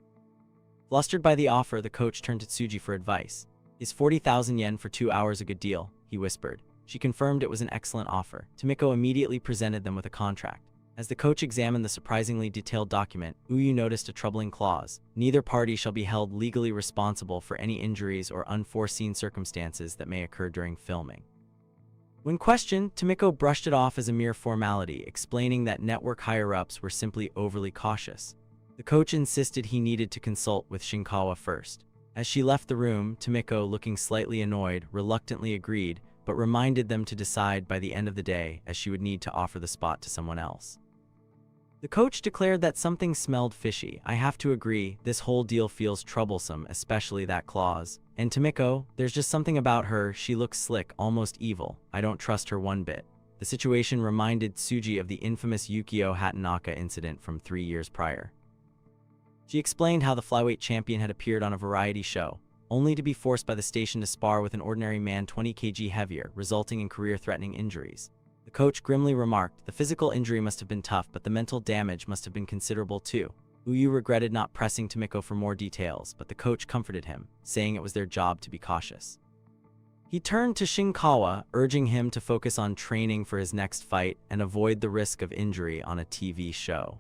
Flustered by the offer, the coach turned to Tsuji for advice. "Is 40,000 yen for 2 hours a good deal?" he whispered. She confirmed it was an excellent offer. Tomiko immediately presented them with a contract. As the coach examined the surprisingly detailed document, Uyu noticed a troubling clause. Neither party shall be held legally responsible for any injuries or unforeseen circumstances that may occur during filming. When questioned, Tomiko brushed it off as a mere formality, explaining that network higher-ups were simply overly cautious. The coach insisted he needed to consult with Shinkawa first. As she left the room, Tomiko, looking slightly annoyed, reluctantly agreed, but reminded them to decide by the end of the day, as she would need to offer the spot to someone else. The coach declared that something smelled fishy. "I have to agree, this whole deal feels troublesome, especially that clause. And Tomiko, there's just something about her, she looks slick, almost evil. I don't trust her one bit." The situation reminded Tsuji of the infamous Yukio Hatanaka incident from 3 years prior. She explained how the flyweight champion had appeared on a variety show, only to be forced by the station to spar with an ordinary man 20 kg heavier, resulting in career-threatening injuries. The coach grimly remarked, "The physical injury must have been tough, but the mental damage must have been considerable too." Uyu regretted not pressing Tomiko for more details, but the coach comforted him, saying it was their job to be cautious. He turned to Shinkawa, urging him to focus on training for his next fight and avoid the risk of injury on a TV show.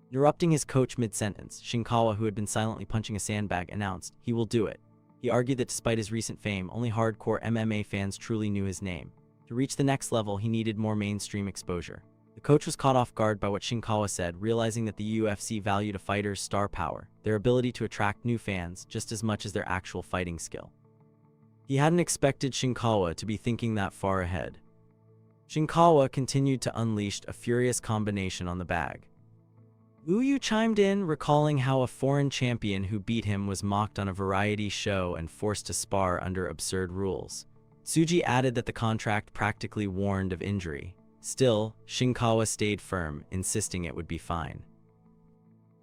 Interrupting his coach mid-sentence, Shinkawa, who had been silently punching a sandbag, announced, "He will do it." He argued that despite his recent fame, only hardcore MMA fans truly knew his name. To reach the next level, he needed more mainstream exposure. The coach was caught off guard by what Shinkawa said, realizing that the UFC valued a fighter's star power, their ability to attract new fans, just as much as their actual fighting skill. He hadn't expected Shinkawa to be thinking that far ahead. Shinkawa continued to unleash a furious combination on the bag. Uyu chimed in, recalling how a foreign champion who beat him was mocked on a variety show and forced to spar under absurd rules. Tsuji added that the contract practically warned of injury. Still, Shinkawa stayed firm, insisting it would be fine.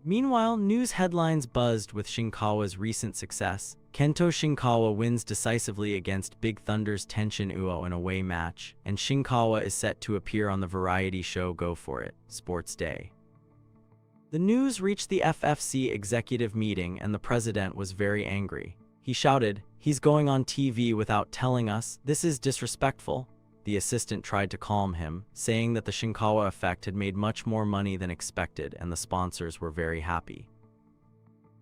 Meanwhile, news headlines buzzed with Shinkawa's recent success. Kento Shinkawa wins decisively against Big Thunder's Tenshin Uo in a away match, and Shinkawa is set to appear on the variety show Go For It, Sports Day. The news reached the FFC executive meeting and the president was very angry. He shouted, "He's going on TV without telling us. This is disrespectful." The assistant tried to calm him, saying that the Shinkawa effect had made much more money than expected and the sponsors were very happy.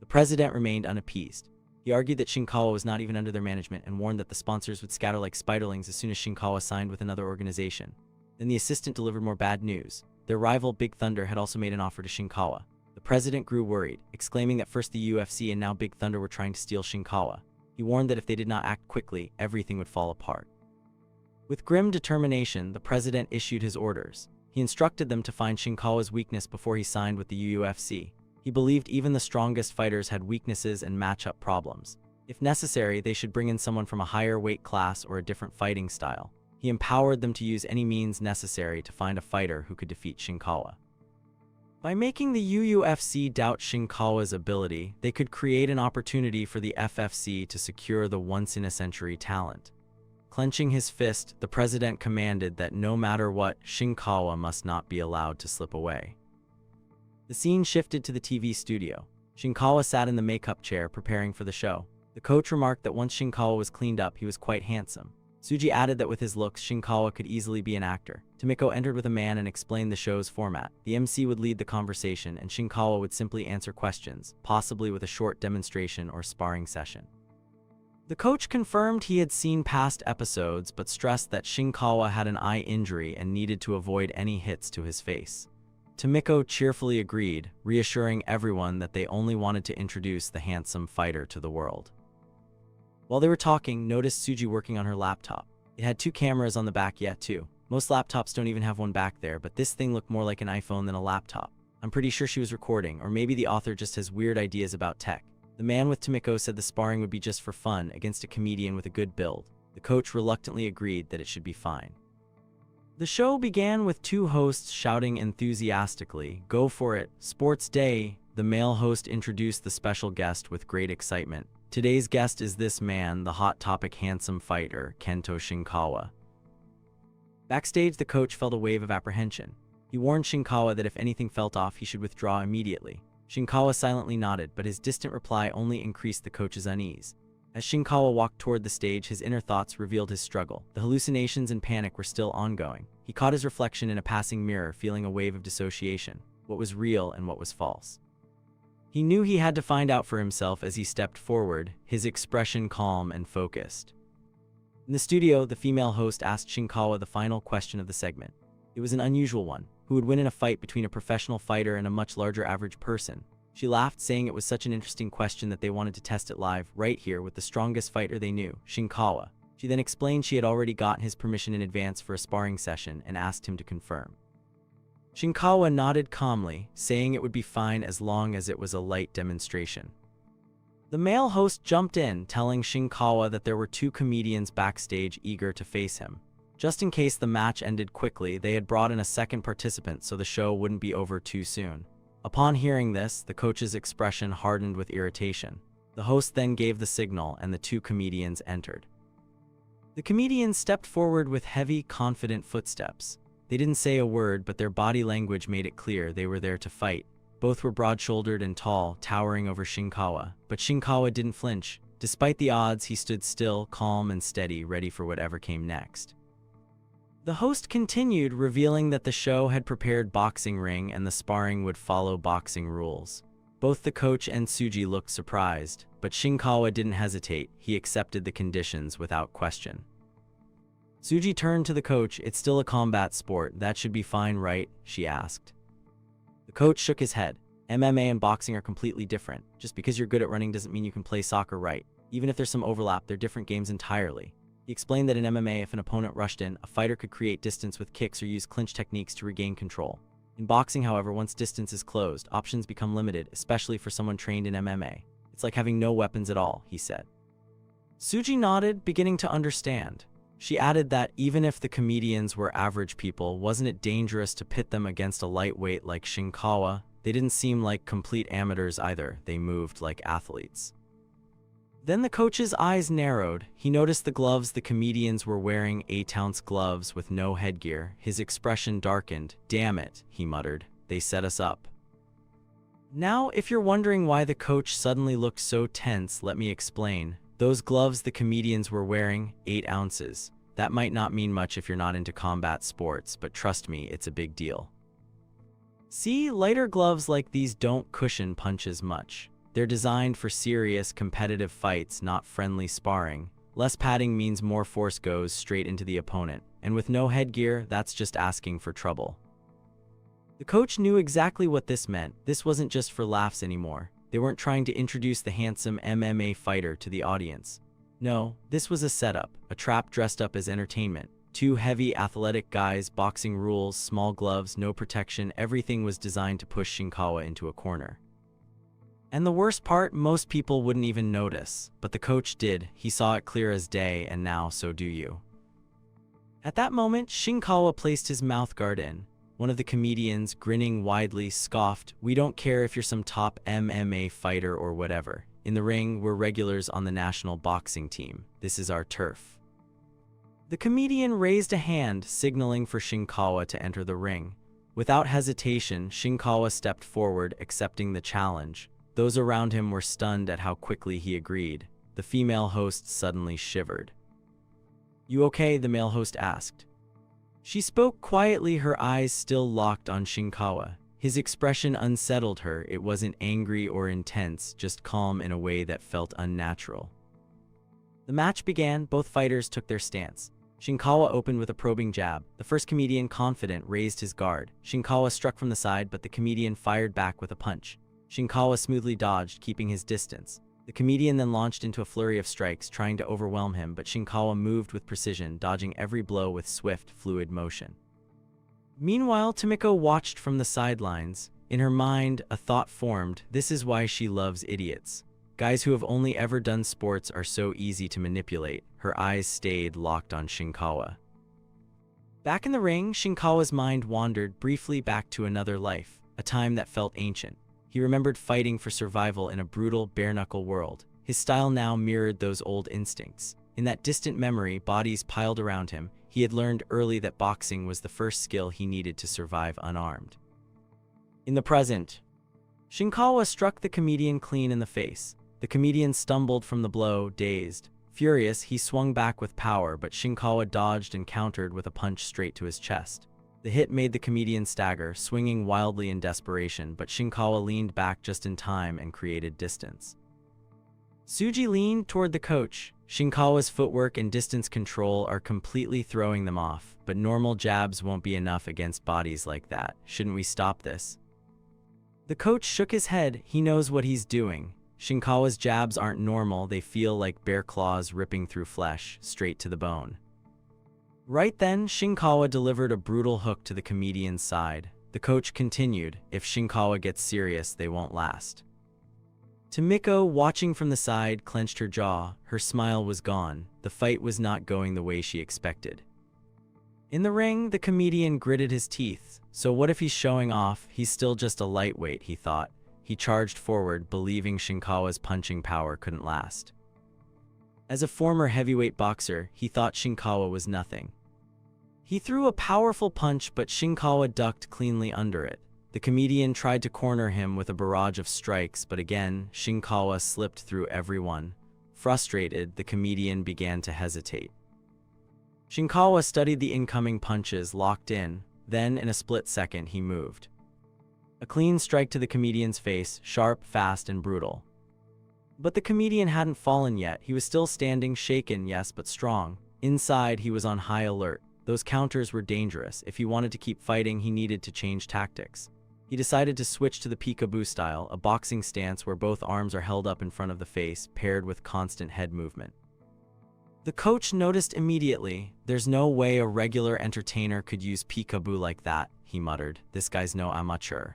The president remained unappeased. He argued that Shinkawa was not even under their management and warned that the sponsors would scatter like spiderlings as soon as Shinkawa signed with another organization. Then the assistant delivered more bad news. Their rival Big Thunder had also made an offer to Shinkawa. The president grew worried, exclaiming that first the UFC and now Big Thunder were trying to steal Shinkawa. He warned that if they did not act quickly, everything would fall apart. With grim determination, the president issued his orders. He instructed them to find Shinkawa's weakness before he signed with the UFC. He believed even the strongest fighters had weaknesses and matchup problems. If necessary, they should bring in someone from a higher weight class or a different fighting style. He empowered them to use any means necessary to find a fighter who could defeat Shinkawa. By making the UFC doubt Shinkawa's ability, they could create an opportunity for the FFC to secure the once-in-a-century talent. Clenching his fist, the president commanded that no matter what, Shinkawa must not be allowed to slip away. The scene shifted to the TV studio. Shinkawa sat in the makeup chair preparing for the show. The coach remarked that once Shinkawa was cleaned up, he was quite handsome. Tsuji added that with his looks, Shinkawa could easily be an actor. Tomiko entered with a man and explained the show's format. The MC would lead the conversation and Shinkawa would simply answer questions, possibly with a short demonstration or sparring session. The coach confirmed he had seen past episodes but stressed that Shinkawa had an eye injury and needed to avoid any hits to his face. Tomiko cheerfully agreed, reassuring everyone that they only wanted to introduce the handsome fighter to the world. While they were talking, noticed Tsuji working on her laptop. It had 2 cameras on the back yet too. Most laptops don't even have one back there, but this thing looked more like an iPhone than a laptop. I'm pretty sure she was recording, or maybe the author just has weird ideas about tech. The man with Tomiko said the sparring would be just for fun against a comedian with a good build. The coach reluctantly agreed that it should be fine. The show began with two hosts shouting enthusiastically, "Go for it, Sports Day!" The male host introduced the special guest with great excitement. "Today's guest is this man, the hot topic handsome fighter, Kento Shinkawa." Backstage, the coach felt a wave of apprehension. He warned Shinkawa that if anything felt off, he should withdraw immediately. Shinkawa silently nodded, but his distant reply only increased the coach's unease. As Shinkawa walked toward the stage, his inner thoughts revealed his struggle. The hallucinations and panic were still ongoing. He caught his reflection in a passing mirror, feeling a wave of dissociation. What was real and what was false? He knew he had to find out for himself as he stepped forward, his expression calm and focused. In the studio, the female host asked Shinkawa the final question of the segment. It was an unusual one. Who would win in a fight between a professional fighter and a much larger average person? She laughed, saying it was such an interesting question that they wanted to test it live, right here, with the strongest fighter they knew, Shinkawa. She then explained she had already gotten his permission in advance for a sparring session and asked him to confirm. Shinkawa nodded calmly, saying it would be fine as long as it was a light demonstration. The male host jumped in, telling Shinkawa that there were two comedians backstage eager to face him. Just in case the match ended quickly, they had brought in a second participant so the show wouldn't be over too soon. Upon hearing this, the coach's expression hardened with irritation. The host then gave the signal and the two comedians entered. The comedians stepped forward with heavy, confident footsteps. They didn't say a word, but their body language made it clear they were there to fight. Both were broad-shouldered and tall, towering over Shinkawa. But Shinkawa didn't flinch. Despite the odds, he stood still, calm and steady, ready for whatever came next. The host continued, revealing that the show had prepared boxing ring and the sparring would follow boxing rules. Both the coach and Tsuji looked surprised, but Shinkawa didn't hesitate. He accepted the conditions without question. Tsuji turned to the coach. "It's still a combat sport. That should be fine, right?" she asked. The coach shook his head. "MMA and boxing are completely different. Just because you're good at running doesn't mean you can play soccer right. Even if there's some overlap, they're different games entirely." He explained that in MMA, if an opponent rushed in, a fighter could create distance with kicks or use clinch techniques to regain control. In boxing, however, once distance is closed, options become limited, especially for someone trained in MMA. "It's like having no weapons at all," he said. Tsuji nodded, beginning to understand. She added that even if the comedians were average people, wasn't it dangerous to pit them against a lightweight like Shinkawa? They didn't seem like complete amateurs either. They moved like athletes. Then the coach's eyes narrowed. He noticed the gloves the comedians were wearing, 8-ounce gloves with no headgear. His expression darkened. "Damn it," he muttered. "They set us up." Now, if you're wondering why the coach suddenly looked so tense, let me explain. Those gloves the comedians were wearing, 8 ounces. That might not mean much if you're not into combat sports, but trust me, it's a big deal. See, lighter gloves like these don't cushion punches much. They're designed for serious, competitive fights, not friendly sparring. Less padding means more force goes straight into the opponent, and with no headgear, that's just asking for trouble. The coach knew exactly what this meant. This wasn't just for laughs anymore. They weren't trying to introduce the handsome MMA fighter to the audience. No, this was a setup, a trap dressed up as entertainment. Two heavy, athletic guys, boxing rules, small gloves, no protection, everything was designed to push Shinkawa into a corner. And the worst part, most people wouldn't even notice, but the coach did. He saw it clear as day, and now so do you. At that moment, Shinkawa placed his mouthguard in. One of the comedians, grinning widely, scoffed, "We don't care if you're some top MMA fighter or whatever. In the ring, we're regulars on the national boxing team. This is our turf." The comedian raised a hand, signaling for Shinkawa to enter the ring. Without hesitation, Shinkawa stepped forward, accepting the challenge. Those around him were stunned at how quickly he agreed. The female host suddenly shivered. "You okay?" the male host asked. She spoke quietly, her eyes still locked on Shinkawa. His expression unsettled her. It wasn't angry or intense, just calm in a way that felt unnatural. The match began. Both fighters took their stance. Shinkawa opened with a probing jab. The first comedian, confident, raised his guard. Shinkawa struck from the side, but the comedian fired back with a punch. Shinkawa smoothly dodged, keeping his distance. The comedian then launched into a flurry of strikes, trying to overwhelm him, but Shinkawa moved with precision, dodging every blow with swift, fluid motion. Meanwhile, Tomiko watched from the sidelines. In her mind, a thought formed. This is why she loves idiots. Guys who have only ever done sports are so easy to manipulate. Her eyes stayed locked on Shinkawa. Back in the ring, Shinkawa's mind wandered briefly back to another life, a time that felt ancient. He remembered fighting for survival in a brutal, bare-knuckle world. His style now mirrored those old instincts. In that distant memory, bodies piled around him, he had learned early that boxing was the first skill he needed to survive unarmed. In the present, Shinkawa struck the comedian clean in the face. The comedian stumbled from the blow, dazed. Furious, he swung back with power, but Shinkawa dodged and countered with a punch straight to his chest. The hit made the comedian stagger, swinging wildly in desperation, but Shinkawa leaned back just in time and created distance. Tsuji leaned toward the coach. Shinkawa's footwork and distance control are completely throwing them off, but normal jabs won't be enough against bodies like that. Shouldn't we stop this? The coach shook his head. He knows what he's doing. Shinkawa's jabs aren't normal, they feel like bear claws ripping through flesh, straight to the bone. Right then, Shinkawa delivered a brutal hook to the comedian's side. The coach continued, if Shinkawa gets serious, they won't last. Tomiko, watching from the side, clenched her jaw. Her smile was gone. The fight was not going the way she expected. In the ring, the comedian gritted his teeth. So what if he's showing off? He's still just a lightweight, he thought. He charged forward, believing Shinkawa's punching power couldn't last. As a former heavyweight boxer, he thought Shinkawa was nothing. He threw a powerful punch, but Shinkawa ducked cleanly under it. The comedian tried to corner him with a barrage of strikes, but again, Shinkawa slipped through every one. Frustrated, the comedian began to hesitate. Shinkawa studied the incoming punches, locked in. Then, in a split second, he moved. A clean strike to the comedian's face, sharp, fast, and brutal. But the comedian hadn't fallen yet. He was still standing, shaken, yes, but strong. Inside, he was on high alert. Those counters were dangerous. If he wanted to keep fighting, he needed to change tactics. He decided to switch to the peekaboo style, a boxing stance where both arms are held up in front of the face, paired with constant head movement. The coach noticed immediately. There's no way a regular entertainer could use peekaboo like that, he muttered. This guy's no amateur.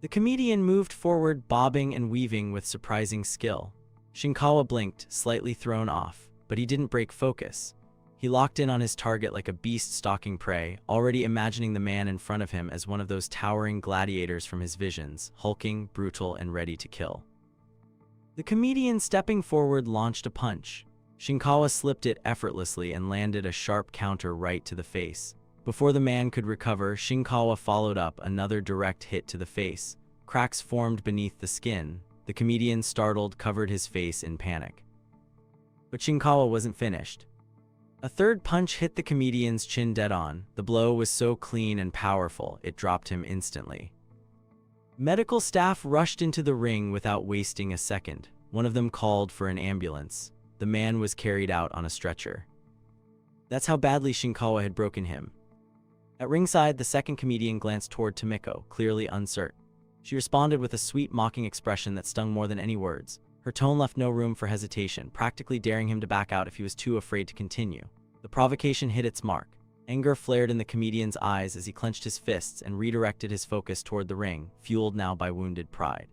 The comedian moved forward, bobbing and weaving with surprising skill. Shinkawa blinked, slightly thrown off, but he didn't break focus. He locked in on his target like a beast stalking prey, already imagining the man in front of him as one of those towering gladiators from his visions, hulking, brutal, and ready to kill. The comedian, stepping forward, launched a punch. Shinkawa slipped it effortlessly and landed a sharp counter right to the face. Before the man could recover, Shinkawa followed up another direct hit to the face. Cracks formed beneath the skin. The comedian, startled, covered his face in panic. But Shinkawa wasn't finished. A third punch hit the comedian's chin dead on. The blow was so clean and powerful, it dropped him instantly. Medical staff rushed into the ring without wasting a second. One of them called for an ambulance. The man was carried out on a stretcher. That's how badly Shinkawa had broken him. At ringside, the second comedian glanced toward Tomiko, clearly uncertain. She responded with a sweet, mocking expression that stung more than any words. Her tone left no room for hesitation, practically daring him to back out if he was too afraid to continue. The provocation hit its mark. Anger flared in the comedian's eyes as he clenched his fists and redirected his focus toward the ring, fueled now by wounded pride.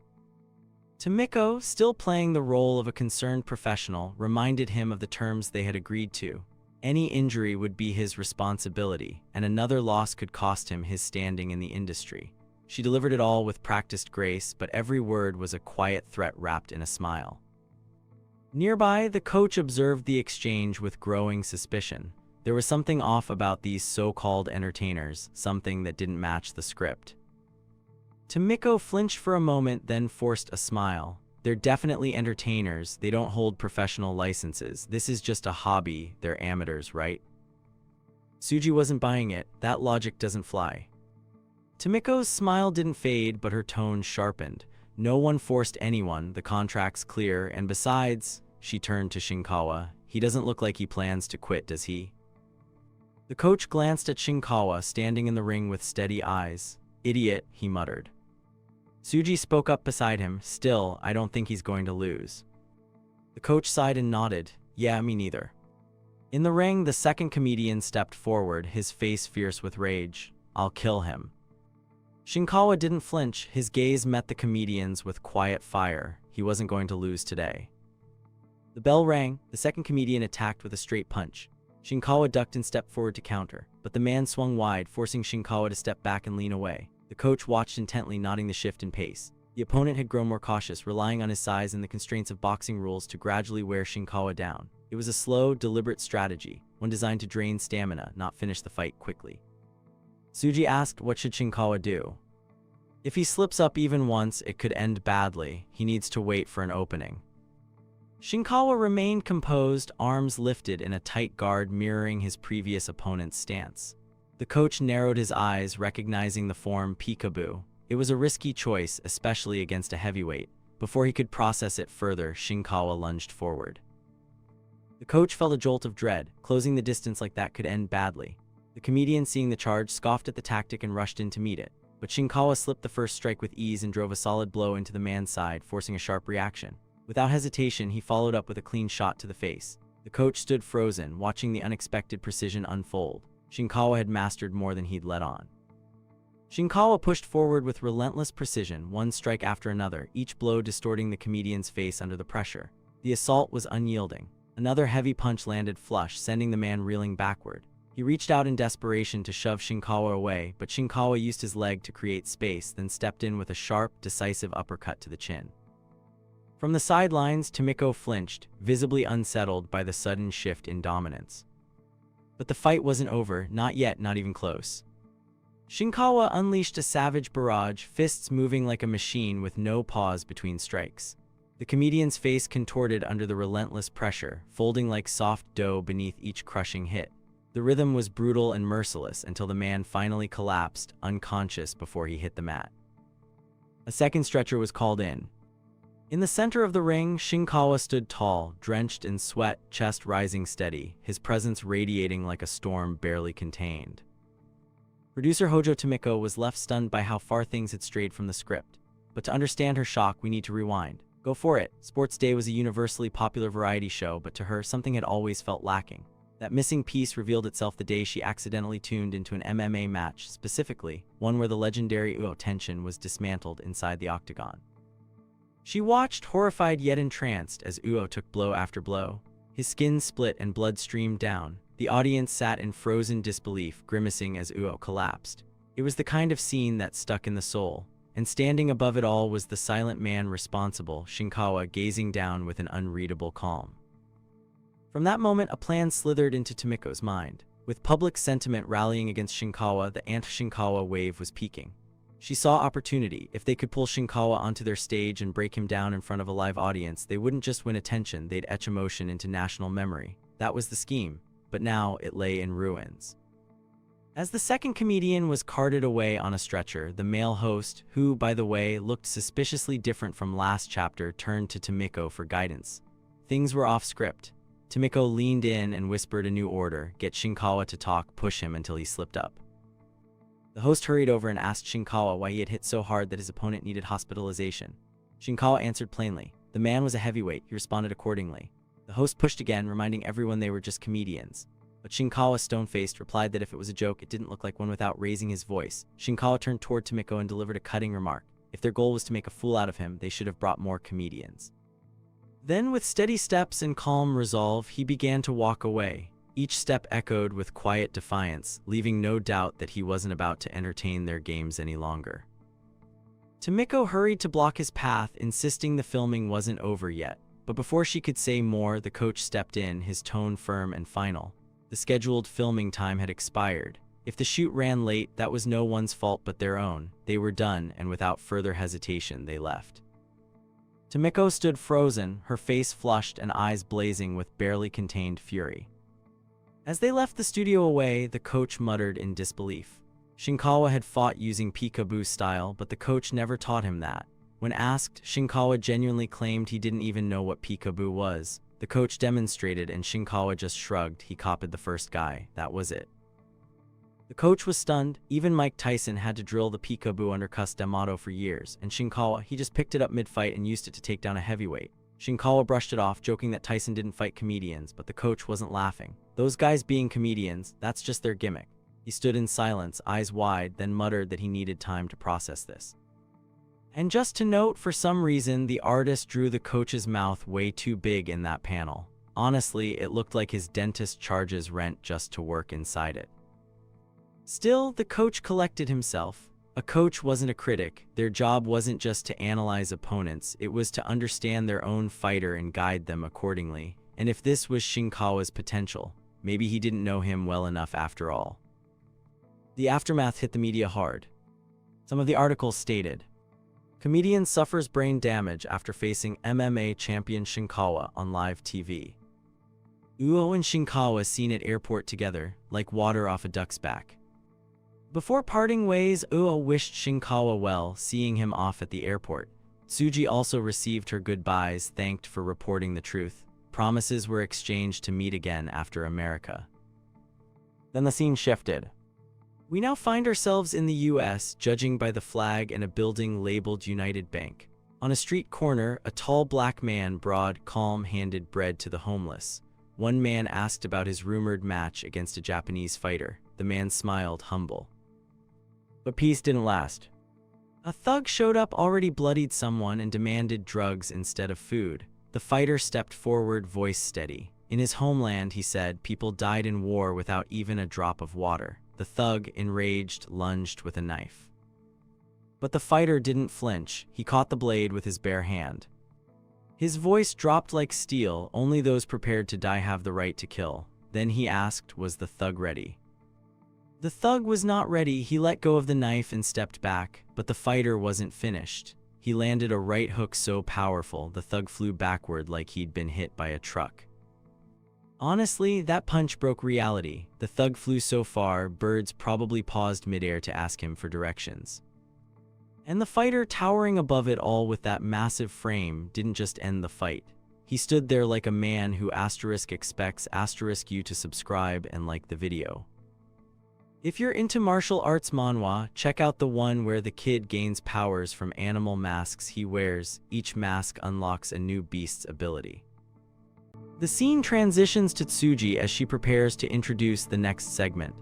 Tomiko, still playing the role of a concerned professional, reminded him of the terms they had agreed to. Any injury would be his responsibility, and another loss could cost him his standing in the industry. She delivered it all with practiced grace, but every word was a quiet threat wrapped in a smile. Nearby, the coach observed the exchange with growing suspicion. There was something off about these so-called entertainers, something that didn't match the script. Tomiko flinched for a moment, then forced a smile. They're definitely entertainers. They don't hold professional licenses. This is just a hobby. They're amateurs, right? Tsuji wasn't buying it. That logic doesn't fly. Tomiko's smile didn't fade, but her tone sharpened. No one forced anyone. The contract's clear, and besides, she turned to Shinkawa. He doesn't look like he plans to quit, does he? The coach glanced at Shinkawa, standing in the ring with steady eyes. Idiot, he muttered. Tsuji spoke up beside him. Still, I don't think he's going to lose. The coach sighed and nodded. Yeah, me neither. In the ring, the second comedian stepped forward, his face fierce with rage. I'll kill him. Shinkawa didn't flinch. His gaze met the comedian's with quiet fire. He wasn't going to lose today. The bell rang. The second comedian attacked with a straight punch. Shinkawa ducked and stepped forward to counter, but the man swung wide, forcing Shinkawa to step back and lean away. The coach watched intently, noting the shift in pace. The opponent had grown more cautious, relying on his size and the constraints of boxing rules to gradually wear Shinkawa down. It was a slow, deliberate strategy, one designed to drain stamina, not finish the fight quickly. Tsuji asked what should Shinkawa do. If he slips up even once, it could end badly. He needs to wait for an opening. Shinkawa remained composed, arms lifted in a tight guard mirroring his previous opponent's stance. The coach narrowed his eyes, recognizing the form peekaboo. It was a risky choice, especially against a heavyweight. Before he could process it further, Shinkawa lunged forward. The coach felt a jolt of dread. Closing the distance like that could end badly. The comedian, seeing the charge, scoffed at the tactic and rushed in to meet it. But Shinkawa slipped the first strike with ease and drove a solid blow into the man's side, forcing a sharp reaction. Without hesitation, he followed up with a clean shot to the face. The coach stood frozen, watching the unexpected precision unfold. Shinkawa had mastered more than he'd let on. Shinkawa pushed forward with relentless precision, one strike after another, each blow distorting the comedian's face under the pressure. The assault was unyielding. Another heavy punch landed flush, sending the man reeling backward. He reached out in desperation to shove Shinkawa away, but Shinkawa used his leg to create space, then stepped in with a sharp, decisive uppercut to the chin. From the sidelines, Tomiko flinched, visibly unsettled by the sudden shift in dominance. But the fight wasn't over, not yet, not even close. Shinkawa unleashed a savage barrage, fists moving like a machine with no pause between strikes. The comedian's face contorted under the relentless pressure, folding like soft dough beneath each crushing hit. The rhythm was brutal and merciless until the man finally collapsed, unconscious before he hit the mat. A second stretcher was called in. In the center of the ring, Shinkawa stood tall, drenched in sweat, chest rising steady, his presence radiating like a storm barely contained. Producer Hojo Tomiko was left stunned by how far things had strayed from the script. But to understand her shock, we need to rewind. Go for it. Sports Day was a universally popular variety show, but to her, something had always felt lacking. That missing piece revealed itself the day she accidentally tuned into an MMA match, specifically, one where the legendary Uo tension was dismantled inside the octagon. She watched, horrified yet entranced, as Uo took blow after blow. His skin split and blood streamed down. The audience sat in frozen disbelief, grimacing as Uo collapsed. It was the kind of scene that stuck in the soul. And standing above it all was the silent man responsible, Shinkawa, gazing down with an unreadable calm. From that moment, a plan slithered into Tomiko's mind. With public sentiment rallying against Shinkawa, the anti-Shinkawa wave was peaking. She saw opportunity. If they could pull Shinkawa onto their stage and break him down in front of a live audience, they wouldn't just win attention, they'd etch emotion into national memory. That was the scheme, but now it lay in ruins. As the second comedian was carted away on a stretcher, the male host, who, by the way, looked suspiciously different from last chapter, turned to Tomiko for guidance. Things were off script. Tomiko leaned in and whispered a new order: get Shinkawa to talk, push him until he slipped up. The host hurried over and asked Shinkawa why he had hit so hard that his opponent needed hospitalization. Shinkawa answered plainly. The man was a heavyweight, he responded accordingly. The host pushed again, reminding everyone they were just comedians. But Shinkawa, stone-faced, replied that if it was a joke, it didn't look like one without raising his voice. Shinkawa turned toward Tomiko and delivered a cutting remark. If their goal was to make a fool out of him, they should have brought more comedians. Then, with steady steps and calm resolve, he began to walk away. Each step echoed with quiet defiance, leaving no doubt that he wasn't about to entertain their games any longer. Tomiko hurried to block his path, insisting the filming wasn't over yet. But before she could say more, the coach stepped in, his tone firm and final. The scheduled filming time had expired. If the shoot ran late, that was no one's fault but their own. They were done, and without further hesitation, they left. Tomiko stood frozen, her face flushed and eyes blazing with barely contained fury. As they left the studio away, the coach muttered in disbelief. Shinkawa had fought using peekaboo style, but the coach never taught him that. When asked, Shinkawa genuinely claimed he didn't even know what peekaboo was. The coach demonstrated and Shinkawa just shrugged. He copied the first guy. That was it. The coach was stunned. Even Mike Tyson had to drill the peekaboo under Cus D'Amato for years, and Shinkawa, he just picked it up mid-fight and used it to take down a heavyweight. Shinkawa brushed it off, joking that Tyson didn't fight comedians, but the coach wasn't laughing. Those guys being comedians, that's just their gimmick. He stood in silence, eyes wide, then muttered that he needed time to process this. And just to note, for some reason, the artist drew the coach's mouth way too big in that panel. Honestly, it looked like his dentist charges rent just to work inside it. Still, the coach collected himself. A coach wasn't a critic. Their job wasn't just to analyze opponents, it was to understand their own fighter and guide them accordingly. And if this was Shinkawa's potential, maybe he didn't know him well enough after all. The aftermath hit the media hard. Some of the articles stated, "Comedian suffers brain damage after facing MMA champion Shinkawa on live TV." Uo and Shinkawa seen at airport together, like water off a duck's back. Before parting ways, Uo wished Shinkawa well, seeing him off at the airport. Tsuji also received her goodbyes, thanked for reporting the truth. Promises were exchanged to meet again after America. Then the scene shifted. We now find ourselves in the US, judging by the flag and a building labeled United Bank. On a street corner, a tall black man brought calm-handed bread to the homeless. One man asked about his rumored match against a Japanese fighter. The man smiled, humble. But peace didn't last. A thug showed up, already bloodied someone, and demanded drugs instead of food. The fighter stepped forward, voice steady. In his homeland, he said, people died in war without even a drop of water. The thug, enraged, lunged with a knife. But the fighter didn't flinch. He caught the blade with his bare hand. His voice dropped like steel. Only those prepared to die have the right to kill. Then he asked, was the thug ready? The thug was not ready. He let go of the knife and stepped back, but the fighter wasn't finished. He landed a right hook so powerful, the thug flew backward like he'd been hit by a truck. Honestly, that punch broke reality. The thug flew so far, birds probably paused midair to ask him for directions. And the fighter, towering above it all with that massive frame, didn't just end the fight. He stood there like a man who expects you to subscribe and like the video. If you're into martial arts manhwa, check out the one where the kid gains powers from animal masks he wears. Each mask unlocks a new beast's ability. The scene transitions to Tsuji as she prepares to introduce the next segment.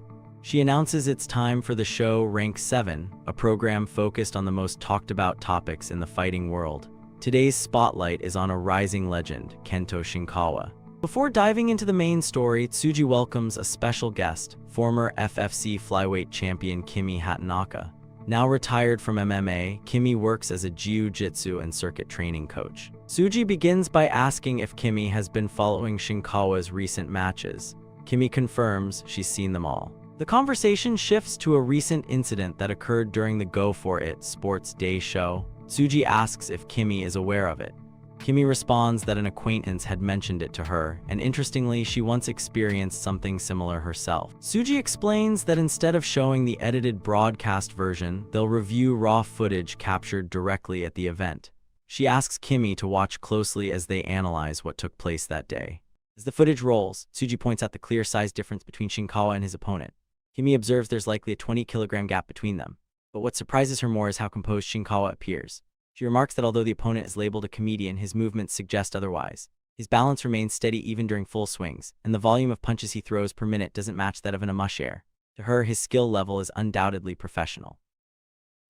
She announces it's time for the show Rank 7, a program focused on the most talked about topics in the fighting world. Today's spotlight is on a rising legend, Kento Shinkawa. Before diving into the main story, Tsuji welcomes a special guest, former FFC flyweight champion Kimi Hatanaka. Now retired from MMA, Kimi works as a jiu-jitsu and circuit training coach. Tsuji begins by asking if Kimi has been following Shinkawa's recent matches. Kimi confirms she's seen them all. The conversation shifts to a recent incident that occurred during the Go For It Sports Day show. Tsuji asks if Kimi is aware of it. Kimi responds that an acquaintance had mentioned it to her, and interestingly, she once experienced something similar herself. Tsuji explains that instead of showing the edited broadcast version, they'll review raw footage captured directly at the event. She asks Kimi to watch closely as they analyze what took place that day. As the footage rolls, Tsuji points out the clear size difference between Shinkawa and his opponent. Kimi observes there's likely a 20-kilogram gap between them. But what surprises her more is how composed Shinkawa appears. She remarks that although the opponent is labeled a comedian, his movements suggest otherwise. His balance remains steady even during full swings, and the volume of punches he throws per minute doesn't match that of an amateur. To her, his skill level is undoubtedly professional.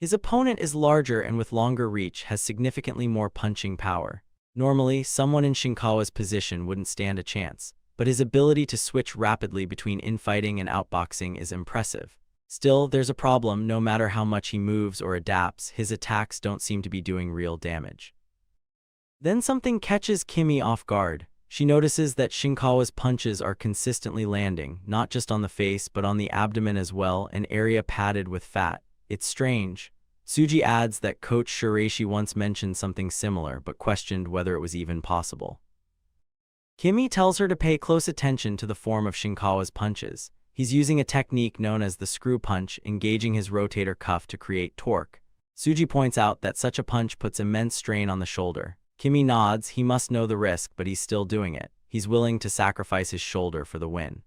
His opponent is larger and with longer reach, has significantly more punching power. Normally, someone in Shinkawa's position wouldn't stand a chance, but his ability to switch rapidly between infighting and outboxing is impressive. Still, there's a problem. No matter how much he moves or adapts, his attacks don't seem to be doing real damage. Then something catches Kimi off guard. She notices that Shinkawa's punches are consistently landing, not just on the face but on the abdomen as well, an area padded with fat. It's strange. Tsuji adds that Coach Shiraishi once mentioned something similar but questioned whether it was even possible. Kimi tells her to pay close attention to the form of Shinkawa's punches. He's using a technique known as the screw punch, engaging his rotator cuff to create torque. Tsuji points out that such a punch puts immense strain on the shoulder. Kimi nods. He must know the risk, but he's still doing it. He's willing to sacrifice his shoulder for the win.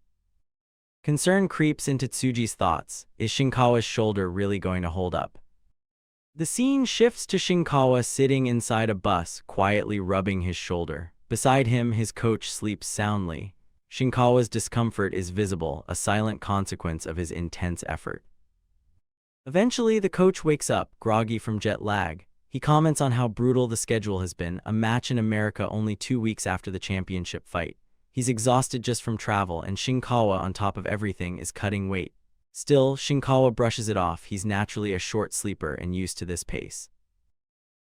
Concern creeps into Tsuji's thoughts. Is Shinkawa's shoulder really going to hold up? The scene shifts to Shinkawa sitting inside a bus, quietly rubbing his shoulder. Beside him, his coach sleeps soundly. Shinkawa's discomfort is visible, a silent consequence of his intense effort. Eventually, the coach wakes up, groggy from jet lag. He comments on how brutal the schedule has been, a match in America only 2 weeks after the championship fight. He's exhausted just from travel, and Shinkawa, on top of everything, is cutting weight. Still, Shinkawa brushes it off. He's naturally a short sleeper and used to this pace.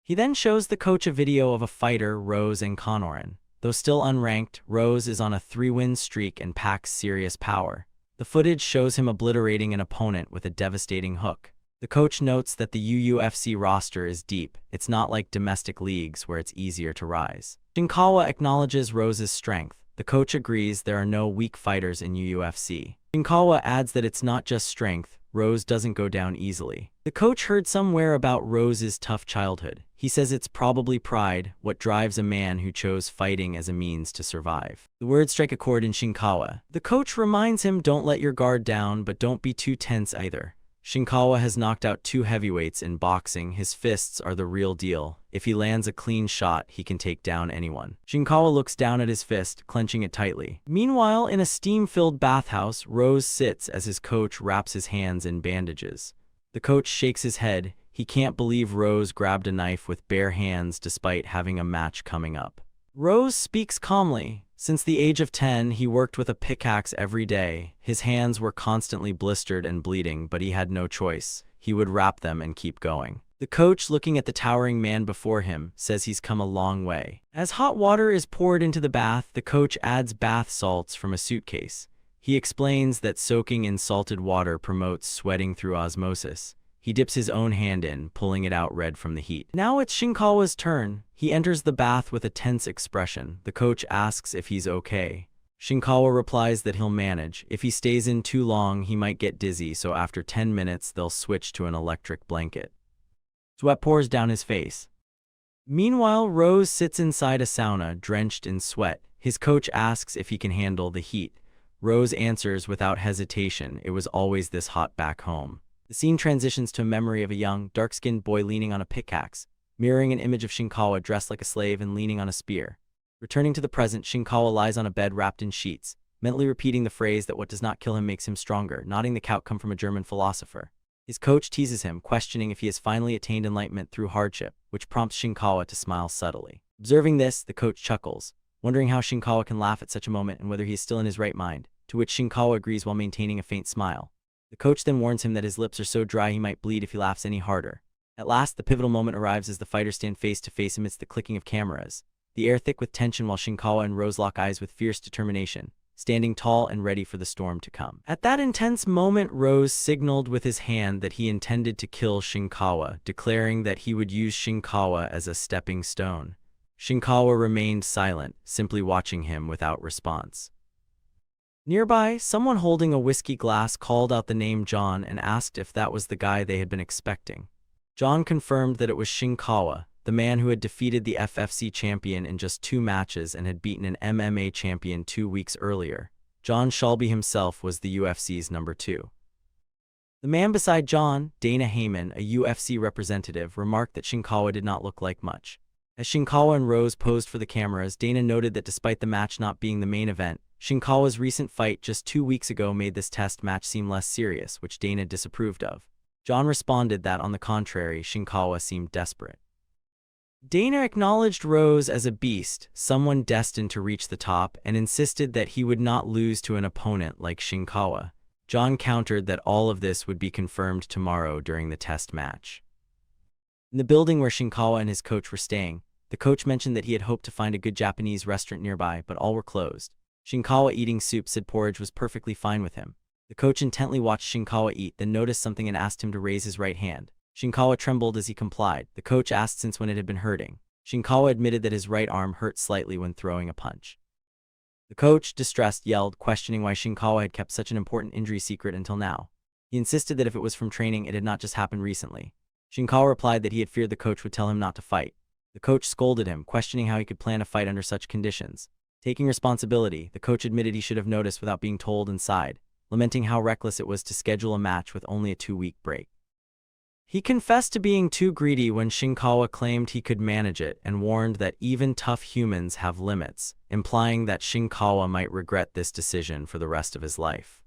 He then shows the coach a video of a fighter, Rose and Konorin. Though still unranked, Rose is on a 3-win streak and packs serious power. The footage shows him obliterating an opponent with a devastating hook. The coach notes that the UFC roster is deep. It's not like domestic leagues where it's easier to rise. Shinkawa acknowledges Rose's strength. The coach agrees there are no weak fighters in UFC. Shinkawa adds that it's not just strength. Rose doesn't go down easily. The coach heard somewhere about Rose's tough childhood. He says it's probably pride, what drives a man who chose fighting as a means to survive. The words strike a chord in Shinkawa. The coach reminds him, don't let your guard down, but don't be too tense either. Shinkawa has knocked out 2 heavyweights in boxing. His fists are the real deal. If he lands a clean shot, he can take down anyone. Shinkawa looks down at his fist, clenching it tightly. Meanwhile, in a steam-filled bathhouse, Rose sits as his coach wraps his hands in bandages. The coach shakes his head. He can't believe Rose grabbed a knife with bare hands despite having a match coming up. Rose speaks calmly. Since the age of 10, he worked with a pickaxe every day. His hands were constantly blistered and bleeding, but he had no choice. He would wrap them and keep going. The coach, looking at the towering man before him, says he's come a long way. As hot water is poured into the bath, the coach adds bath salts from a suitcase. He explains that soaking in salted water promotes sweating through osmosis. He dips his own hand in, pulling it out red from the heat. Now it's Shinkawa's turn. He enters the bath with a tense expression. The coach asks if he's okay. Shinkawa replies that he'll manage. If he stays in too long, he might get dizzy, so after 10 minutes, they'll switch to an electric blanket. Sweat pours down his face. Meanwhile, Rose sits inside a sauna, drenched in sweat. His coach asks if he can handle the heat. Rose answers without hesitation, it was always this hot back home. The scene transitions to a memory of a young, dark-skinned boy leaning on a pickaxe, mirroring an image of Shinkawa dressed like a slave and leaning on a spear. Returning to the present, Shinkawa lies on a bed wrapped in sheets, mentally repeating the phrase that what does not kill him makes him stronger, nodding the outcome from a German philosopher. His coach teases him, questioning if he has finally attained enlightenment through hardship, which prompts Shinkawa to smile subtly. Observing this, the coach chuckles, wondering how Shinkawa can laugh at such a moment and whether he is still in his right mind, to which Shinkawa agrees while maintaining a faint smile. The coach then warns him that his lips are so dry he might bleed if he laughs any harder. At last, the pivotal moment arrives as the fighters stand face to face amidst the clicking of cameras, the air thick with tension while Shinkawa and Rose lock eyes with fierce determination, standing tall and ready for the storm to come. At that intense moment, Rose signaled with his hand that he intended to kill Shinkawa, declaring that he would use Shinkawa as a stepping stone. Shinkawa remained silent, simply watching him without response. Nearby, someone holding a whiskey glass called out the name John and asked if that was the guy they had been expecting. John confirmed that it was Shinkawa, the man who had defeated the FFC champion in just 2 matches and had beaten an MMA champion 2 weeks earlier. John Shalby himself was the UFC's number 2. The man beside John, Dana Heyman, a UFC representative, remarked that Shinkawa did not look like much. As Shinkawa and Rose posed for the cameras, Dana noted that despite the match not being the main event, Shinkawa's recent fight just 2 weeks ago made this test match seem less serious, which Dana disapproved of. John responded that, on the contrary, Shinkawa seemed desperate. Dana acknowledged Rose as a beast, someone destined to reach the top, and insisted that he would not lose to an opponent like Shinkawa. John countered that all of this would be confirmed tomorrow during the test match. In the building where Shinkawa and his coach were staying, the coach mentioned that he had hoped to find a good Japanese restaurant nearby, but all were closed. Shinkawa, eating soup, said porridge was perfectly fine with him. The coach intently watched Shinkawa eat, then noticed something and asked him to raise his right hand. Shinkawa trembled as he complied. The coach asked since when it had been hurting. Shinkawa admitted that his right arm hurt slightly when throwing a punch. The coach, distressed, yelled, questioning why Shinkawa had kept such an important injury secret until now. He insisted that if it was from training, it had not just happened recently. Shinkawa replied that he had feared the coach would tell him not to fight. The coach scolded him, questioning how he could plan a fight under such conditions. Taking responsibility, the coach admitted he should have noticed without being told and sighed, lamenting how reckless it was to schedule a match with only a 2-week break. He confessed to being too greedy when Shinkawa claimed he could manage it and warned that even tough humans have limits, implying that Shinkawa might regret this decision for the rest of his life.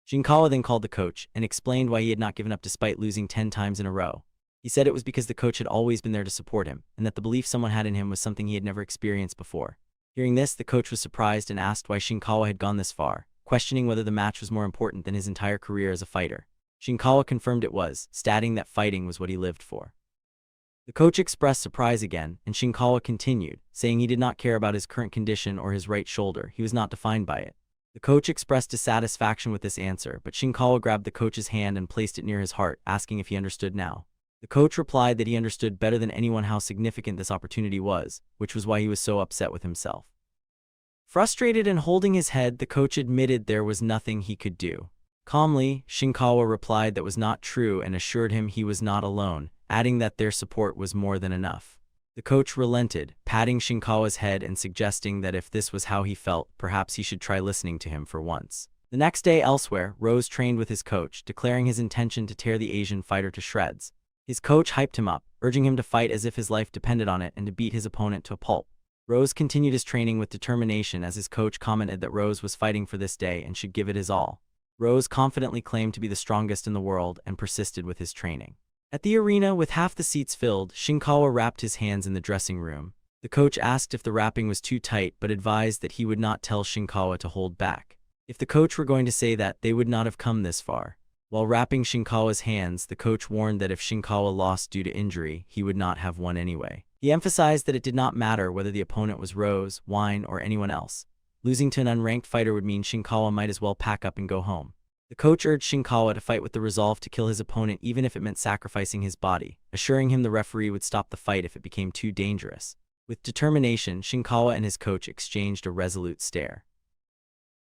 Shinkawa then called the coach and explained why he had not given up despite losing 10 times in a row. He said it was because the coach had always been there to support him, and that the belief someone had in him was something he had never experienced before. Hearing this, the coach was surprised and asked why Shinkawa had gone this far, questioning whether the match was more important than his entire career as a fighter. Shinkawa confirmed it was, stating that fighting was what he lived for. The coach expressed surprise again, and Shinkawa continued, saying he did not care about his current condition or his right shoulder. He was not defined by it. The coach expressed dissatisfaction with this answer, but Shinkawa grabbed the coach's hand and placed it near his heart, asking if he understood now. The coach replied that he understood better than anyone how significant this opportunity was, which was why he was so upset with himself. Frustrated and holding his head, the coach admitted there was nothing he could do. Calmly, Shinkawa replied that was not true and assured him he was not alone, adding that their support was more than enough. The coach relented, patting Shinkawa's head and suggesting that if this was how he felt, perhaps he should try listening to him for once. The next day elsewhere, Rose trained with his coach, declaring his intention to tear the Asian fighter to shreds. His coach hyped him up, urging him to fight as if his life depended on it and to beat his opponent to a pulp. Rose continued his training with determination as his coach commented that Rose was fighting for this day and should give it his all. Rose confidently claimed to be the strongest in the world and persisted with his training. At the arena, with half the seats filled, Shinkawa wrapped his hands in the dressing room. The coach asked if the wrapping was too tight but advised that he would not tell Shinkawa to hold back. If the coach were going to say that, they would not have come this far. While wrapping Shinkawa's hands, the coach warned that if Shinkawa lost due to injury, he would not have won anyway. He emphasized that it did not matter whether the opponent was Rose, Wine, or anyone else. Losing to an unranked fighter would mean Shinkawa might as well pack up and go home. The coach urged Shinkawa to fight with the resolve to kill his opponent even if it meant sacrificing his body, assuring him the referee would stop the fight if it became too dangerous. With determination, Shinkawa and his coach exchanged a resolute stare.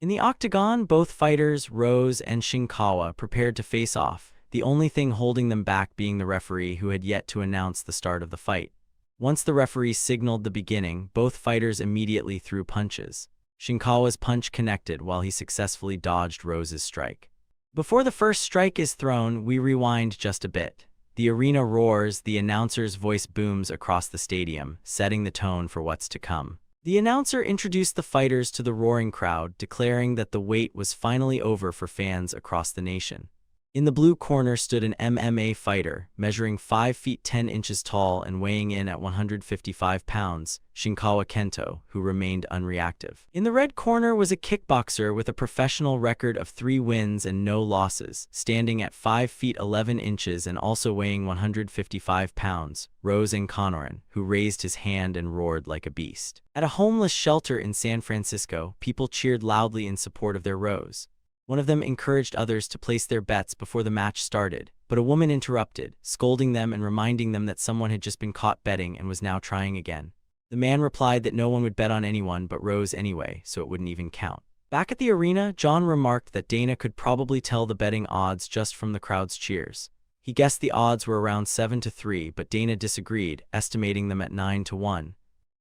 In the octagon, both fighters, Rose and Shinkawa, prepared to face off, the only thing holding them back being the referee who had yet to announce the start of the fight. Once the referee signaled the beginning, both fighters immediately threw punches. Shinkawa's punch connected while he successfully dodged Rose's strike. Before the first strike is thrown, we rewind just a bit. The arena roars, the announcer's voice booms across the stadium, setting the tone for what's to come. The announcer introduced the fighters to the roaring crowd, declaring that the wait was finally over for fans across the nation. In the blue corner stood an MMA fighter, measuring 5 feet 10 inches tall and weighing in at 155 pounds, Shinkawa Kento, who remained unreactive. In the red corner was a kickboxer with a professional record of 3 wins and no losses, standing at 5 feet 11 inches and also weighing 155 pounds, Rose Incarnated, who raised his hand and roared like a beast. At a homeless shelter in San Francisco, people cheered loudly in support of their Rose. One of them encouraged others to place their bets before the match started, but a woman interrupted, scolding them and reminding them that someone had just been caught betting and was now trying again. The man replied that no one would bet on anyone but Rose anyway, so it wouldn't even count. Back at the arena, John remarked that Dana could probably tell the betting odds just from the crowd's cheers. He guessed the odds were around 7-3, but Dana disagreed, estimating them at 9-1.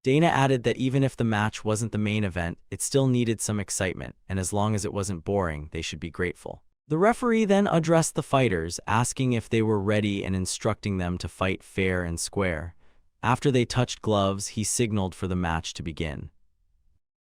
Dana added that even if the match wasn't the main event, it still needed some excitement, and as long as it wasn't boring, they should be grateful. The referee then addressed the fighters, asking if they were ready and instructing them to fight fair and square. After they touched gloves, he signaled for the match to begin.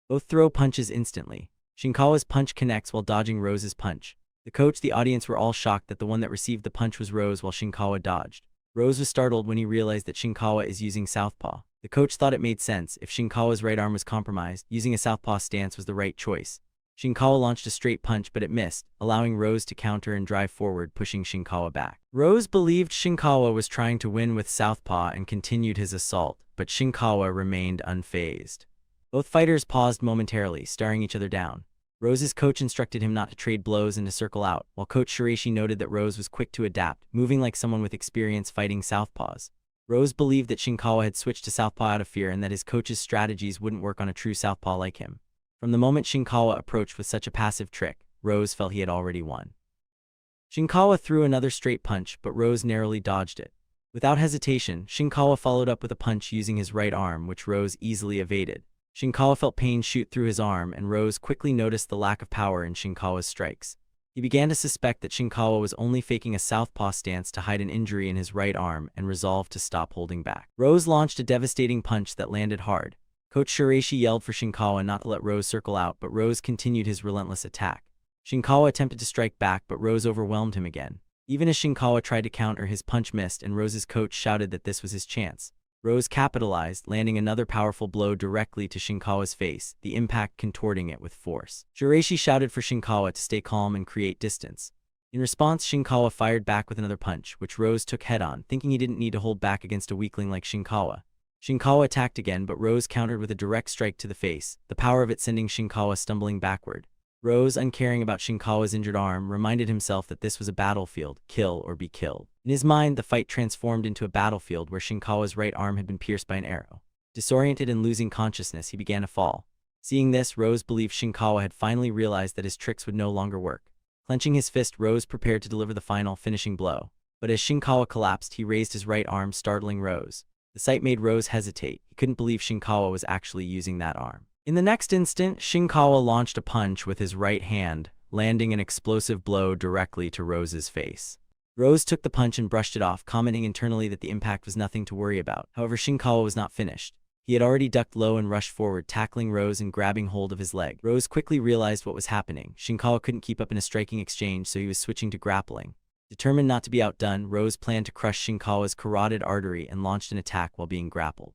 Both throw punches instantly. Shinkawa's punch connects while dodging Rose's punch. The coach, the audience were all shocked that the one that received the punch was Rose while Shinkawa dodged. Rose was startled when he realized that Shinkawa is using southpaw. The coach thought it made sense. If Shinkawa's right arm was compromised, using a southpaw stance was the right choice. Shinkawa launched a straight punch, but it missed, allowing Rose to counter and drive forward, pushing Shinkawa back. Rose believed Shinkawa was trying to win with southpaw and continued his assault, but Shinkawa remained unfazed. Both fighters paused momentarily, staring each other down. Rose's coach instructed him not to trade blows and to circle out, while Coach Shiraishi noted that Rose was quick to adapt, moving like someone with experience fighting southpaws. Rose believed that Shinkawa had switched to southpaw out of fear and that his coach's strategies wouldn't work on a true southpaw like him. From the moment Shinkawa approached with such a passive trick, Rose felt he had already won. Shinkawa threw another straight punch, but Rose narrowly dodged it. Without hesitation, Shinkawa followed up with a punch using his right arm, which Rose easily evaded. Shinkawa felt pain shoot through his arm, and Rose quickly noticed the lack of power in Shinkawa's strikes. He began to suspect that Shinkawa was only faking a southpaw stance to hide an injury in his right arm and resolved to stop holding back. Rose launched a devastating punch that landed hard. Coach Shiraishi yelled for Shinkawa not to let Rose circle out, but Rose continued his relentless attack. Shinkawa attempted to strike back, but Rose overwhelmed him again. Even as Shinkawa tried to counter, his punch missed, and Rose's coach shouted that this was his chance. Rose capitalized, landing another powerful blow directly to Shinkawa's face, the impact contorting it with force. Shiraishi shouted for Shinkawa to stay calm and create distance. In response, Shinkawa fired back with another punch, which Rose took head-on, thinking he didn't need to hold back against a weakling like Shinkawa. Shinkawa attacked again, but Rose countered with a direct strike to the face, the power of it sending Shinkawa stumbling backward. Rose, uncaring about Shinkawa's injured arm, reminded himself that this was a battlefield, kill or be killed. In his mind, the fight transformed into a battlefield where Shinkawa's right arm had been pierced by an arrow. Disoriented and losing consciousness, he began to fall. Seeing this, Rose believed Shinkawa had finally realized that his tricks would no longer work. Clenching his fist, Rose prepared to deliver the final, finishing blow. But as Shinkawa collapsed, he raised his right arm, startling Rose. The sight made Rose hesitate. He couldn't believe Shinkawa was actually using that arm. In the next instant, Shinkawa launched a punch with his right hand, landing an explosive blow directly to Rose's face. Rose took the punch and brushed it off, commenting internally that the impact was nothing to worry about. However, Shinkawa was not finished. He had already ducked low and rushed forward, tackling Rose and grabbing hold of his leg. Rose quickly realized what was happening. Shinkawa couldn't keep up in a striking exchange, so he was switching to grappling. Determined not to be outdone, Rose planned to crush Shinkawa's carotid artery and launched an attack while being grappled.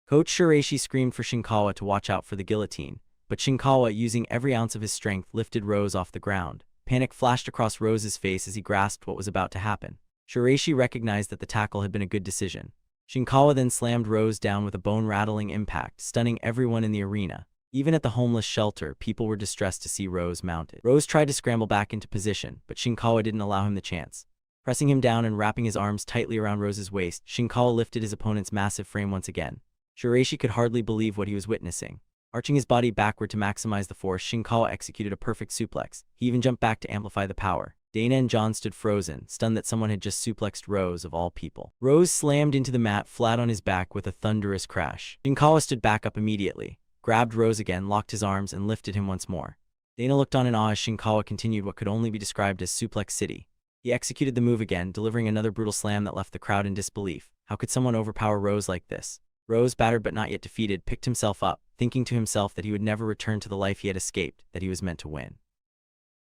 Coach Shiraishi screamed for Shinkawa to watch out for the guillotine, but Shinkawa, using every ounce of his strength, lifted Rose off the ground. Panic flashed across Rose's face as he grasped what was about to happen. Shiraishi recognized that the tackle had been a good decision. Shinkawa then slammed Rose down with a bone-rattling impact, stunning everyone in the arena. Even at the homeless shelter, people were distressed to see Rose mounted. Rose tried to scramble back into position, but Shinkawa didn't allow him the chance. Pressing him down and wrapping his arms tightly around Rose's waist, Shinkawa lifted his opponent's massive frame once again. Shiraishi could hardly believe what he was witnessing. Arching his body backward to maximize the force, Shinkawa executed a perfect suplex. He even jumped back to amplify the power. Dana and John stood frozen, stunned that someone had just suplexed Rose of all people. Rose slammed into the mat flat on his back with a thunderous crash. Shinkawa stood back up immediately, grabbed Rose again, locked his arms, and lifted him once more. Dana looked on in awe as Shinkawa continued what could only be described as Suplex City. He executed the move again, delivering another brutal slam that left the crowd in disbelief. How could someone overpower Rose like this? Rose, battered but not yet defeated, picked himself up, thinking to himself that he would never return to the life he had escaped, that he was meant to win.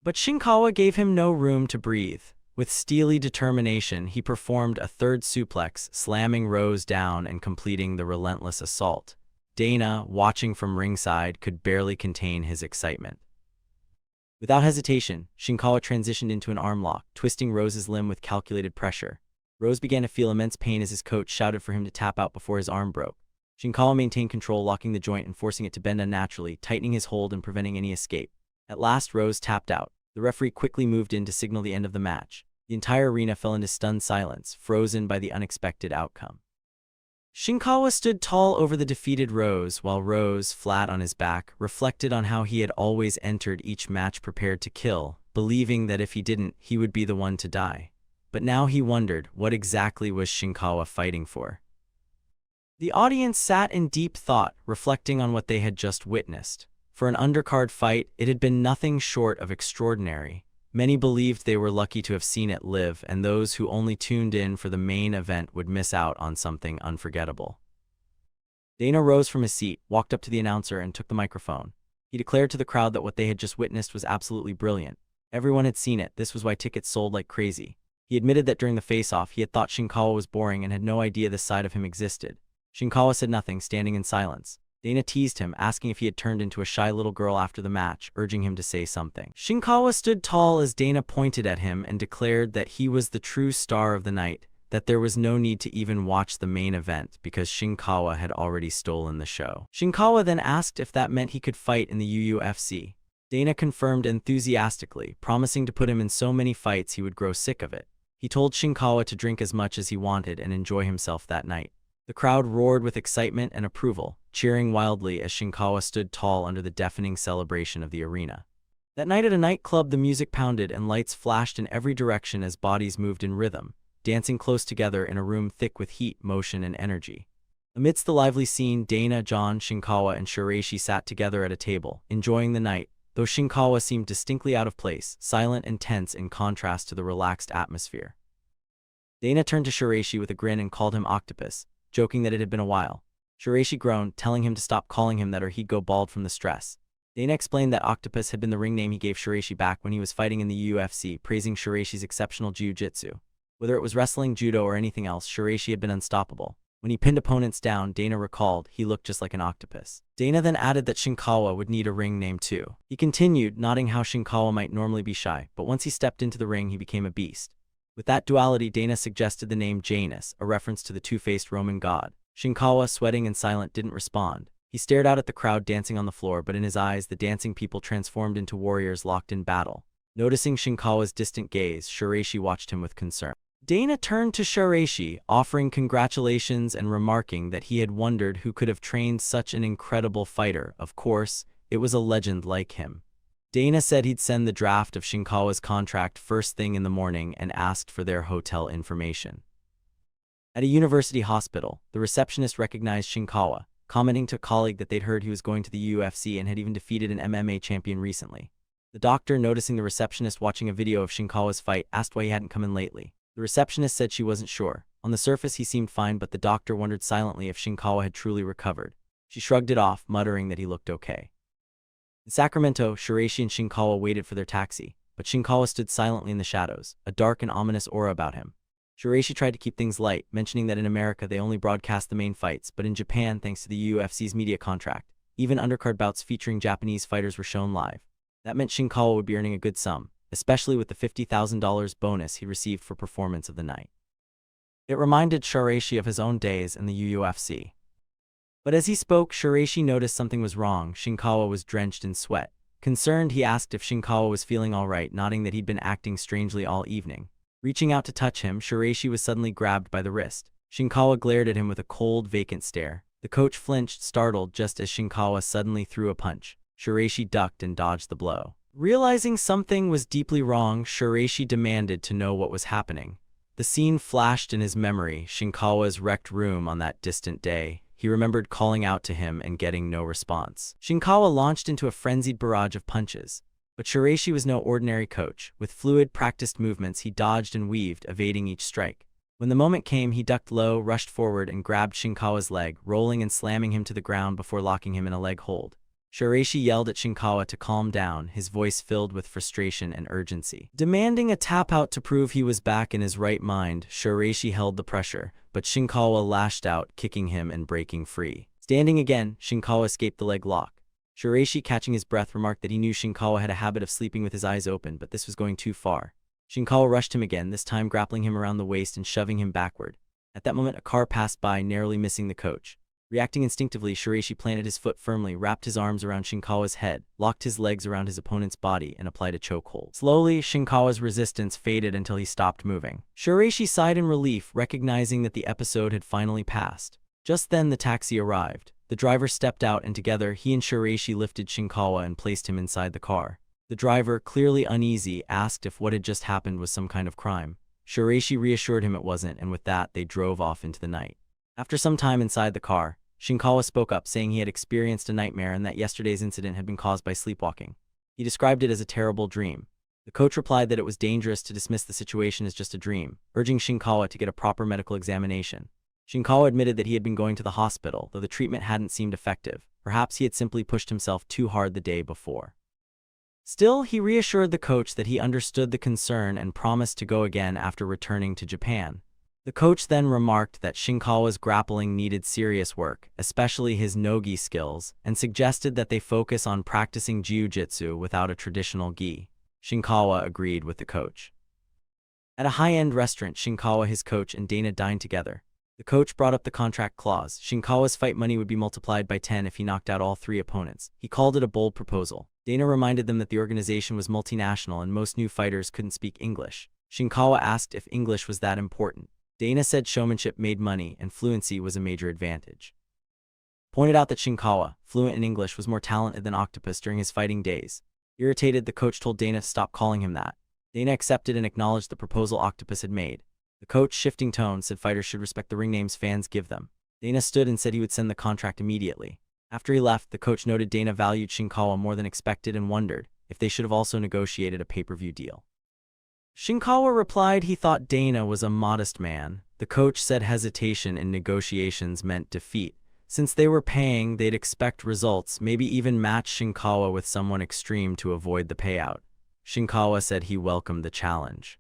But Shinkawa gave him no room to breathe. With steely determination, he performed a third suplex, slamming Rose down and completing the relentless assault. Dana, watching from ringside, could barely contain his excitement. Without hesitation, Shinkawa transitioned into an arm lock, twisting Rose's limb with calculated pressure. Rose began to feel immense pain as his coach shouted for him to tap out before his arm broke. Shinkawa maintained control, locking the joint and forcing it to bend unnaturally, tightening his hold and preventing any escape. At last, Rose tapped out. The referee quickly moved in to signal the end of the match. The entire arena fell into stunned silence, frozen by the unexpected outcome. Shinkawa stood tall over the defeated Rose, while Rose, flat on his back, reflected on how he had always entered each match prepared to kill, believing that if he didn't, he would be the one to die. But now he wondered, what exactly was Shinkawa fighting for? The audience sat in deep thought, reflecting on what they had just witnessed. For an undercard fight, it had been nothing short of extraordinary. Many believed they were lucky to have seen it live, and those who only tuned in for the main event would miss out on something unforgettable. Dana rose from his seat, walked up to the announcer, and took the microphone. He declared to the crowd that what they had just witnessed was absolutely brilliant. Everyone had seen it. This was why tickets sold like crazy. He admitted that during the face-off, he had thought Shinkawa was boring and had no idea this side of him existed. Shinkawa said nothing, standing in silence. Dana teased him, asking if he had turned into a shy little girl after the match, urging him to say something. Shinkawa stood tall as Dana pointed at him and declared that he was the true star of the night, that there was no need to even watch the main event because Shinkawa had already stolen the show. Shinkawa then asked if that meant he could fight in the UFC. Dana confirmed enthusiastically, promising to put him in so many fights he would grow sick of it. He told Shinkawa to drink as much as he wanted and enjoy himself that night. The crowd roared with excitement and approval, cheering wildly as Shinkawa stood tall under the deafening celebration of the arena. That night at a nightclub, the music pounded and lights flashed in every direction as bodies moved in rhythm, dancing close together in a room thick with heat, motion, and energy. Amidst the lively scene, Dana, John, Shinkawa, and Shiraishi sat together at a table, enjoying the night, though Shinkawa seemed distinctly out of place, silent and tense in contrast to the relaxed atmosphere. Dana turned to Shiraishi with a grin and called him Octopus, joking that it had been a while. Shiraishi groaned, telling him to stop calling him that or he'd go bald from the stress. Dana explained that Octopus had been the ring name he gave Shiraishi back when he was fighting in the UFC, praising Shiraishi's exceptional jiu-jitsu. Whether it was wrestling, judo, or anything else, Shiraishi had been unstoppable. When he pinned opponents down, Dana recalled, he looked just like an octopus. Dana then added that Shinkawa would need a ring name too. He continued, nodding how Shinkawa might normally be shy, but once he stepped into the ring he became a beast. With that duality, Dana suggested the name Janus, a reference to the two-faced Roman god. Shinkawa, sweating and silent, didn't respond. He stared out at the crowd dancing on the floor, but in his eyes the dancing people transformed into warriors locked in battle. Noticing Shinkawa's distant gaze, Shiraishi watched him with concern. Dana turned to Shiraishi, offering congratulations and remarking that he had wondered who could have trained such an incredible fighter. Of course, it was a legend like him. Dana said he'd send the draft of Shinkawa's contract first thing in the morning and asked for their hotel information. At a university hospital, the receptionist recognized Shinkawa, commenting to a colleague that they'd heard he was going to the UFC and had even defeated an MMA champion recently. The doctor, noticing the receptionist watching a video of Shinkawa's fight, asked why he hadn't come in lately. The receptionist said she wasn't sure. On the surface he seemed fine, but the doctor wondered silently if Shinkawa had truly recovered. She shrugged it off, muttering that he looked okay. In Sacramento, Shiraishi and Shinkawa waited for their taxi, but Shinkawa stood silently in the shadows, a dark and ominous aura about him. Shiraishi tried to keep things light, mentioning that in America they only broadcast the main fights, but in Japan, thanks to the UFC's media contract, even undercard bouts featuring Japanese fighters were shown live. That meant Shinkawa would be earning a good sum, especially with the $50,000 bonus he received for performance of the night. It reminded Shiraishi of his own days in the UFC. But as he spoke, Shiraishi noticed something was wrong. Shinkawa was drenched in sweat. Concerned, he asked if Shinkawa was feeling all right, nodding that he'd been acting strangely all evening. Reaching out to touch him, Shiraishi was suddenly grabbed by the wrist. Shinkawa glared at him with a cold, vacant stare. The coach flinched, startled, just as Shinkawa suddenly threw a punch. Shiraishi ducked and dodged the blow. Realizing something was deeply wrong, Shiraishi demanded to know what was happening. The scene flashed in his memory, Shinkawa's wrecked room on that distant day. He remembered calling out to him and getting no response. Shinkawa launched into a frenzied barrage of punches. But Shiraishi was no ordinary coach. With fluid, practiced movements, he dodged and weaved, evading each strike. When the moment came, he ducked low, rushed forward, and grabbed Shinkawa's leg, rolling and slamming him to the ground before locking him in a leg hold. Shiraishi yelled at Shinkawa to calm down, his voice filled with frustration and urgency. Demanding a tap-out to prove he was back in his right mind, Shiraishi held the pressure, but Shinkawa lashed out, kicking him and breaking free. Standing again, Shinkawa escaped the leg lock. Shiraishi, catching his breath, remarked that he knew Shinkawa had a habit of sleeping with his eyes open, but this was going too far. Shinkawa rushed him again, this time grappling him around the waist and shoving him backward. At that moment, a car passed by, narrowly missing the coach. Reacting instinctively, Shiraishi planted his foot firmly, wrapped his arms around Shinkawa's head, locked his legs around his opponent's body, and applied a chokehold. Slowly, Shinkawa's resistance faded until he stopped moving. Shiraishi sighed in relief, recognizing that the episode had finally passed. Just then, the taxi arrived. The driver stepped out, and together, he and Shiraishi lifted Shinkawa and placed him inside the car. The driver, clearly uneasy, asked if what had just happened was some kind of crime. Shiraishi reassured him it wasn't, and with that, they drove off into the night. After some time inside the car, Shinkawa spoke up, saying he had experienced a nightmare and that yesterday's incident had been caused by sleepwalking. He described it as a terrible dream. The coach replied that it was dangerous to dismiss the situation as just a dream, urging Shinkawa to get a proper medical examination. Shinkawa admitted that he had been going to the hospital, though the treatment hadn't seemed effective. Perhaps he had simply pushed himself too hard the day before. Still, he reassured the coach that he understood the concern and promised to go again after returning to Japan. The coach then remarked that Shinkawa's grappling needed serious work, especially his no-gi skills, and suggested that they focus on practicing jiu-jitsu without a traditional gi. Shinkawa agreed with the coach. At a high-end restaurant, Shinkawa, his coach, and Dana dined together. The coach brought up the contract clause. Shinkawa's fight money would be multiplied by 10 if he knocked out all 3 opponents. He called it a bold proposal. Dana reminded them that the organization was multinational and most new fighters couldn't speak English. Shinkawa asked if English was that important. Dana said showmanship made money and fluency was a major advantage. Pointed out that Shinkawa, fluent in English, was more talented than Octopus during his fighting days. Irritated, the coach told Dana to stop calling him that. Dana accepted and acknowledged the proposal Octopus had made. The coach, shifting tone, said fighters should respect the ring names fans give them. Dana stood and said he would send the contract immediately. After he left, the coach noted Dana valued Shinkawa more than expected and wondered if they should have also negotiated a pay-per-view deal. Shinkawa replied he thought Dana was a modest man. The coach said hesitation in negotiations meant defeat. Since they were paying, they'd expect results, maybe even match Shinkawa with someone extreme to avoid the payout. Shinkawa said he welcomed the challenge.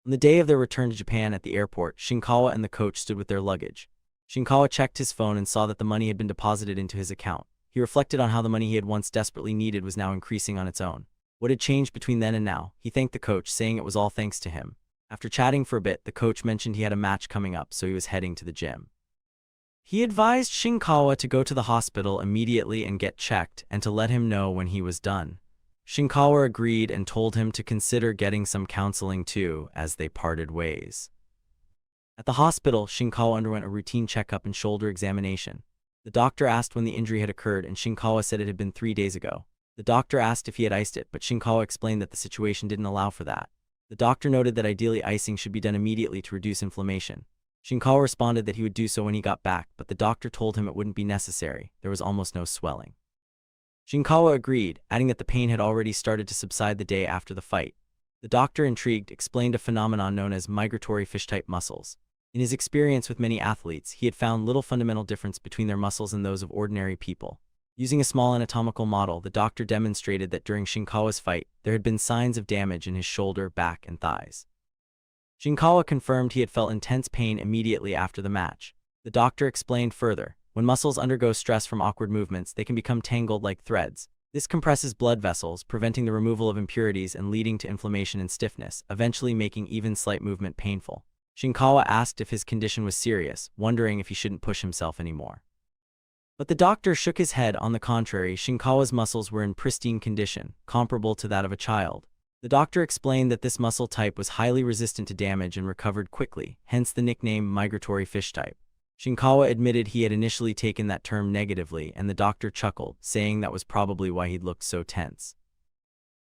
On the day of their return to Japan at the airport, Shinkawa and the coach stood with their luggage. Shinkawa checked his phone and saw that the money had been deposited into his account. He reflected on how the money he had once desperately needed was now increasing on its own. What had changed between then and now? He thanked the coach, saying it was all thanks to him. After chatting for a bit, the coach mentioned he had a match coming up, so he was heading to the gym. He advised Shinkawa to go to the hospital immediately and get checked, and to let him know when he was done. Shinkawa agreed and told him to consider getting some counseling too, as they parted ways. At the hospital, Shinkawa underwent a routine checkup and shoulder examination. The doctor asked when the injury had occurred, and Shinkawa said it had been 3 days ago. The doctor asked if he had iced it, but Shinkawa explained that the situation didn't allow for that. The doctor noted that ideally icing should be done immediately to reduce inflammation. Shinkawa responded that he would do so when he got back, but the doctor told him it wouldn't be necessary. There was almost no swelling. Shinkawa agreed, adding that the pain had already started to subside the day after the fight. The doctor, intrigued, explained a phenomenon known as migratory fish-type muscles. In his experience with many athletes, he had found little fundamental difference between their muscles and those of ordinary people. Using a small anatomical model, the doctor demonstrated that during Shinkawa's fight, there had been signs of damage in his shoulder, back, and thighs. Shinkawa confirmed he had felt intense pain immediately after the match. The doctor explained further, when muscles undergo stress from awkward movements, they can become tangled like threads. This compresses blood vessels, preventing the removal of impurities and leading to inflammation and stiffness, eventually making even slight movement painful. Shinkawa asked if his condition was serious, wondering if he shouldn't push himself anymore. But the doctor shook his head. On the contrary, Shinkawa's muscles were in pristine condition, comparable to that of a child. The doctor explained that this muscle type was highly resistant to damage and recovered quickly, hence the nickname migratory fish type. Shinkawa admitted he had initially taken that term negatively, and the doctor chuckled, saying that was probably why he'd looked so tense.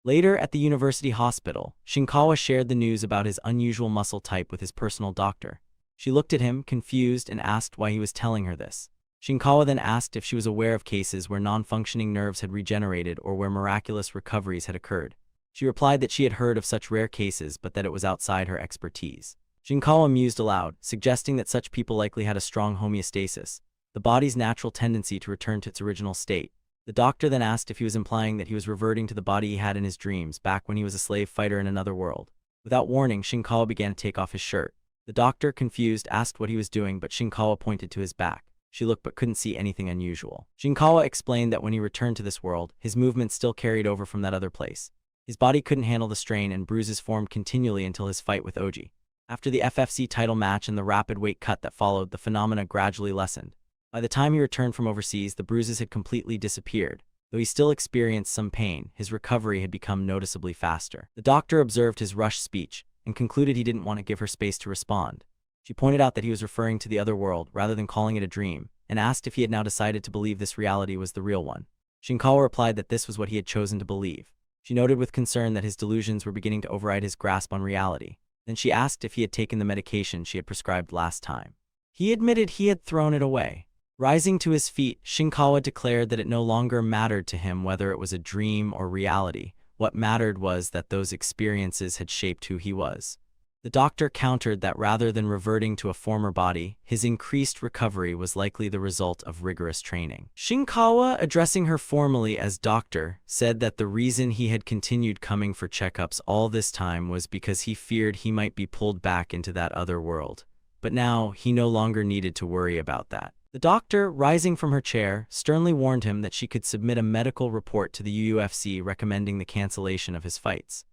Later, at the university hospital, Shinkawa shared the news about his unusual muscle type with his personal doctor. She looked at him, confused, and asked why he was telling her this. Shinkawa then asked if she was aware of cases where non-functioning nerves had regenerated or where miraculous recoveries had occurred. She replied that she had heard of such rare cases, but that it was outside her expertise. Shinkawa mused aloud, suggesting that such people likely had a strong homeostasis, the body's natural tendency to return to its original state. The doctor then asked if he was implying that he was reverting to the body he had in his dreams back when he was a slave fighter in another world. Without warning, Shinkawa began to take off his shirt. The doctor, confused, asked what he was doing, but Shinkawa pointed to his back. She looked but couldn't see anything unusual. Shinkawa explained that when he returned to this world, his movements still carried over from that other place. His body couldn't handle the strain and bruises formed continually until his fight with Oji. After the FFC title match and the rapid weight cut that followed, the phenomena gradually lessened. By the time he returned from overseas, the bruises had completely disappeared. Though he still experienced some pain, his recovery had become noticeably faster. The doctor observed his rushed speech and concluded he didn't want to give her space to respond. She pointed out that he was referring to the other world rather than calling it a dream, and asked if he had now decided to believe this reality was the real one. Shinkawa replied that this was what he had chosen to believe. She noted with concern that his delusions were beginning to override his grasp on reality. Then she asked if he had taken the medication she had prescribed last time. He admitted he had thrown it away. Rising to his feet, Shinkawa declared that it no longer mattered to him whether it was a dream or reality. What mattered was that those experiences had shaped who he was. The doctor countered that rather than reverting to a former body, his increased recovery was likely the result of rigorous training. Shinkawa, addressing her formally as doctor, said that the reason he had continued coming for checkups all this time was because he feared he might be pulled back into that other world. But now, he no longer needed to worry about that. The doctor, rising from her chair, sternly warned him that she could submit a medical report to the UFC recommending the cancellation of his fights.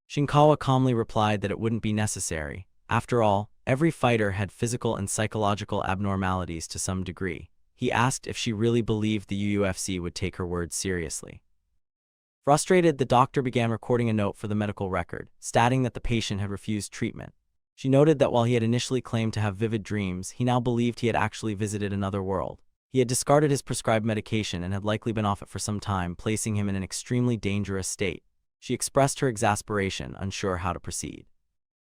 Shinkawa calmly replied that it wouldn't be necessary. After all, every fighter had physical and psychological abnormalities to some degree. He asked if she really believed the UFC would take her words seriously. Frustrated, the doctor began recording a note for the medical record, stating that the patient had refused treatment. She noted that while he had initially claimed to have vivid dreams, he now believed he had actually visited another world. He had discarded his prescribed medication and had likely been off it for some time, placing him in an extremely dangerous state. She expressed her exasperation, unsure how to proceed.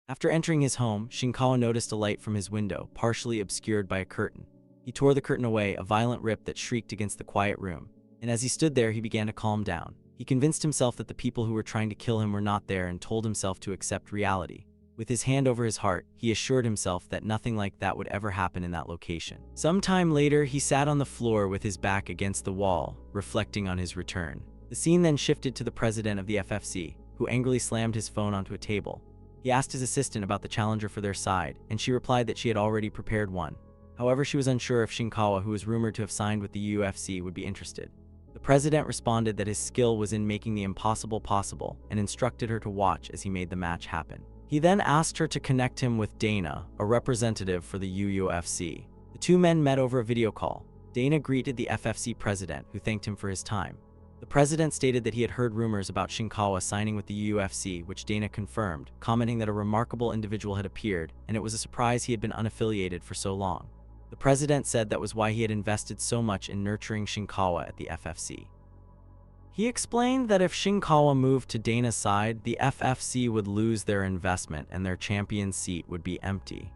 After entering his home, Shinkawa noticed a light from his window, partially obscured by a curtain. He tore the curtain away, a violent rip that shrieked against the quiet room. And as he stood there, he began to calm down. He convinced himself that the people who were trying to kill him were not there and told himself to accept reality. With his hand over his heart, he assured himself that nothing like that would ever happen in that location. Some time later, he sat on the floor with his back against the wall, reflecting on his return. The scene then shifted to the president of the FFC, who angrily slammed his phone onto a table. He asked his assistant about the challenger for their side, and she replied that she had already prepared one. However, she was unsure if Shinkawa, who was rumored to have signed with the UFC, would be interested. The president responded that his skill was in making the impossible possible and instructed her to watch as he made the match happen. He then asked her to connect him with Dana, a representative for the UFC. The two men met over a video call. Dana greeted the FFC president, who thanked him for his time. The president stated that he had heard rumors about Shinkawa signing with the UFC, which Dana confirmed, commenting that a remarkable individual had appeared, and it was a surprise he had been unaffiliated for so long. The president said that was why he had invested so much in nurturing Shinkawa at the FFC. He explained that if Shinkawa moved to Dana's side, the FFC would lose their investment and their champion seat would be empty.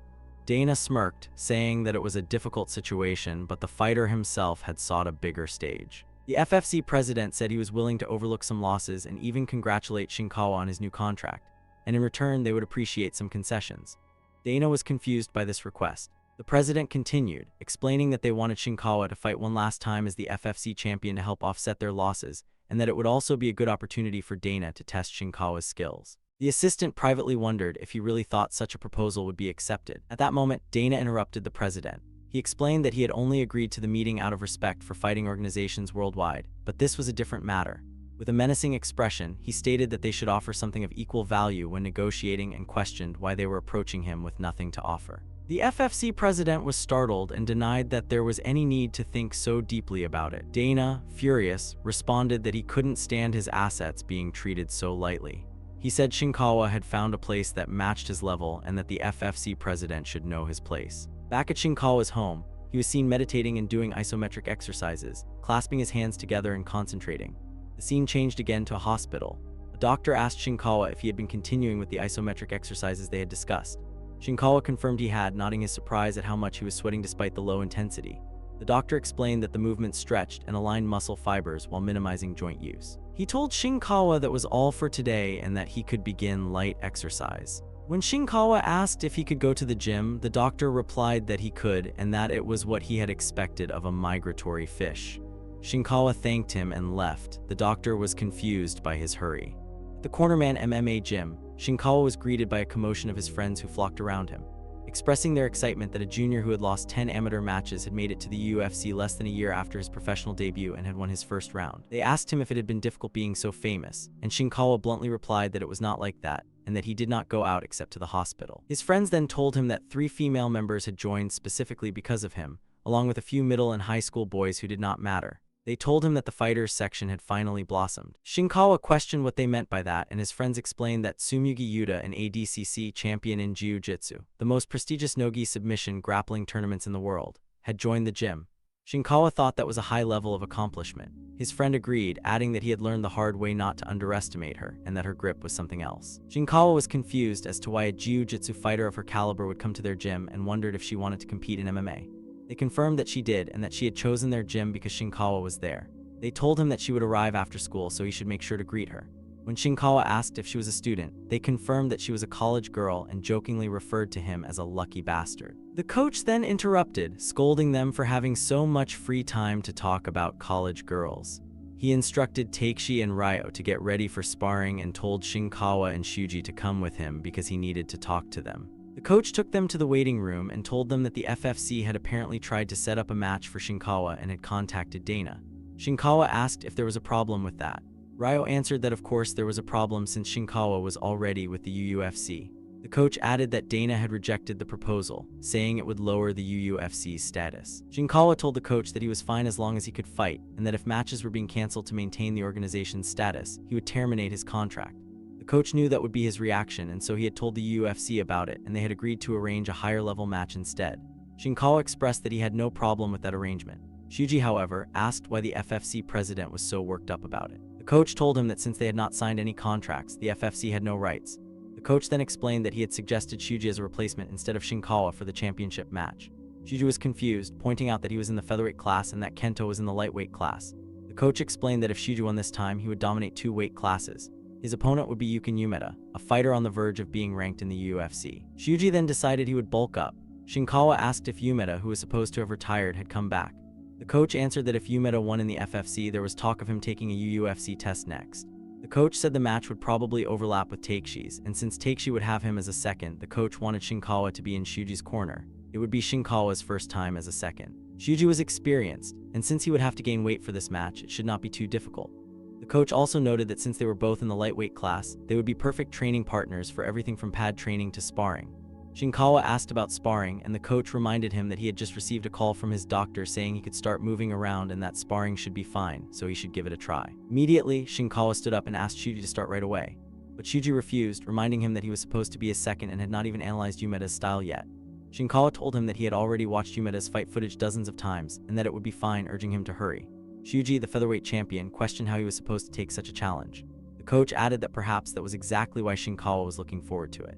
Dana smirked, saying that it was a difficult situation, but the fighter himself had sought a bigger stage. The FFC president said he was willing to overlook some losses and even congratulate Shinkawa on his new contract, and in return they would appreciate some concessions. Dana was confused by this request. The president continued, explaining that they wanted Shinkawa to fight one last time as the FFC champion to help offset their losses, and that it would also be a good opportunity for Dana to test Shinkawa's skills. The assistant privately wondered if he really thought such a proposal would be accepted. At that moment, Dana interrupted the president. He explained that he had only agreed to the meeting out of respect for fighting organizations worldwide, but this was a different matter. With a menacing expression, he stated that they should offer something of equal value when negotiating and questioned why they were approaching him with nothing to offer. The FFC president was startled and denied that there was any need to think so deeply about it. Dana, furious, responded that he couldn't stand his assets being treated so lightly. He said Shinkawa had found a place that matched his level and that the FFC president should know his place. Back at Shinkawa's home, he was seen meditating and doing isometric exercises, clasping his hands together and concentrating. The scene changed again to a hospital. A doctor asked Shinkawa if he had been continuing with the isometric exercises they had discussed. Shinkawa confirmed he had, nodding his surprise at how much he was sweating despite the low intensity. The doctor explained that the movement stretched and aligned muscle fibers while minimizing joint use. He told Shinkawa that was all for today and that he could begin light exercise. When Shinkawa asked if he could go to the gym, the doctor replied that he could and that it was what he had expected of a migratory fish. Shinkawa thanked him and left. The doctor was confused by his hurry. At the Cornerman MMA gym, Shinkawa was greeted by a commotion of his friends who flocked around him, expressing their excitement that a junior who had lost 10 amateur matches had made it to the UFC less than a year after his professional debut and had won his first round. They asked him if it had been difficult being so famous, and Shinkawa bluntly replied that it was not like that, and that he did not go out except to the hospital. His friends then told him that 3 female members had joined specifically because of him, along with a few middle and high school boys who did not matter. They told him that the fighters section had finally blossomed. Shinkawa questioned what they meant by that, and his friends explained that Tsumugi Yuta, an ADCC champion in Jiu-Jitsu, the most prestigious no-gi submission grappling tournaments in the world, had joined the gym. Shinkawa thought that was a high level of accomplishment. His friend agreed, adding that he had learned the hard way not to underestimate her, and that her grip was something else. Shinkawa was confused as to why a Jiu-Jitsu fighter of her caliber would come to their gym and wondered if she wanted to compete in MMA. They confirmed that she did and that she had chosen their gym because Shinkawa was there. They told him that she would arrive after school, so he should make sure to greet her. When Shinkawa asked if she was a student, they confirmed that she was a college girl and jokingly referred to him as a lucky bastard. The coach then interrupted, scolding them for having so much free time to talk about college girls. He instructed Takeshi and Ryo to get ready for sparring and told Shinkawa and Shuji to come with him because he needed to talk to them. The coach took them to the waiting room and told them that the FFC had apparently tried to set up a match for Shinkawa and had contacted Dana. Shinkawa asked if there was a problem with that. Ryo answered that of course there was a problem since Shinkawa was already with the UFC. The coach added that Dana had rejected the proposal, saying it would lower the UFC's status. Shinkawa told the coach that he was fine as long as he could fight, and that if matches were being cancelled to maintain the organization's status, he would terminate his contract. The coach knew that would be his reaction, and so he had told the UFC about it, and they had agreed to arrange a higher-level match instead. Shinkawa expressed that he had no problem with that arrangement. Shuji, however, asked why the FFC president was so worked up about it. The coach told him that since they had not signed any contracts, the FFC had no rights. The coach then explained that he had suggested Shuji as a replacement instead of Shinkawa for the championship match. Shuji was confused, pointing out that he was in the featherweight class and that Kento was in the lightweight class. The coach explained that if Shuji won this time, he would dominate 2 weight classes. His opponent would be Yukin Umeda, a fighter on the verge of being ranked in the UFC. Shuji then decided he would bulk up. Shinkawa asked if Umeda, who was supposed to have retired, had come back. The coach answered that if Umeda won in the FFC, there was talk of him taking a UFC test next. The coach said the match would probably overlap with Takeshi's, and since Takeshi would have him as a second, the coach wanted Shinkawa to be in Shuji's corner, It would be Shinkawa's first time as a second. Shuji was experienced, and since he would have to gain weight for this match, it should not be too difficult. The coach also noted that since they were both in the lightweight class, they would be perfect training partners for everything from pad training to sparring. Shinkawa asked about sparring, and the coach reminded him that he had just received a call from his doctor saying he could start moving around and that sparring should be fine, so he should give it a try. Immediately, Shinkawa stood up and asked Shuji to start right away. But Shuji refused, reminding him that he was supposed to be his second and had not even analyzed Umeda's style yet. Shinkawa told him that he had already watched Umeda's fight footage dozens of times, and that it would be fine, urging him to hurry. Shuji, the featherweight champion, questioned how he was supposed to take such a challenge. The coach added that perhaps that was exactly why Shinkawa was looking forward to it.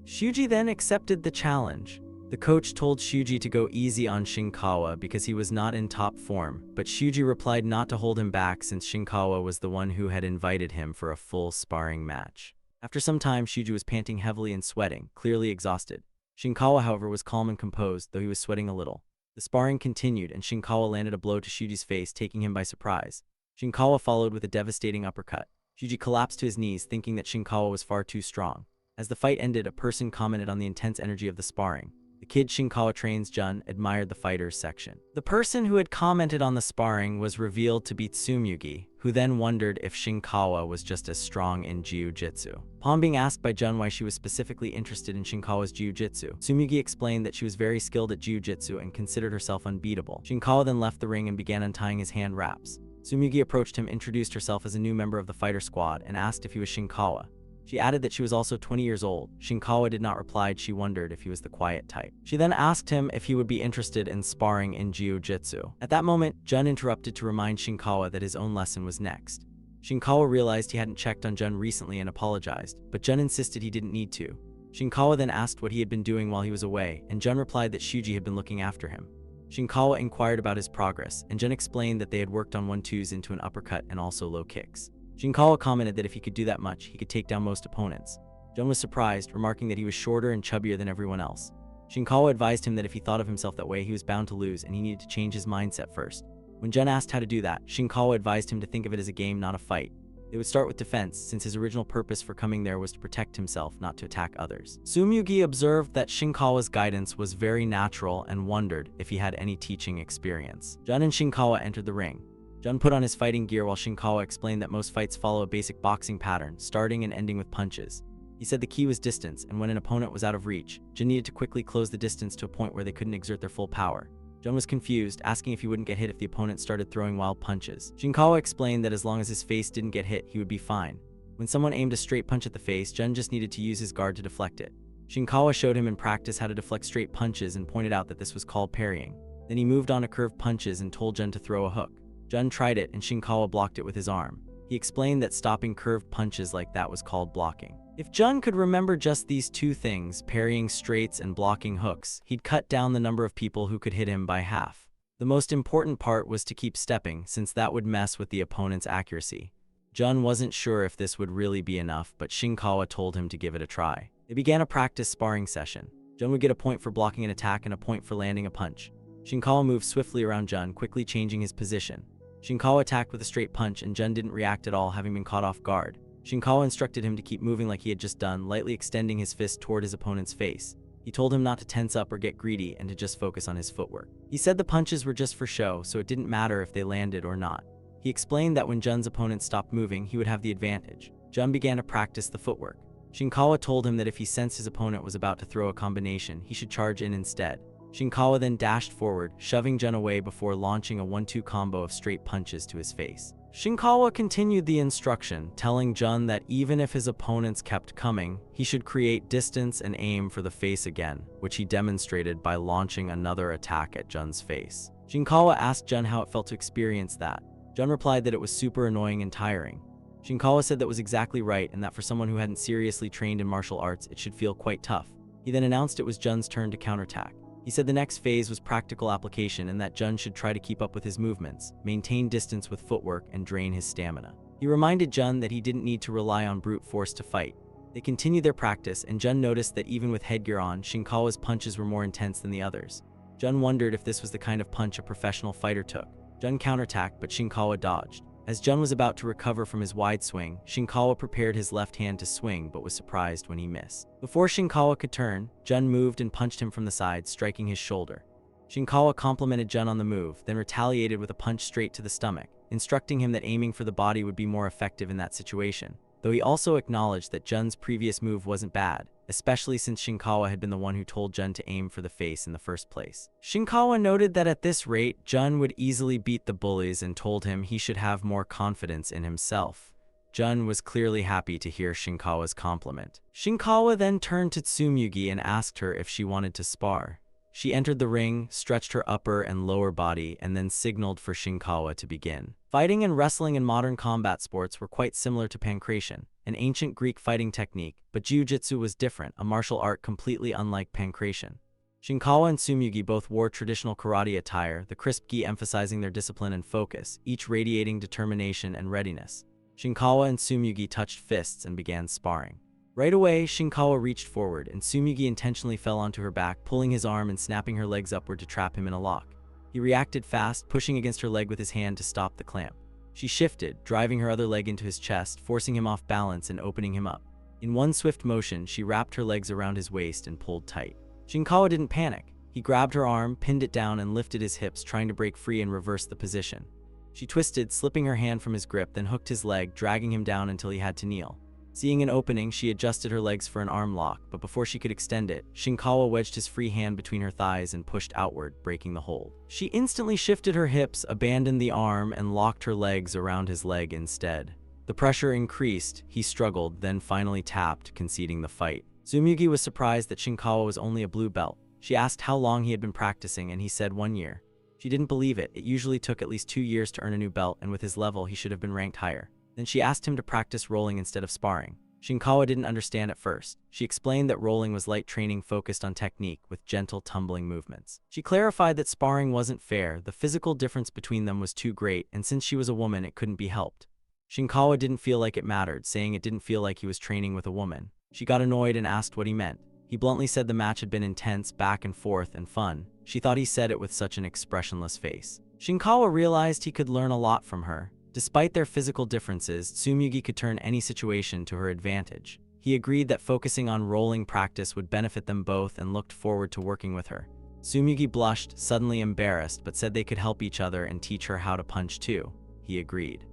Shuji then accepted the challenge. The coach told Shuji to go easy on Shinkawa because he was not in top form, but Shuji replied not to hold him back since Shinkawa was the one who had invited him for a full sparring match. After some time, Shuji was panting heavily and sweating, clearly exhausted. Shinkawa, however, was calm and composed, though he was sweating a little. The sparring continued, and Shinkawa landed a blow to Shuji's face, taking him by surprise. Shinkawa followed with a devastating uppercut. Shuji collapsed to his knees, thinking that Shinkawa was far too strong. As the fight ended, a person commented on the intense energy of the sparring. The kid Shinkawa trains, Jun, admired the fighters section. The person who had commented on the sparring was revealed to be Tsumugi, who then wondered if Shinkawa was just as strong in jiu-jitsu. Upon being asked by Jun why she was specifically interested in Shinkawa's jiu-jitsu, Tsumugi explained that she was very skilled at jiu-jitsu and considered herself unbeatable. Shinkawa then left the ring and began untying his hand wraps. Tsumugi approached him, introduced herself as a new member of the fighter squad, and asked if he was Shinkawa. She added that she was also 20 years old. Shinkawa did not reply. She wondered if he was the quiet type. She then asked him if he would be interested in sparring in jiu-jitsu. At that moment, Jun interrupted to remind Shinkawa that his own lesson was next. Shinkawa realized he hadn't checked on Jun recently and apologized, but Jun insisted he didn't need to. Shinkawa then asked what he had been doing while he was away, and Jun replied that Shuji had been looking after him. Shinkawa inquired about his progress, and Jun explained that they had worked on 1-2s into an uppercut and also low kicks. Shinkawa commented that if he could do that much, he could take down most opponents. Jun was surprised, remarking that he was shorter and chubbier than everyone else. Shinkawa advised him that if he thought of himself that way, he was bound to lose and he needed to change his mindset first. When Jun asked how to do that, Shinkawa advised him to think of it as a game, not a fight. They would start with defense, since his original purpose for coming there was to protect himself, not to attack others. Tsumugi observed that Shinkawa's guidance was very natural and wondered if he had any teaching experience. Jun and Shinkawa entered the ring. Jun put on his fighting gear while Shinkawa explained that most fights follow a basic boxing pattern, starting and ending with punches. He said the key was distance, and when an opponent was out of reach, Jun needed to quickly close the distance to a point where they couldn't exert their full power. Jun was confused, asking if he wouldn't get hit if the opponent started throwing wild punches. Shinkawa explained that as long as his face didn't get hit, he would be fine. When someone aimed a straight punch at the face, Jun just needed to use his guard to deflect it. Shinkawa showed him in practice how to deflect straight punches and pointed out that this was called parrying. Then he moved on to curved punches and told Jun to throw a hook. Jun tried it, and Shinkawa blocked it with his arm. He explained that stopping curved punches like that was called blocking. If Jun could remember just these two things, parrying straights and blocking hooks, he'd cut down the number of people who could hit him by half. The most important part was to keep stepping, since that would mess with the opponent's accuracy. Jun wasn't sure if this would really be enough, but Shinkawa told him to give it a try. They began a practice sparring session. Jun would get a point for blocking an attack and a point for landing a punch. Shinkawa moved swiftly around Jun, quickly changing his position. Shinkawa attacked with a straight punch, and Jun didn't react at all, having been caught off guard. Shinkawa instructed him to keep moving like he had just done, lightly extending his fist toward his opponent's face. He told him not to tense up or get greedy and to just focus on his footwork. He said the punches were just for show, so it didn't matter if they landed or not. He explained that when Jun's opponent stopped moving, he would have the advantage. Jun began to practice the footwork. Shinkawa told him that if he sensed his opponent was about to throw a combination, he should charge in instead. Shinkawa then dashed forward, shoving Jun away before launching a 1-2 combo of straight punches to his face. Shinkawa continued the instruction, telling Jun that even if his opponents kept coming, he should create distance and aim for the face again, which he demonstrated by launching another attack at Jun's face. Shinkawa asked Jun how it felt to experience that. Jun replied that it was super annoying and tiring. Shinkawa said that was exactly right, and that for someone who hadn't seriously trained in martial arts, it should feel quite tough. He then announced it was Jun's turn to counterattack. He said the next phase was practical application and that Jun should try to keep up with his movements, maintain distance with footwork, and drain his stamina. He reminded Jun that he didn't need to rely on brute force to fight. They continued their practice, and Jun noticed that even with headgear on, Shinkawa's punches were more intense than the others. Jun wondered if this was the kind of punch a professional fighter took. Jun counterattacked, but Shinkawa dodged. As Jun was about to recover from his wide swing, Shinkawa prepared his left hand to swing but was surprised when he missed. Before Shinkawa could turn, Jun moved and punched him from the side, striking his shoulder. Shinkawa complimented Jun on the move, then retaliated with a punch straight to the stomach, instructing him that aiming for the body would be more effective in that situation, though he also acknowledged that Jun's previous move wasn't bad, especially since Shinkawa had been the one who told Jun to aim for the face in the first place. Shinkawa noted that at this rate, Jun would easily beat the bullies and told him he should have more confidence in himself. Jun was clearly happy to hear Shinkawa's compliment. Shinkawa then turned to Tsumugi and asked her if she wanted to spar. She entered the ring, stretched her upper and lower body, and then signaled for Shinkawa to begin. Fighting and wrestling in modern combat sports were quite similar to pankration, an ancient Greek fighting technique, but jiu-jitsu was different, a martial art completely unlike pankration. Shinkawa and Tsumugi both wore traditional karate attire, the crisp gi emphasizing their discipline and focus, each radiating determination and readiness. Shinkawa and Tsumugi touched fists and began sparring. Right away, Shinkawa reached forward, and Tsumugi intentionally fell onto her back, pulling his arm and snapping her legs upward to trap him in a lock. He reacted fast, pushing against her leg with his hand to stop the clamp. She shifted, driving her other leg into his chest, forcing him off balance and opening him up. In one swift motion, she wrapped her legs around his waist and pulled tight. Shinkawa didn't panic. He grabbed her arm, pinned it down, and lifted his hips, trying to break free and reverse the position. She twisted, slipping her hand from his grip, then hooked his leg, dragging him down until he had to kneel. Seeing an opening, she adjusted her legs for an arm lock, but before she could extend it, Shinkawa wedged his free hand between her thighs and pushed outward, breaking the hold. She instantly shifted her hips, abandoned the arm, and locked her legs around his leg instead. The pressure increased, he struggled, then finally tapped, conceding the fight. Tsumugi was surprised that Shinkawa was only a blue belt. She asked how long he had been practicing, and he said 1 year. She didn't believe it. It usually took at least 2 years to earn a new belt, and with his level, he should have been ranked higher. Then she asked him to practice rolling instead of sparring. Shinkawa didn't understand at first. She explained that rolling was light training focused on technique with gentle tumbling movements. She clarified that sparring wasn't fair, the physical difference between them was too great, and since she was a woman it couldn't be helped. Shinkawa didn't feel like it mattered, saying it didn't feel like he was training with a woman. She got annoyed and asked what he meant. He bluntly said the match had been intense, back and forth, and fun. She thought he said it with such an expressionless face. Shinkawa realized he could learn a lot from her. Despite their physical differences, Tsumugi could turn any situation to her advantage. He agreed that focusing on rolling practice would benefit them both and looked forward to working with her. Tsumugi blushed, suddenly embarrassed, but said they could help each other and teach her how to punch too. He agreed.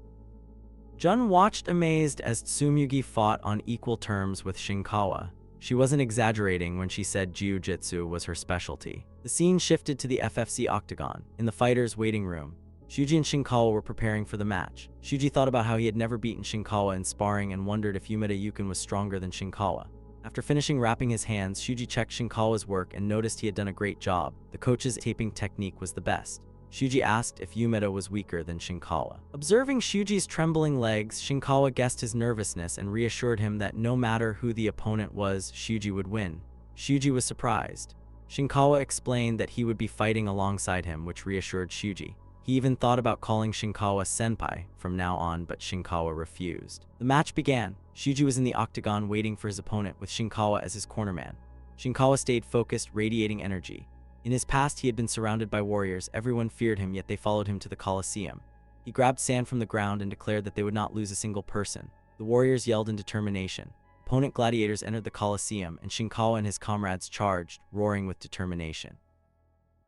Jun watched amazed as Tsumugi fought on equal terms with Shinkawa. She wasn't exaggerating when she said jiu-jitsu was her specialty. The scene shifted to the FFC octagon, in the fighters' waiting room. Shuji and Shinkawa were preparing for the match. Shuji thought about how he had never beaten Shinkawa in sparring and wondered if Yumeda Yukon was stronger than Shinkawa. After finishing wrapping his hands, Shuji checked Shinkawa's work and noticed he had done a great job. The coach's taping technique was the best. Shuji asked if Yumeda was weaker than Shinkawa. Observing Shuji's trembling legs, Shinkawa guessed his nervousness and reassured him that no matter who the opponent was, Shuji would win. Shuji was surprised. Shinkawa explained that he would be fighting alongside him, which reassured Shuji. He even thought about calling Shinkawa senpai from now on, but Shinkawa refused. The match began. Shuji was in the octagon waiting for his opponent with Shinkawa as his cornerman. Shinkawa stayed focused, radiating energy. In his past, he had been surrounded by warriors. Everyone feared him, yet they followed him to the Colosseum. He grabbed sand from the ground and declared that they would not lose a single person. The warriors yelled in determination. Opponent gladiators entered the Colosseum, and Shinkawa and his comrades charged, roaring with determination.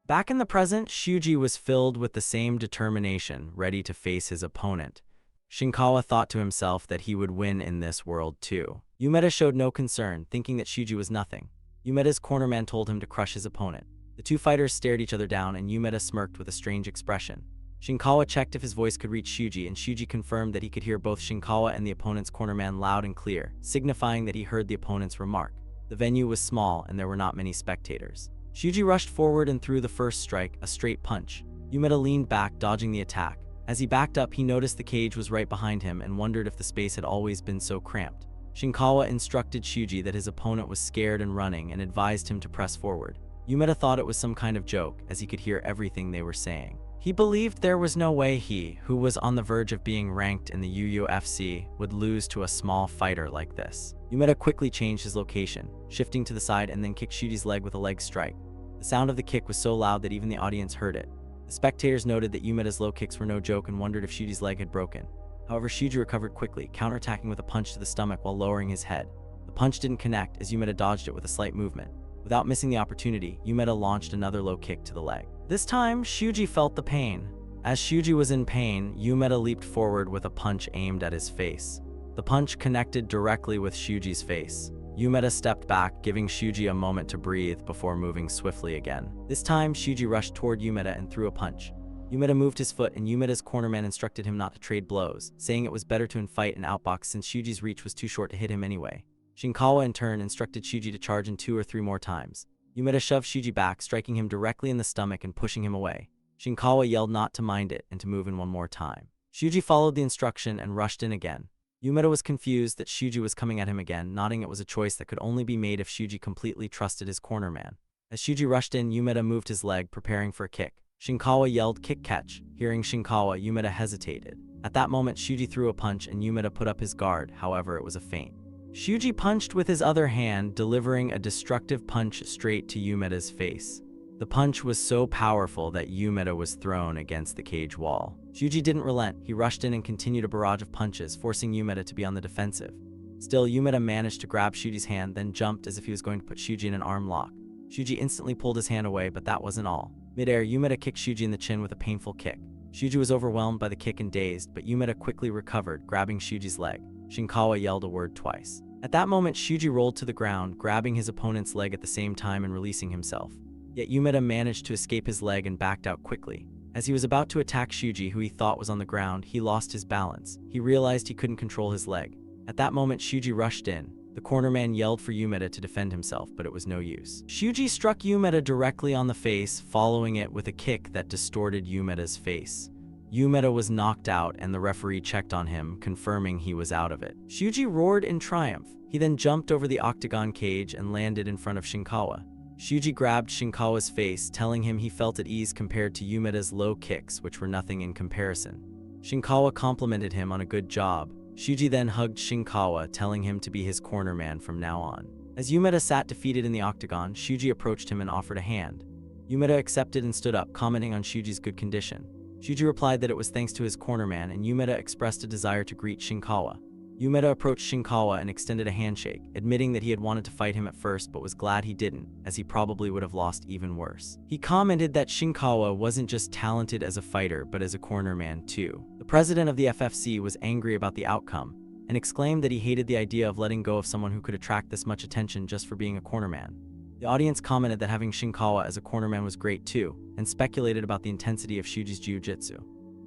Back in the present, Shuji was filled with the same determination, ready to face his opponent. Shinkawa thought to himself that he would win in this world too. Yumeda showed no concern, thinking that Shuji was nothing. Yumeda's cornerman told him to crush his opponent. The two fighters stared each other down, and Yumeda smirked with a strange expression. Shinkawa checked if his voice could reach Shuji, and Shuji confirmed that he could hear both Shinkawa and the opponent's cornerman loud and clear, signifying that he heard the opponent's remark. The venue was small, and there were not many spectators. Shuji rushed forward and threw the first strike, a straight punch. Yumeda leaned back, dodging the attack. As he backed up, he noticed the cage was right behind him and wondered if the space had always been so cramped. Shinkawa instructed Shuji that his opponent was scared and running and advised him to press forward. Yumeda thought it was some kind of joke, as he could hear everything they were saying. He believed there was no way he, who was on the verge of being ranked in the UFC, would lose to a small fighter like this. Yumeda quickly changed his location, shifting to the side and then kicked Shuji's leg with a leg strike. The sound of the kick was so loud that even the audience heard it. The spectators noted that Yumeda's low kicks were no joke and wondered if Shuji's leg had broken. However, Shuji recovered quickly, counterattacking with a punch to the stomach while lowering his head. The punch didn't connect as Yumeda dodged it with a slight movement. Without missing the opportunity, Yumeda launched another low kick to the leg. This time, Shuji felt the pain. As Shuji was in pain, Yumeda leaped forward with a punch aimed at his face. The punch connected directly with Shuji's face. Yumeda stepped back, giving Shuji a moment to breathe before moving swiftly again. This time, Shuji rushed toward Yumeda and threw a punch. Yumeda moved his foot and Yumeda's cornerman instructed him not to trade blows, saying it was better to fight and outbox since Shuji's reach was too short to hit him anyway. Shinkawa in turn instructed Shuji to charge in 2 or 3 more times. Yumeda shoved Shuji back, striking him directly in the stomach and pushing him away. Shinkawa yelled not to mind it and to move in one more time. Shuji followed the instruction and rushed in again. Yumeda was confused that Shuji was coming at him again, nodding it was a choice that could only be made if Shuji completely trusted his cornerman. As Shuji rushed in, Yumeda moved his leg, preparing for a kick. Shinkawa yelled, "Kick catch." Hearing Shinkawa, Yumeda hesitated. At that moment, Shuji threw a punch and Yumeda put up his guard, however it was a feint. Shuji punched with his other hand, delivering a destructive punch straight to Yumeda's face. The punch was so powerful that Yumeda was thrown against the cage wall. Shuji didn't relent. He rushed in and continued a barrage of punches, forcing Yumeda to be on the defensive. Still, Yumeda managed to grab Shuji's hand, then jumped as if he was going to put Shuji in an arm lock. Shuji instantly pulled his hand away, but that wasn't all. Mid-air, Yumeda kicked Shuji in the chin with a painful kick. Shuji was overwhelmed by the kick and dazed, but Yumeda quickly recovered, grabbing Shuji's leg. Shinkawa yelled a word twice. At that moment, Shuji rolled to the ground, grabbing his opponent's leg at the same time and releasing himself. Yet Yumeda managed to escape his leg and backed out quickly. As he was about to attack Shuji, who he thought was on the ground, he lost his balance. He realized he couldn't control his leg. At that moment, Shuji rushed in. The cornerman yelled for Yumeda to defend himself, but it was no use. Shuji struck Yumeda directly on the face, following it with a kick that distorted Yumeda's face. Yumeda was knocked out and the referee checked on him, confirming he was out of it. Shuji roared in triumph. He then jumped over the octagon cage and landed in front of Shinkawa. Shuji grabbed Shinkawa's face, telling him he felt at ease compared to Yumeda's low kicks, which were nothing in comparison. Shinkawa complimented him on a good job. Shuji then hugged Shinkawa, telling him to be his cornerman from now on. As Yumeda sat defeated in the octagon, Shuji approached him and offered a hand. Yumeda accepted and stood up, commenting on Shuji's good condition. Shuji replied that it was thanks to his cornerman, and Yumeda expressed a desire to greet Shinkawa. Yumeda approached Shinkawa and extended a handshake, admitting that he had wanted to fight him at first but was glad he didn't, as he probably would have lost even worse. He commented that Shinkawa wasn't just talented as a fighter but as a cornerman too. The president of the FFC was angry about the outcome, and exclaimed that he hated the idea of letting go of someone who could attract this much attention just for being a cornerman. The audience commented that having Shinkawa as a cornerman was great too, and speculated about the intensity of Shuji's jiu-jitsu.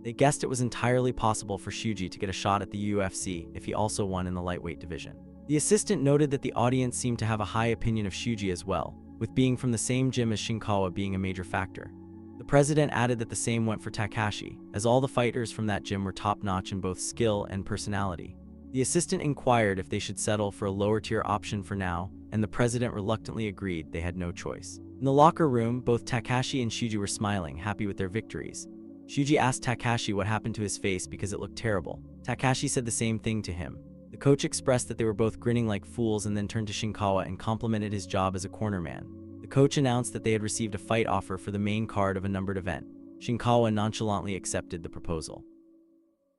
They guessed it was entirely possible for Shuji to get a shot at the UFC if he also won in the lightweight division. The assistant noted that the audience seemed to have a high opinion of Shuji as well, with being from the same gym as Shinkawa being a major factor. The president added that the same went for Takashi, as all the fighters from that gym were top-notch in both skill and personality. The assistant inquired if they should settle for a lower-tier option for now, and the president reluctantly agreed they had no choice. In the locker room, both Takashi and Shuji were smiling, happy with their victories. Shuji asked Takashi what happened to his face because it looked terrible. Takashi said the same thing to him. The coach expressed that they were both grinning like fools and then turned to Shinkawa and complimented his job as a cornerman. The coach announced that they had received a fight offer for the main card of a numbered event. Shinkawa nonchalantly accepted the proposal.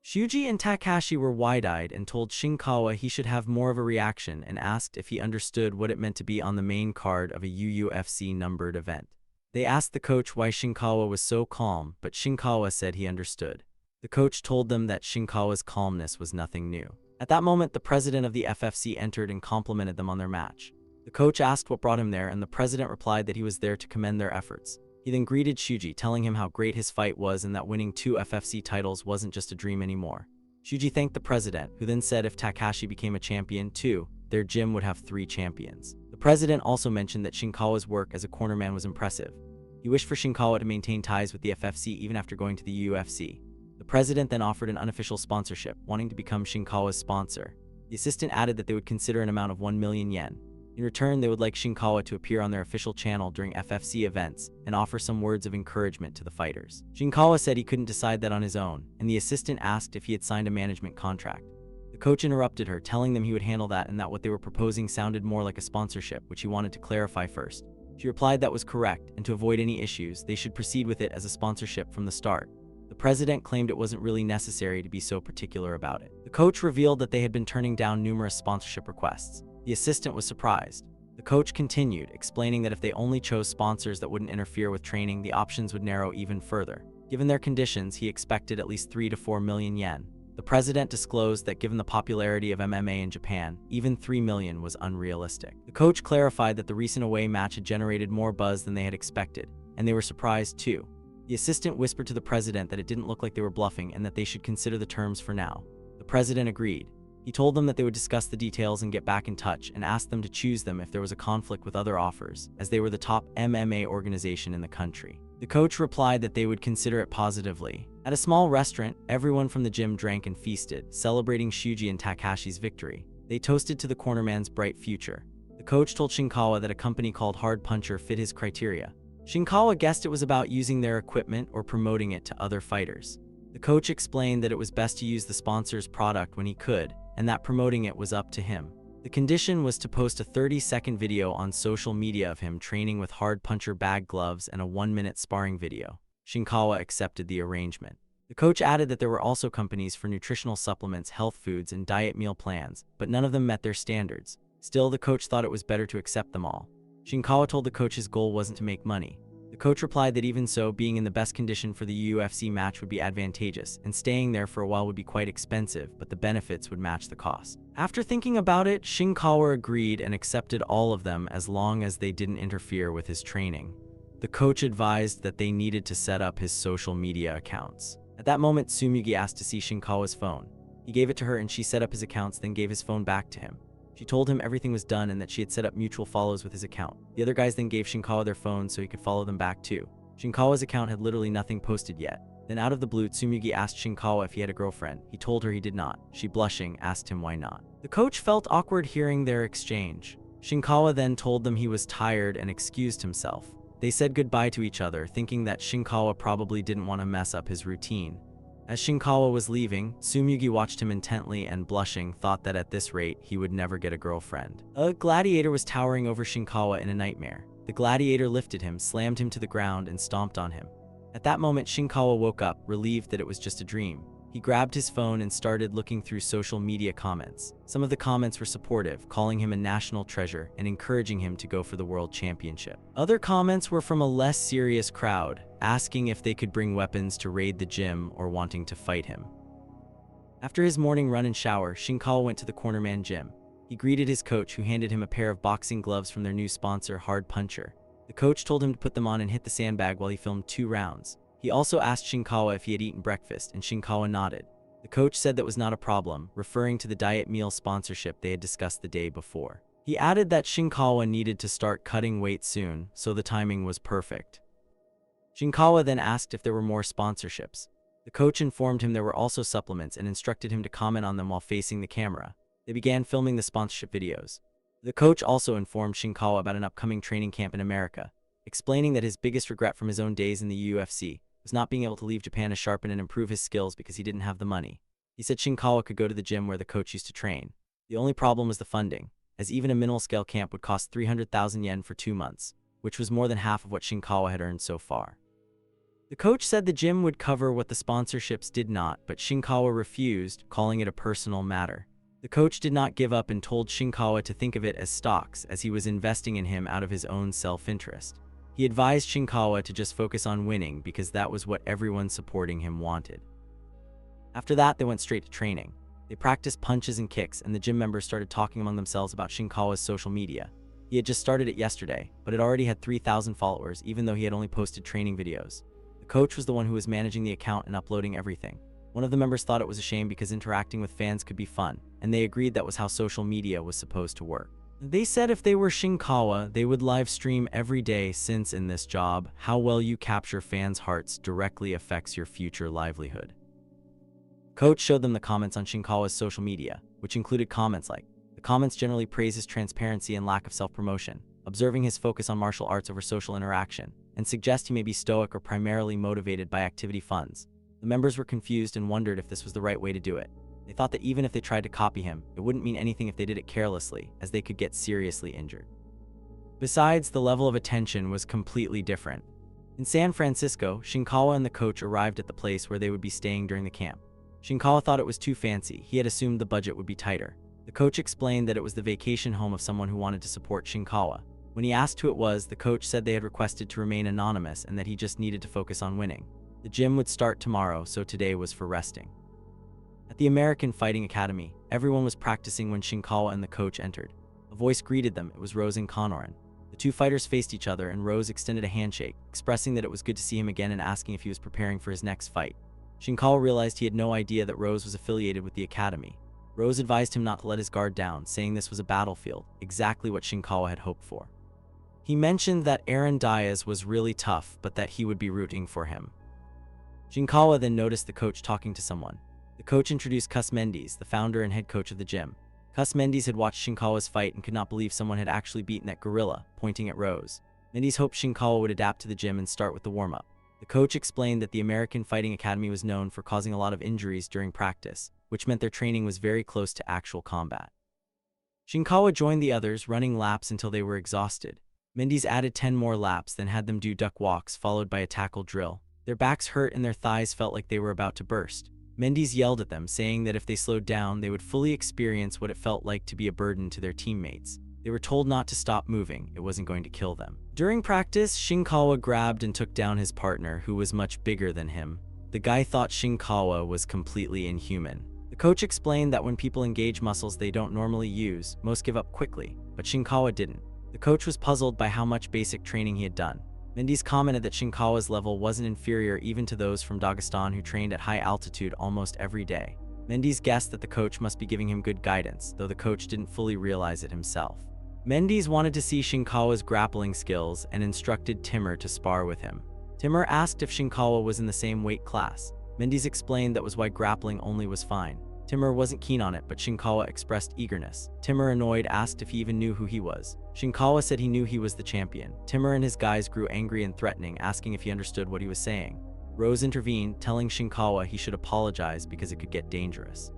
Shuji and Takashi were wide-eyed and told Shinkawa he should have more of a reaction and asked if he understood what it meant to be on the main card of a UFC numbered event. They asked the coach why Shinkawa was so calm, but Shinkawa said he understood. The coach told them that Shinkawa's calmness was nothing new. At that moment, the president of the FFC entered and complimented them on their match. The coach asked what brought him there, and the president replied that he was there to commend their efforts. He then greeted Shuji, telling him how great his fight was and that winning 2 FFC titles wasn't just a dream anymore. Shuji thanked the president, who then said if Takashi became a champion too, their gym would have 3 champions. The president also mentioned that Shinkawa's work as a cornerman was impressive. He wished for Shinkawa to maintain ties with the FFC even after going to the UFC. The president then offered an unofficial sponsorship, wanting to become Shinkawa's sponsor. The assistant added that they would consider an amount of 1 million yen. In return, they would like Shinkawa to appear on their official channel during FFC events and offer some words of encouragement to the fighters. Shinkawa said he couldn't decide that on his own, and the assistant asked if he had signed a management contract. The coach interrupted her, telling them he would handle that and that what they were proposing sounded more like a sponsorship, which he wanted to clarify first. She replied that was correct, and to avoid any issues, they should proceed with it as a sponsorship from the start. The The president claimed it wasn't really necessary to be so particular about it. The coach revealed that they had been turning down numerous sponsorship requests. The assistant was surprised. The coach continued, explaining that if they only chose sponsors that wouldn't interfere with training, the options would narrow even further. Given their conditions, he expected at least 3 to 4 million yen. The president disclosed that given the popularity of MMA in Japan, even 3 million was unrealistic. The coach clarified that the recent away match had generated more buzz than they had expected, and they were surprised too. The assistant whispered to the president that it didn't look like they were bluffing and that they should consider the terms for now. The president agreed. He told them that they would discuss the details and get back in touch, and asked them to choose them if there was a conflict with other offers, as they were the top MMA organization in the country. The coach replied that they would consider it positively. At a small restaurant, everyone from the gym drank and feasted, celebrating Shuji and Takashi's victory. They toasted to the cornerman's bright future. The coach told Shinkawa that a company called Hard Puncher fit his criteria. Shinkawa guessed it was about using their equipment or promoting it to other fighters. The coach explained that it was best to use the sponsor's product when he could, and that promoting it was up to him. The condition was to post a 30-second video on social media of him training with Hard Puncher bag gloves and a 1-minute sparring video. Shinkawa accepted the arrangement. The coach added that there were also companies for nutritional supplements, health foods, and diet meal plans, but none of them met their standards. Still, the coach thought it was better to accept them all. Shinkawa told the coach his goal wasn't to make money. The coach replied that even so, being in the best condition for the UFC match would be advantageous, and staying there for a while would be quite expensive, but the benefits would match the cost. After thinking about it, Shinkawa agreed and accepted all of them as long as they didn't interfere with his training. The coach advised that they needed to set up his social media accounts. At that moment, Tsumugi asked to see Shinkawa's phone. He gave it to her and she set up his accounts, then gave his phone back to him. She told him everything was done and that she had set up mutual follows with his account. The other guys then gave Shinkawa their phones so he could follow them back too. Shinkawa's account had literally nothing posted yet. Then out of the blue, Tsumugi asked Shinkawa if he had a girlfriend. He told her he did not. She, blushing, asked him why not. The coach felt awkward hearing their exchange. Shinkawa then told them he was tired and excused himself. They said goodbye to each other, thinking that Shinkawa probably didn't want to mess up his routine. As Shinkawa was leaving, Tsumugi watched him intently and, blushing, thought that at this rate he would never get a girlfriend. A gladiator was towering over Shinkawa in a nightmare. The gladiator lifted him, slammed him to the ground, and stomped on him. At that moment, Shinkawa woke up, relieved that it was just a dream. He grabbed his phone and started looking through social media comments. Some of the comments were supportive, calling him a national treasure and encouraging him to go for the world championship. Other comments were from a less serious crowd, asking if they could bring weapons to raid the gym or wanting to fight him. After his morning run and shower, Shinkawa went to the cornerman gym. He greeted his coach, who handed him a pair of boxing gloves from their new sponsor, Hard Puncher. The coach told him to put them on and hit the sandbag while he filmed 2 rounds. He also asked Shinkawa if he had eaten breakfast, and Shinkawa nodded. The coach said that was not a problem, referring to the diet meal sponsorship they had discussed the day before. He added that Shinkawa needed to start cutting weight soon, so the timing was perfect. Shinkawa then asked if there were more sponsorships. The coach informed him there were also supplements and instructed him to comment on them while facing the camera. They began filming the sponsorship videos. The coach also informed Shinkawa about an upcoming training camp in America, explaining that his biggest regret from his own days in the UFC was not being able to leave Japan to sharpen and improve his skills because he didn't have the money. He said Shinkawa could go to the gym where the coach used to train. The only problem was the funding, as even a minimal-scale camp would cost 300,000 yen for 2 months, which was more than half of what Shinkawa had earned so far. The coach said the gym would cover what the sponsorships did not, but Shinkawa refused, calling it a personal matter. The coach did not give up and told Shinkawa to think of it as stocks, as he was investing in him out of his own self-interest. He advised Shinkawa to just focus on winning because that was what everyone supporting him wanted. After that, they went straight to training. They practiced punches and kicks, and the gym members started talking among themselves about Shinkawa's social media. He had just started it yesterday, but it already had 3,000 followers, even though he had only posted training videos. The coach was the one who was managing the account and uploading everything. One of the members thought it was a shame because interacting with fans could be fun, and they agreed that was how social media was supposed to work. They said if they were Shinkawa, they would live stream every day since in this job, how well you capture fans' hearts directly affects your future livelihood. Coach showed them the comments on Shinkawa's social media, which included comments like, the comments generally praise his transparency and lack of self-promotion, observing his focus on martial arts over social interaction, and suggest he may be stoic or primarily motivated by activity funds. The members were confused and wondered if this was the right way to do it. They thought that even if they tried to copy him, it wouldn't mean anything if they did it carelessly, as they could get seriously injured. Besides, the level of attention was completely different. In San Francisco, Shinkawa and the coach arrived at the place where they would be staying during the camp. Shinkawa thought it was too fancy. He had assumed the budget would be tighter. The coach explained that it was the vacation home of someone who wanted to support Shinkawa. When he asked who it was, the coach said they had requested to remain anonymous and that he just needed to focus on winning. The gym would start tomorrow, so today was for resting. At the American Fighting Academy, everyone was practicing when Shinkawa and the coach entered. A voice greeted them. It was Rose and Connoran. The two fighters faced each other and Rose extended a handshake, expressing that it was good to see him again and asking if he was preparing for his next fight. Shinkawa realized he had no idea that Rose was affiliated with the academy. Rose advised him not to let his guard down, saying this was a battlefield, exactly what Shinkawa had hoped for. He mentioned that Aaron Diaz was really tough, but that he would be rooting for him. Shinkawa then noticed the coach talking to someone. The coach introduced Cus Mendes, the founder and head coach of the gym. Cus Mendes had watched Shinkawa's fight and could not believe someone had actually beaten that gorilla, pointing at Rose. Mendes hoped Shinkawa would adapt to the gym and start with the warm-up. The coach explained that the American Fighting Academy was known for causing a lot of injuries during practice, which meant their training was very close to actual combat. Shinkawa joined the others, running laps until they were exhausted. Mendes added 10 more laps, then had them do duck walks, followed by a tackle drill. Their backs hurt and their thighs felt like they were about to burst. Mendes yelled at them, saying that if they slowed down, they would fully experience what it felt like to be a burden to their teammates. They were told not to stop moving, it wasn't going to kill them. During practice, Shinkawa grabbed and took down his partner, who was much bigger than him. The guy thought Shinkawa was completely inhuman. The coach explained that when people engage muscles they don't normally use, most give up quickly, but Shinkawa didn't. The coach was puzzled by how much basic training he had done. Mendes commented that Shinkawa's level wasn't inferior even to those from Dagestan who trained at high altitude almost every day. Mendes guessed that the coach must be giving him good guidance, though the coach didn't fully realize it himself. Mendes wanted to see Shinkawa's grappling skills and instructed Timur to spar with him. Timur asked if Shinkawa was in the same weight class. Mendes explained that was why grappling only was fine. Timur wasn't keen on it, but Shinkawa expressed eagerness. Timur, annoyed, asked if he even knew who he was. Shinkawa said he knew he was the champion. Timur and his guys grew angry and threatening, asking if he understood what he was saying. Rose intervened, telling Shinkawa he should apologize because it could get dangerous.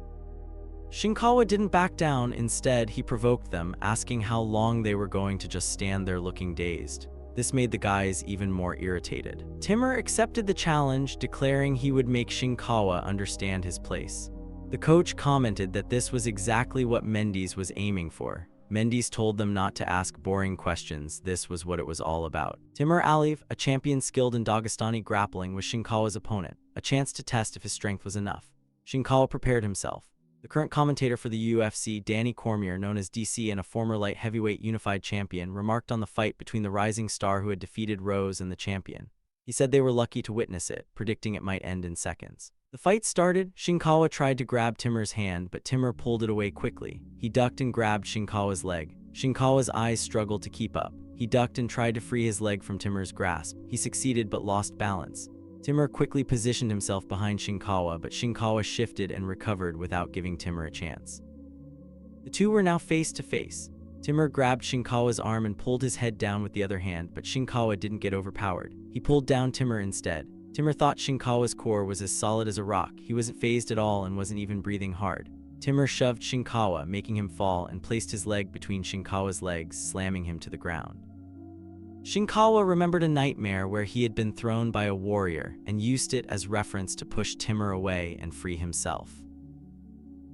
Shinkawa didn't back down. Instead, he provoked them, asking how long they were going to just stand there looking dazed. This made the guys even more irritated. Timur accepted the challenge, declaring he would make Shinkawa understand his place. The coach commented that this was exactly what Mendes was aiming for. Mendes told them not to ask boring questions. This was what it was all about. Timur Aliyev, a champion skilled in Dagestani grappling, was Shinkawa's opponent, a chance to test if his strength was enough. Shinkawa prepared himself. The current commentator for the UFC, Danny Cormier, known as DC and a former light heavyweight unified champion, remarked on the fight between the rising star who had defeated Rose and the champion. He said they were lucky to witness it, predicting it might end in seconds. The fight started. Shinkawa tried to grab Timur's hand, but Timur pulled it away quickly. He ducked and grabbed Shinkawa's leg. Shinkawa's eyes struggled to keep up. He ducked and tried to free his leg from Timur's grasp. He succeeded but lost balance. Timur quickly positioned himself behind Shinkawa, but Shinkawa shifted and recovered without giving Timur a chance. The two were now face to face. Timur grabbed Shinkawa's arm and pulled his head down with the other hand, but Shinkawa didn't get overpowered. He pulled down Timur instead. Timur thought Shinkawa's core was as solid as a rock. He wasn't fazed at all and wasn't even breathing hard. Timur shoved Shinkawa, making him fall, and placed his leg between Shinkawa's legs, slamming him to the ground. Shinkawa remembered a nightmare where he had been thrown by a warrior and used it as reference to push Timur away and free himself.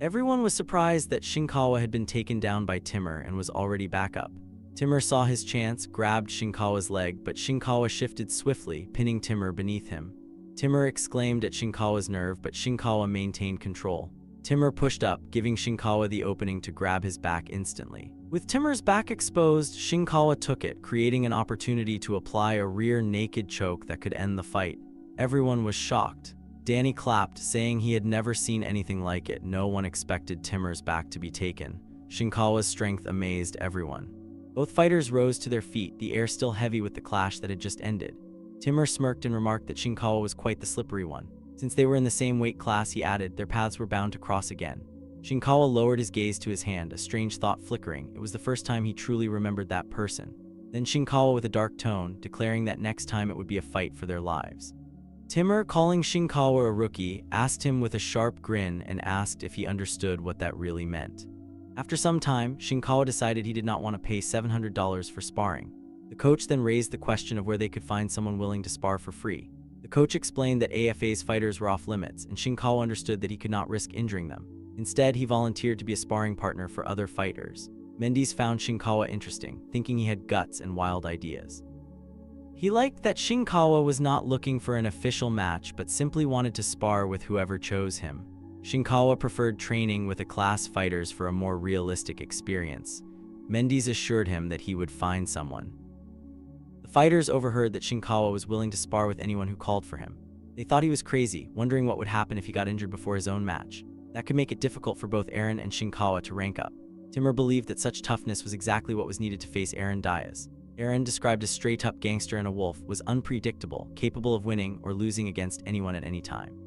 Everyone was surprised that Shinkawa had been taken down by Timur and was already back up. Timur saw his chance, grabbed Shinkawa's leg, but Shinkawa shifted swiftly, pinning Timur beneath him. Timur exclaimed at Shinkawa's nerve, but Shinkawa maintained control. Timur pushed up, giving Shinkawa the opening to grab his back instantly. With Timur's back exposed, Shinkawa took it, creating an opportunity to apply a rear naked choke that could end the fight. Everyone was shocked. Danny clapped, saying he had never seen anything like it. No one expected Timur's back to be taken. Shinkawa's strength amazed everyone. Both fighters rose to their feet, the air still heavy with the clash that had just ended. Timur smirked and remarked that Shinkawa was quite the slippery one. Since they were in the same weight class, he added, their paths were bound to cross again. Shinkawa lowered his gaze to his hand, a strange thought flickering. It was the first time he truly remembered that person. Then Shinkawa with a dark tone, declaring that next time it would be a fight for their lives. Timur, calling Shinkawa a rookie, asked him with a sharp grin and asked if he understood what that really meant. After some time, Shinkawa decided he did not want to pay $700 for sparring. The coach then raised the question of where they could find someone willing to spar for free. The coach explained that AFA's fighters were off limits, and Shinkawa understood that he could not risk injuring them. Instead, he volunteered to be a sparring partner for other fighters. Mendes found Shinkawa interesting, thinking he had guts and wild ideas. He liked that Shinkawa was not looking for an official match but simply wanted to spar with whoever chose him. Shinkawa preferred training with class fighters for a more realistic experience. Mendes assured him that he would find someone. The fighters overheard that Shinkawa was willing to spar with anyone who called for him. They thought he was crazy, wondering what would happen if he got injured before his own match. That could make it difficult for both Eren and Shinkawa to rank up. Timur believed that such toughness was exactly what was needed to face Eren Diaz. Eren, described as straight-up gangster and a wolf, was unpredictable, capable of winning or losing against anyone at any time.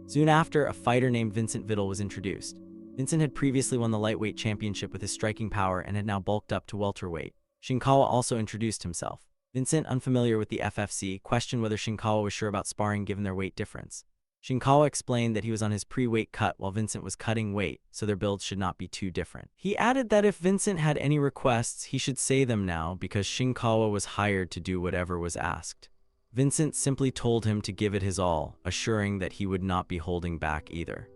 Soon after, a fighter named Vincent Vittel was introduced. Vincent had previously won the lightweight championship with his striking power and had now bulked up to welterweight. Shinkawa also introduced himself. Vincent, unfamiliar with the FFC, questioned whether Shinkawa was sure about sparring given their weight difference. Shinkawa explained that he was on his pre-weight cut while Vincent was cutting weight, so their builds should not be too different. He added that if Vincent had any requests, he should say them now because Shinkawa was hired to do whatever was asked. Vincent simply told him to give it his all, assuring that he would not be holding back either.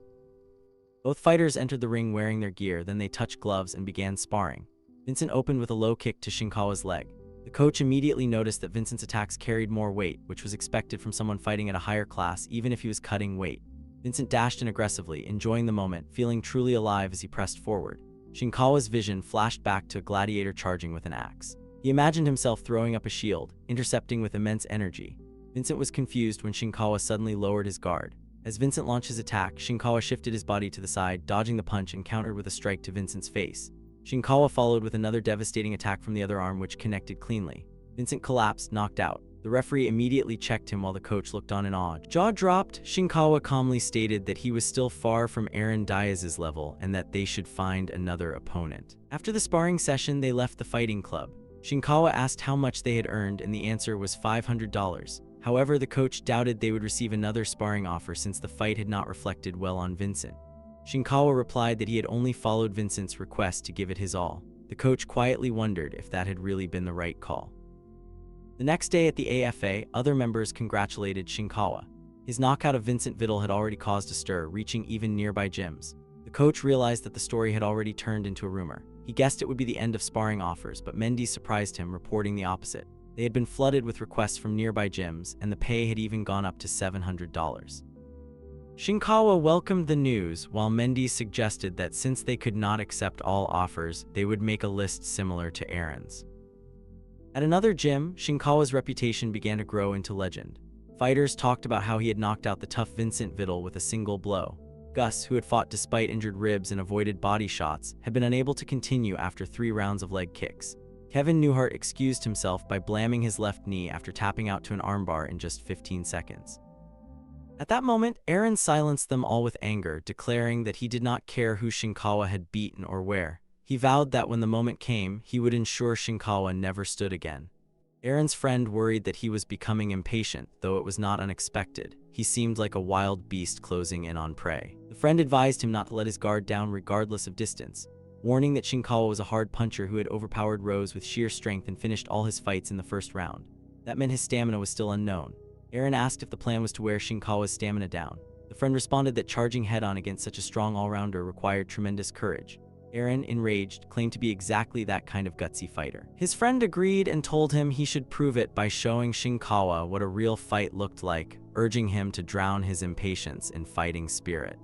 Both fighters entered the ring wearing their gear, then they touched gloves and began sparring. Vincent opened with a low kick to Shinkawa's leg. The coach immediately noticed that Vincent's attacks carried more weight, which was expected from someone fighting at a higher class even if he was cutting weight. Vincent dashed in aggressively, enjoying the moment, feeling truly alive as he pressed forward. Shinkawa's vision flashed back to a gladiator charging with an axe. He imagined himself throwing up a shield, intercepting with immense energy. Vincent was confused when Shinkawa suddenly lowered his guard. As Vincent launched his attack, Shinkawa shifted his body to the side, dodging the punch and countered with a strike to Vincent's face. Shinkawa followed with another devastating attack from the other arm which connected cleanly. Vincent collapsed, knocked out. The referee immediately checked him while the coach looked on in awe. Jaw dropped, Shinkawa calmly stated that he was still far from Eren Diaz's level and that they should find another opponent. After the sparring session, they left the fighting club. Shinkawa asked how much they had earned and the answer was $500. However, the coach doubted they would receive another sparring offer since the fight had not reflected well on Vincent. Shinkawa replied that he had only followed Vincent's request to give it his all. The coach quietly wondered if that had really been the right call. The next day at the AFA, other members congratulated Shinkawa. His knockout of Vincent Vittel had already caused a stir, reaching even nearby gyms. The coach realized that the story had already turned into a rumor. He guessed it would be the end of sparring offers, but Mendes surprised him, reporting the opposite. They had been flooded with requests from nearby gyms, and the pay had even gone up to $700. Shinkawa welcomed the news, while Mendes suggested that since they could not accept all offers, they would make a list similar to Eren's. At another gym, Shinkawa's reputation began to grow into legend. Fighters talked about how he had knocked out the tough Vincent Vittel with a single blow. Gus, who had fought despite injured ribs and avoided body shots, had been unable to continue after 3 rounds of leg kicks. Kevin Newhart excused himself by blamming his left knee after tapping out to an armbar in just 15 seconds. At that moment, Eren silenced them all with anger, declaring that he did not care who Shinkawa had beaten or where. He vowed that when the moment came, he would ensure Shinkawa never stood again. Eren's friend worried that he was becoming impatient, though it was not unexpected. He seemed like a wild beast closing in on prey. The friend advised him not to let his guard down regardless of distance, warning that Shinkawa was a hard puncher who had overpowered Rose with sheer strength and finished all his fights in the first round. That meant his stamina was still unknown. Eren asked if the plan was to wear Shinkawa's stamina down. The friend responded that charging head-on against such a strong all-rounder required tremendous courage. Eren, enraged, claimed to be exactly that kind of gutsy fighter. His friend agreed and told him he should prove it by showing Shinkawa what a real fight looked like, urging him to drown his impatience in fighting spirit.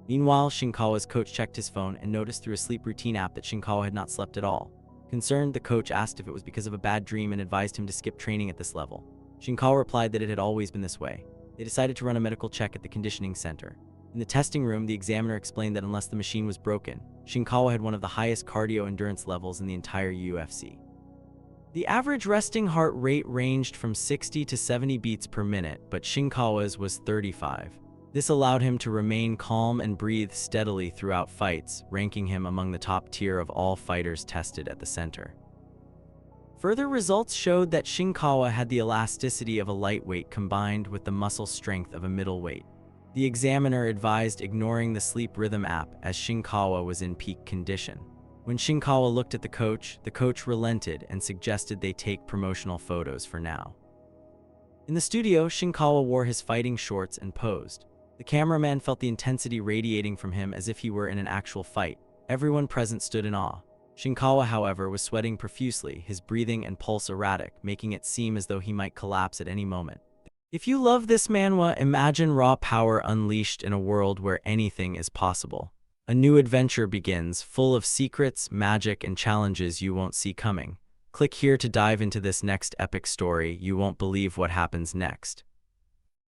Meanwhile, Shinkawa's coach checked his phone and noticed through a sleep routine app that Shinkawa had not slept at all. Concerned, the coach asked if it was because of a bad dream and advised him to skip training at this level. Shinkawa replied that it had always been this way. They decided to run a medical check at the conditioning center. In the testing room, the examiner explained that unless the machine was broken, Shinkawa had one of the highest cardio endurance levels in the entire UFC. The average resting heart rate ranged from 60 to 70 beats per minute, but Shinkawa's was 35. This allowed him to remain calm and breathe steadily throughout fights, ranking him among the top tier of all fighters tested at the center. Further results showed that Shinkawa had the elasticity of a lightweight combined with the muscle strength of a middleweight. The examiner advised ignoring the sleep rhythm app as Shinkawa was in peak condition. When Shinkawa looked at the coach relented and suggested they take promotional photos for now. In the studio, Shinkawa wore his fighting shorts and posed. The cameraman felt the intensity radiating from him as if he were in an actual fight. Everyone present stood in awe. Shinkawa, however, was sweating profusely, his breathing and pulse erratic, making it seem as though he might collapse at any moment. If you love this manhwa, imagine raw power unleashed in a world where anything is possible. A new adventure begins, full of secrets, magic, and challenges you won't see coming. Click here to dive into this next epic story. You won't believe what happens next.